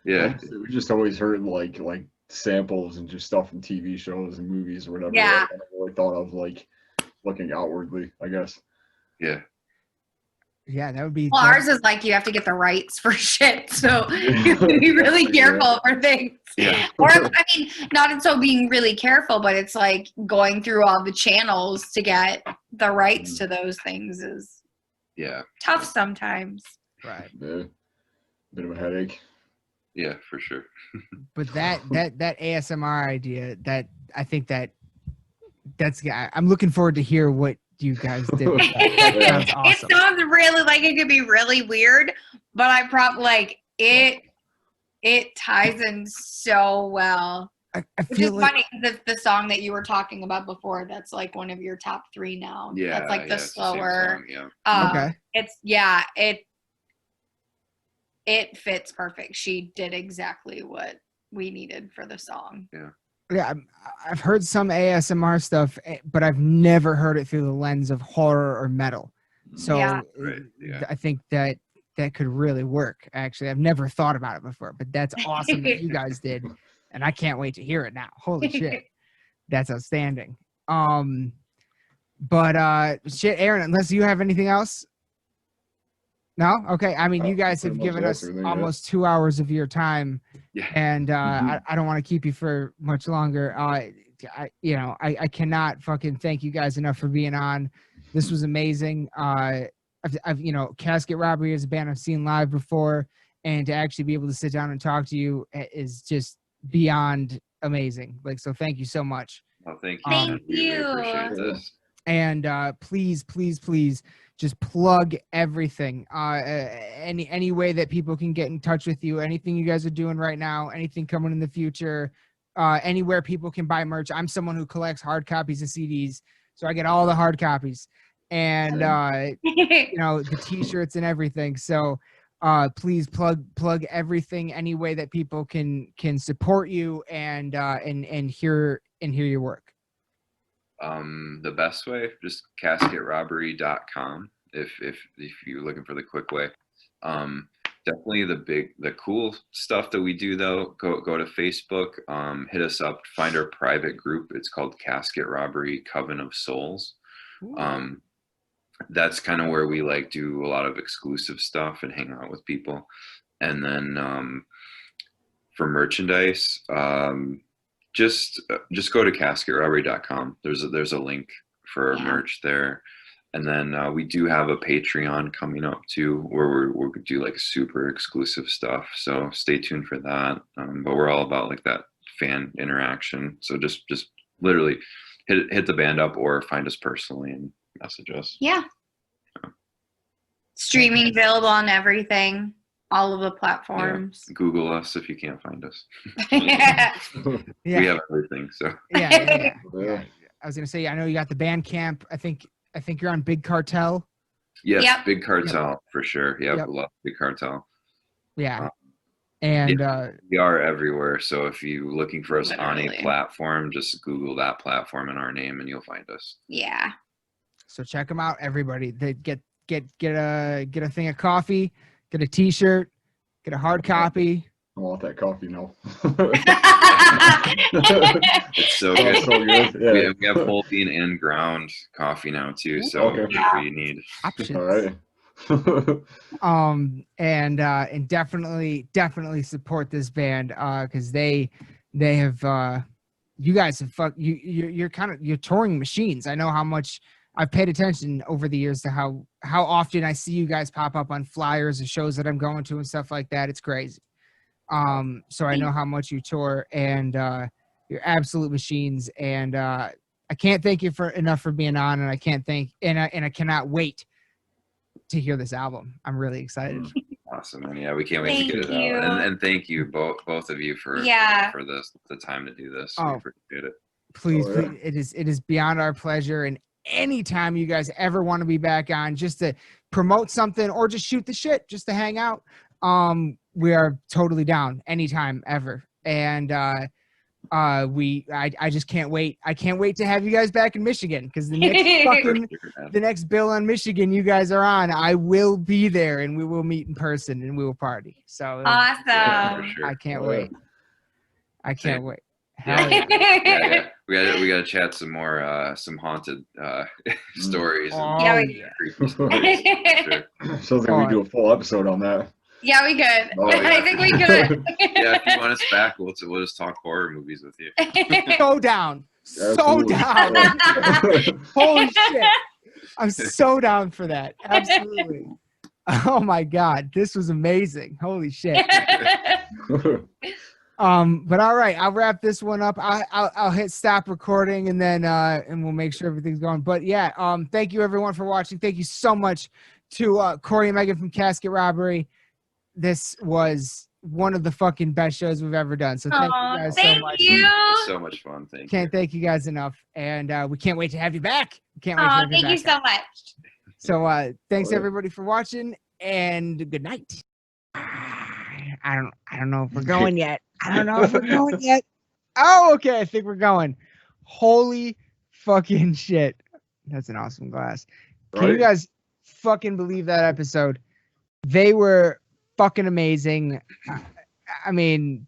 Yeah. We just always heard like samples and just stuff in TV shows and movies or whatever. Yeah. I never really thought of like looking outwardly, I guess. Yeah. Yeah, that would be. well, ours is like you have to get the rights for shit, so you have to be really careful for things. Yeah. Or I mean, not in so being really careful, but it's like going through all the channels to get the rights to those things is tough sometimes. Right. Yeah. Bit of a headache. Yeah, for sure. But that ASMR idea, that I think that's I'm looking forward to hear what you guys did with that. That sounds awesome. It sounds really like it could be really weird, but I probably like it ties in so well. I Which feel is like funny because it's the song that you were talking about before. That's like one of your top 3 now. Yeah. That's like the it's slower. the same song, okay. It fits perfect. She did exactly what we needed for the song. Yeah, I've heard some ASMR stuff, but I've never heard it through the lens of horror or metal. So Yeah. Right, yeah. I think that could really work. Actually, I've never thought about it before, but that's awesome that you guys did, and I can't wait to hear it now. Holy shit, that's outstanding. But shit, Aaron, unless you have anything else. No? Okay. I mean, you guys have given us almost 2 hours of your time, Yeah. and I don't want to keep you for much longer. I cannot fucking thank you guys enough for being on. This was amazing. I've Casket Robbery is a band I've seen live before, and to actually be able to sit down and talk to you is just beyond amazing. Like, so thank you so much. Well, thank you. Thank man. We you. appreciate this. And please just plug everything. Any way that people can get in touch with you, anything you guys are doing right now, anything coming in the future, anywhere people can buy merch. I'm someone who collects hard copies of CDs, so I get all the hard copies, and the T-shirts and everything. So please plug everything, any way that people can support you and hear your work. The best way, just casketrobbery.com if you're looking for the quick way. Definitely the cool stuff that we do though, go to Facebook, hit us up, find our private group. It's called Casket Robbery Coven of Souls. That's kind of where we like do a lot of exclusive stuff and hang out with people. And then for merchandise, just go to casketrobbery.com. There's a link for our merch there. And then we do have a Patreon coming up too, where we'll do like super exclusive stuff. So stay tuned for that. But we're all about like that fan interaction. So just literally hit the band up or find us personally and message us. Yeah. Streaming available on everything. all of the platforms. Google us if you can't find us. Yeah. Yeah. We have everything. So Yeah. I was gonna say, I know you got the Bandcamp. I think you're on Big Cartel. yes, Yep. Big Cartel for sure. Yep, Yep. love Big Cartel. Yeah. And We are everywhere. So if you're looking for us on a Literally. platform, just Google that platform and our name, and you'll find us. Yeah. so check them out, everybody. They get a thing of coffee, get a T-shirt, get a hard copy. I want that coffee now. It's so Oh, good. so good. Yeah. We have whole bean and ground coffee now too. So Okay. whatever you need. Options. All right. And definitely support this band because they have you guys have you're touring machines. I know how much I've paid attention over the years to how often I see you guys pop up on flyers and shows that I'm going to and stuff like that. It's crazy. So I know how much you tour, and you're absolute machines, and I can't thank you enough for being on, and I cannot wait to hear this album. I'm really excited. Awesome. And yeah, we can't wait to get it Thank you. out. And thank you both of you for the time to do this. We Oh. appreciate it. Please, Oh, yeah. please, it is beyond our pleasure. And anytime you guys ever want to be back on, just to promote something or just shoot the shit, just to hang out, we are totally down anytime ever. And I just can't wait. I can't wait to have you guys back in Michigan because the next bill on Michigan you guys are on, I will be there and we will meet in person and we will party. So Awesome. Yeah, for sure. I can't Oh, yeah. wait. I can't Same. wait. Hell yeah. Yeah. We gotta chat some more some haunted stories. Oh, Yeah, and creepy stories. For sure. Sounds like we do a full episode on that. Yeah, we could. Oh, yeah. I think we could. Yeah, if you want us back, we'll just talk horror movies with you. So down. So Absolutely. down. Holy shit. I'm so down for that. Absolutely. Oh my God. This was amazing. Holy shit. But all right, I'll wrap this one up. I'll hit stop recording and then and we'll make sure everything's going. But yeah, thank you everyone for watching. Thank you so much to Cory and Megan from Casket Robbery. This was one of the fucking best shows we've ever done. So thank you guys so much. So much fun. Thank you. Can't thank you guys enough. And we can't wait to have you back. We can't wait to have you Thank back. you so much. So thanks Oh, yeah. everybody for watching and good night. I don't know if we're going yet. I don't know if we're going yet. Oh, okay. I think we're going. Holy fucking shit. That's an awesome glass. Can you Right? guys fucking believe that episode? They were fucking amazing. I mean,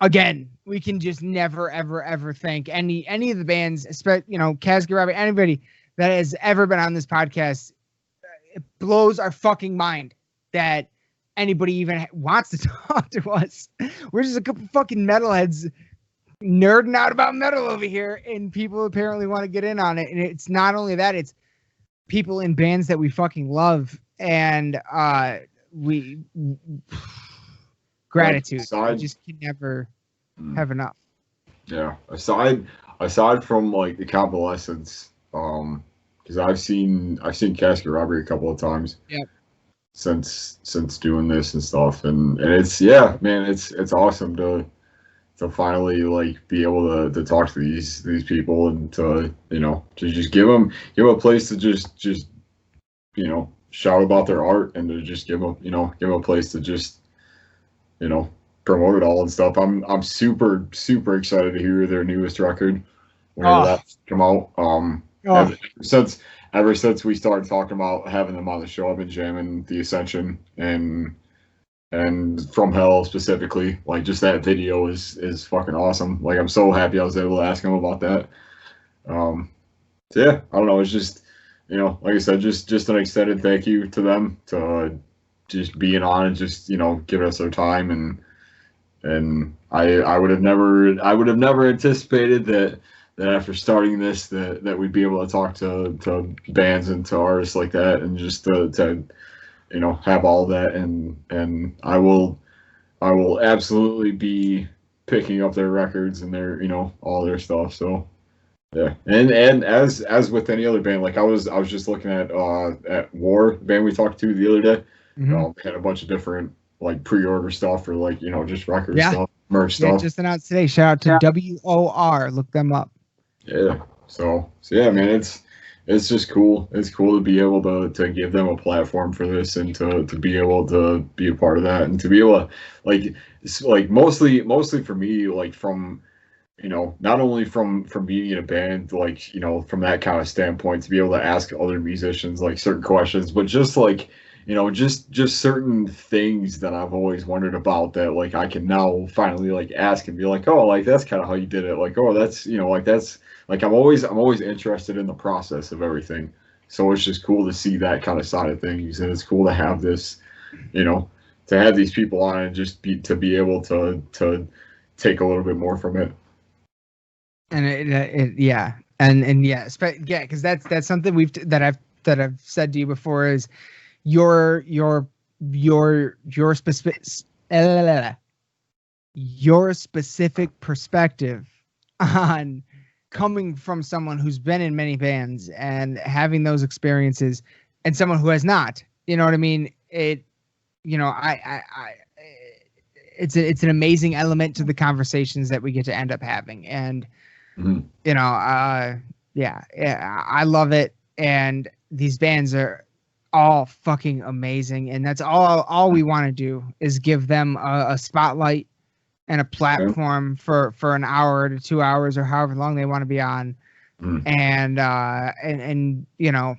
again, we can just never, ever, ever thank any of the bands, especially, Casket Robbery, anybody that has ever been on this podcast. It blows our fucking mind that anybody even wants to talk to us. We're just a couple fucking metalheads nerding out about metal over here, and people apparently want to get in on it. And it's not only that, it's people in bands that we fucking love, and we gratitude. I just can never have enough. Yeah. Aside from like the convalescence, because I've seen Casket Robbery a couple of times. Yep. Since doing this and stuff, and it's man, it's awesome to finally like be able to talk to these people and to just give them a place to just shout about their art and to just give them a place to just promote it all and stuff. I'm super excited to hear their newest record whenever that come out. Ever since we started talking about having them on the show, I've been jamming The Ascension and From Hell specifically. Like, just that video is fucking awesome. Like, I'm so happy I was able to ask him about that. So yeah, I don't know. It's just, like I said, just an extended thank you to them to just being on and just, giving us their time. And I would have never anticipated that after starting this that we'd be able to talk to bands and to artists like that, and just to have all that, and I will absolutely be picking up their records and their all their stuff. So yeah, and as with any other band, like I was just looking at War, the band we talked to the other day. Had a bunch of different like pre-order stuff or like, you know, just record Yeah. stuff, merch Yeah, stuff. just announced today. Shout out to WOR. Look them up. Yeah. So yeah, man, it's just cool. It's cool to be able to give them a platform for this and to be able to be a part of that and to be able to like it's like mostly for me, like from, you know, not only from being in a band, like, you know, from that kind of standpoint, to be able to ask other musicians like certain questions, but just like, you know, just certain things that I've always wondered about that like I can now finally like ask and be like, oh, like that's kind of how you did it. Like, oh, that's, you know, like that's like I'm always interested in the process of everything. So it's just cool to see that kind of side of things, and it's cool to have this, you know, to have these people on and just be able to take a little bit more from it. And yeah, and yeah, yeah, because that's something that I've said to you before is your specific perspective on coming from someone who's been in many bands and having those experiences and someone who has not. You know what I mean? It, you know, it's an amazing element to the conversations that we get to end up having. And you know, yeah, I love it. And these bands are all fucking amazing. And that's all we want to do is give them a spotlight and a platform for an hour to 2 hours or however long they want to be on. And you know,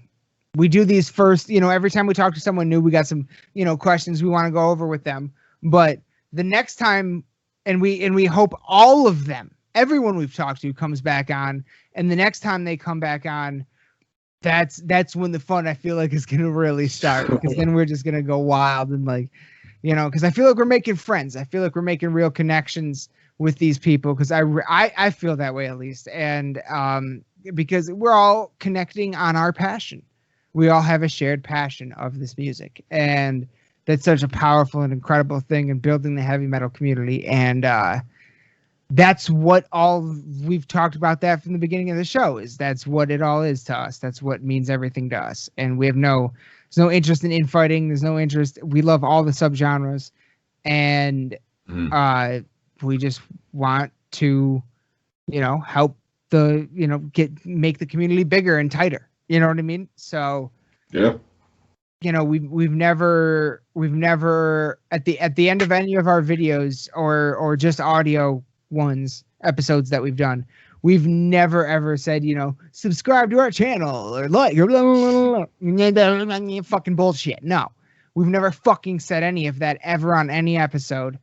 we do these first, you know, every time we talk to someone new, we got some, you know, questions we want to go over with them. But the next time, and we hope all of them, everyone we've talked to comes back on, and the next time they come back on, that's when the fun, I feel like, is going to really start, because then we're just going to go wild and like, you know, because I feel like we're making friends. I feel like we're making real connections with these people, because I feel that way at least. And because we're all connecting on our passion. We all have a shared passion of this music, and that's such a powerful and incredible thing in building the heavy metal community. And that's what we've talked about that from the beginning of the show, is that's what it all is to us. That's what means everything to us. And we have there's no interest in infighting. There's no interest. We love all the subgenres, and we just want to, you know, help the, you know, make the community bigger and tighter. You know what I mean? So yeah, you know, we've never at the end of any of our videos or just audio episodes that we've done, we've never ever said, you know, subscribe to our channel or like or blah, blah, blah, blah, fucking bullshit. No, we've never fucking said any of that ever on any episode.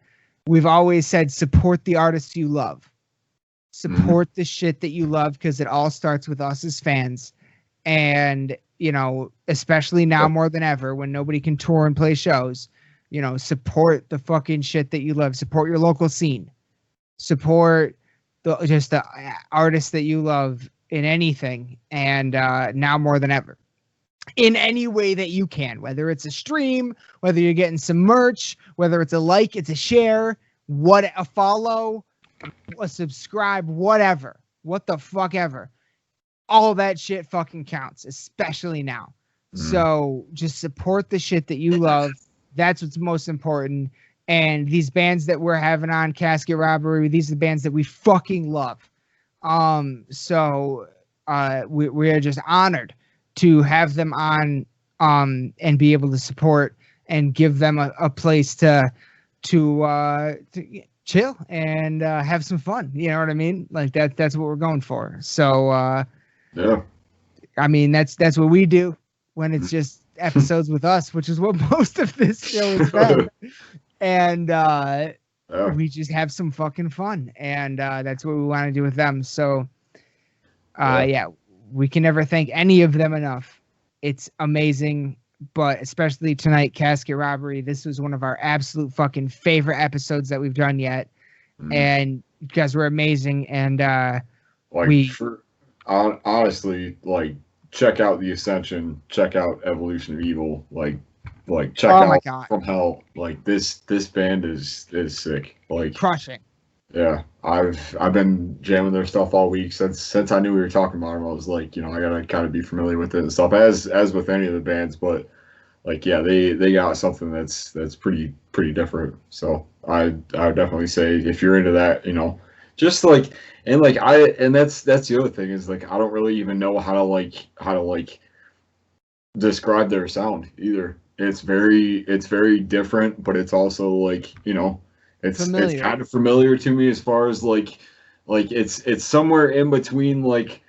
We've always said support the artists you love, support the shit that you love, because it all starts with us as fans. And, you know, especially now more than ever, when nobody can tour and play shows, you know, support the fucking shit that you love. Support your local scene. Support the artists that you love in anything. And now more than ever, in any way that you can, whether it's a stream, whether you're getting some merch, whether it's a like, it's a share, a follow, a subscribe, whatever, what the fuck ever. All that shit fucking counts, especially now. So just support the shit that you love. That's what's most important. And these bands that we're having on Casket Robbery, these are the bands that we fucking love. So we are just honored to have them on and be able to support and give them a place to chill and have some fun. You know what I mean? Like that's what we're going for. So yeah, I mean, that's what we do when it's just episodes with us, which is what most of this show has been. And we just have some fucking fun, and that's what we want to do with them. So yeah, we can never thank any of them enough. It's amazing, but especially tonight, Casket Robbery. This was one of our absolute fucking favorite episodes that we've done yet, and you guys were amazing. And honestly, like, check out The Ascension, check out Evolution of Evil, like check out From Hell. Like this band is sick. Like crushing. Yeah, I've been jamming their stuff all week since I knew we were talking about them. I was like, you know, I gotta kind of be familiar with it and stuff, as with any of the bands. But yeah, they got something that's pretty different. So I would definitely say if you're into that, just like and that's the other thing is like I don't really even know how to describe their sound either. It's very different, but it's also like it's Familiar. kind of familiar to me as far as like it's somewhere in between like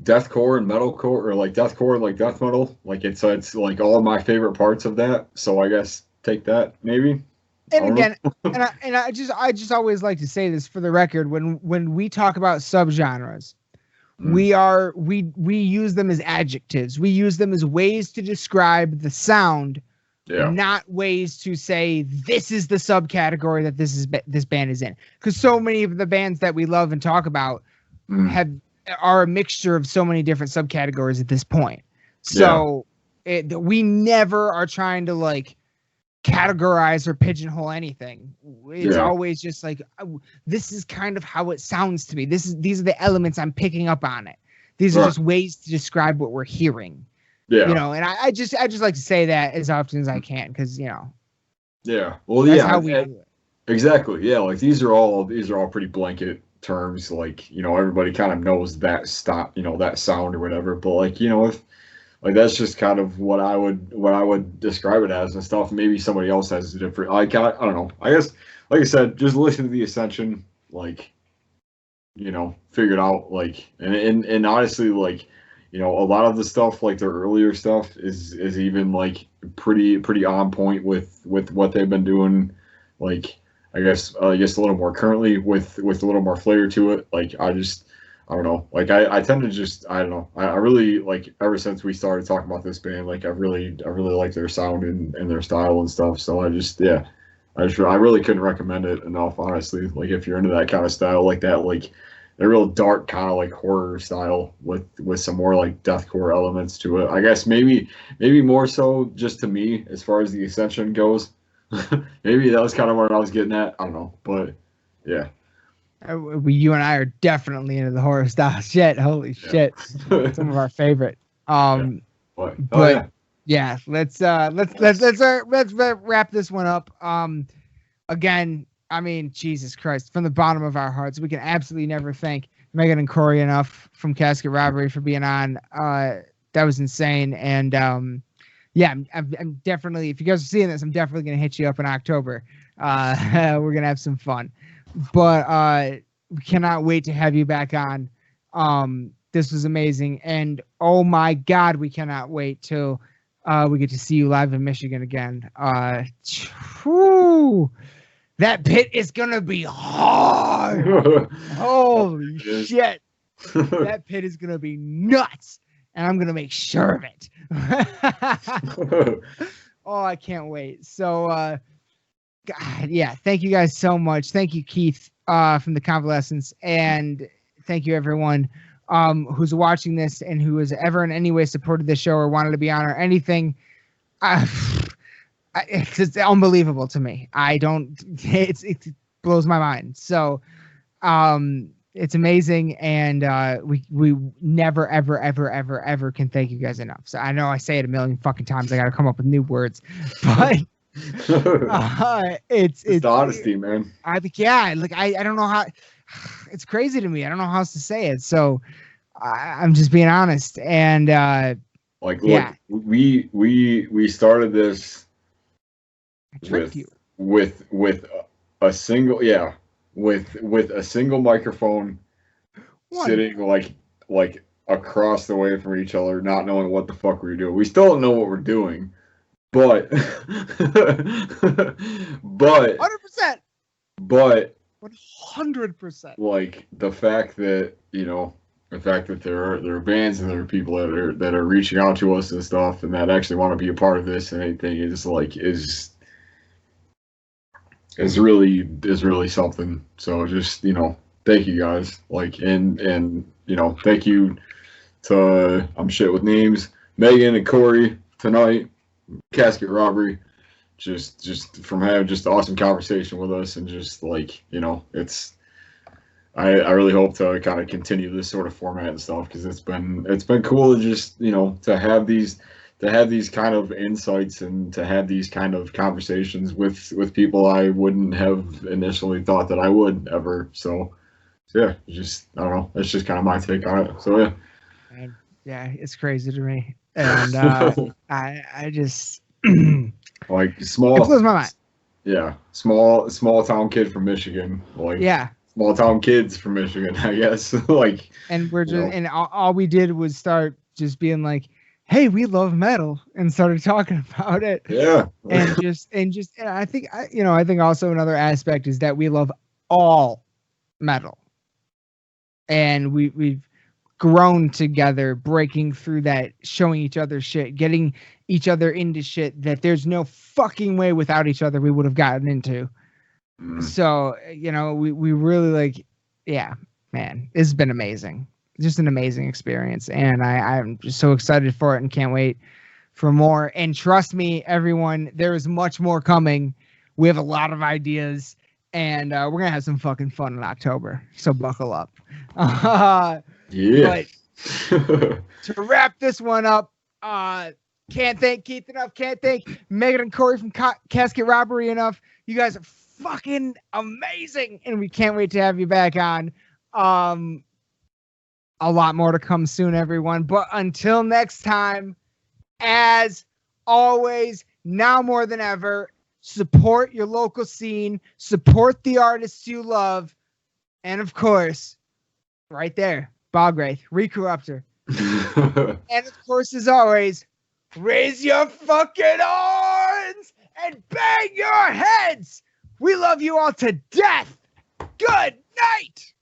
deathcore and metalcore, or like deathcore and like death metal. Like it's like all of my favorite parts of that. So I guess take that maybe. And again, and I just always like to say this for the record, when we talk about subgenres, we use them as adjectives. We use them as ways to describe the sound, not ways to say this is the subcategory that this band is in. Because so many of the bands that we love and talk about are a mixture of so many different subcategories at this point. So we never are trying to like categorize or pigeonhole anything. It's always just like, this is kind of how it sounds to me. These are the elements I'm picking up on it. These are just ways to describe what we're hearing. And I just like to say that as often as I can, because well, that's how we do it. Exactly. Yeah, like these are all pretty blanket terms. Like everybody kind of knows that that sound or whatever. But like if like that's just kind of what I would describe it as and stuff. Maybe somebody else has a different. I don't know. I guess like I said, just listen to the Ascension. Like figure it out. Like and honestly, like a lot of the stuff, like their earlier stuff, is even like pretty on point with what they've been doing. Like I guess a little more currently with a little more flair to it. Like I don't know. Like I tend to just I don't know. I really like ever since we started talking about this band. Like I really like their sound and their style and stuff. So I really couldn't recommend it enough. Honestly, like if you're into that kind of style like that, like a real dark kind of like horror style with some more like deathcore elements to it. I guess maybe more so just to me as far as the Ascension goes. Maybe that was kind of what I was getting at. I don't know, but yeah. You and I are definitely into the horror style shit. Holy shit, some of our favorite. Let's wrap this one up. Again, I mean, Jesus Christ, from the bottom of our hearts, we can absolutely never thank Megan and Cory enough from Casket Robbery for being on. That was insane. And I'm definitely, if you guys are seeing this, I'm definitely going to hit you up in October. We're going to have some fun. But we cannot wait to have you back on. This was amazing. And oh my God, we cannot wait till we get to see you live in Michigan again. That pit is going to be hard. Holy shit. That pit is going to be nuts. And I'm going to make sure of it. Oh, I can't wait. So, God, yeah, thank you guys so much. Thank you, Keith, from the Convalescence. And thank you, everyone who's watching this and who has ever in any way supported this show or wanted to be on or anything. It's unbelievable to me. It blows my mind. So it's amazing. And we never, ever, ever, ever, ever can thank you guys enough. So I know I say it a million fucking times. I got to come up with new words, but it's the honesty, man. I don't know how. It's crazy to me. I don't know how else to say it. So I'm just being honest. And look, we started this with a single with a single microphone sitting like across the way from each other, not knowing what the fuck we were doing. We still don't know what we're doing, but 100%. But 100%. Like the fact that there are bands and there are people that are reaching out to us and stuff, and that actually want to be a part of this and anything is really something. So just thank you guys. And thank you to I'm shit with names, Megan and Cory tonight, Casket Robbery. Just from having just awesome conversation with us and just it's I really hope to kind of continue this sort of format and stuff, because it's been cool to just, you know, to have these kind of insights and to have these kind of conversations with people I wouldn't have initially thought that I would ever. So yeah, just, I don't know, that's just kind of my take on it. So yeah. And, yeah, it's crazy to me, and I just like it blows my mind. Yeah, small town kid from Michigan. Like, Yeah, small town kids from Michigan, I guess. Like, and we're just and all we did was start just being like, hey, we love metal, and started talking about it. Yeah. and I think I think also another aspect is that we love all metal, and we've grown together, breaking through that, showing each other shit, getting each other into shit that there's no fucking way without each other we would have gotten into. So, you know, we really like, yeah, man, it's been amazing. Just an amazing experience. And I'm just so excited for it and can't wait for more. And trust me, everyone, there is much more coming. We have a lot of ideas, and we're going to have some fucking fun in October. So buckle up. Yeah. But to wrap this one up, can't thank Keith enough. Can't thank Megan and Cory from Casket Robbery enough. You guys are fucking amazing, and we can't wait to have you back on. A lot more to come soon, everyone. But until next time, as always, now more than ever, support your local scene, support the artists you love, and of course, right there, Bogwraith, Recorruptor. And of course, as always, raise your fucking arms and bang your heads. We love you all to death. Good night.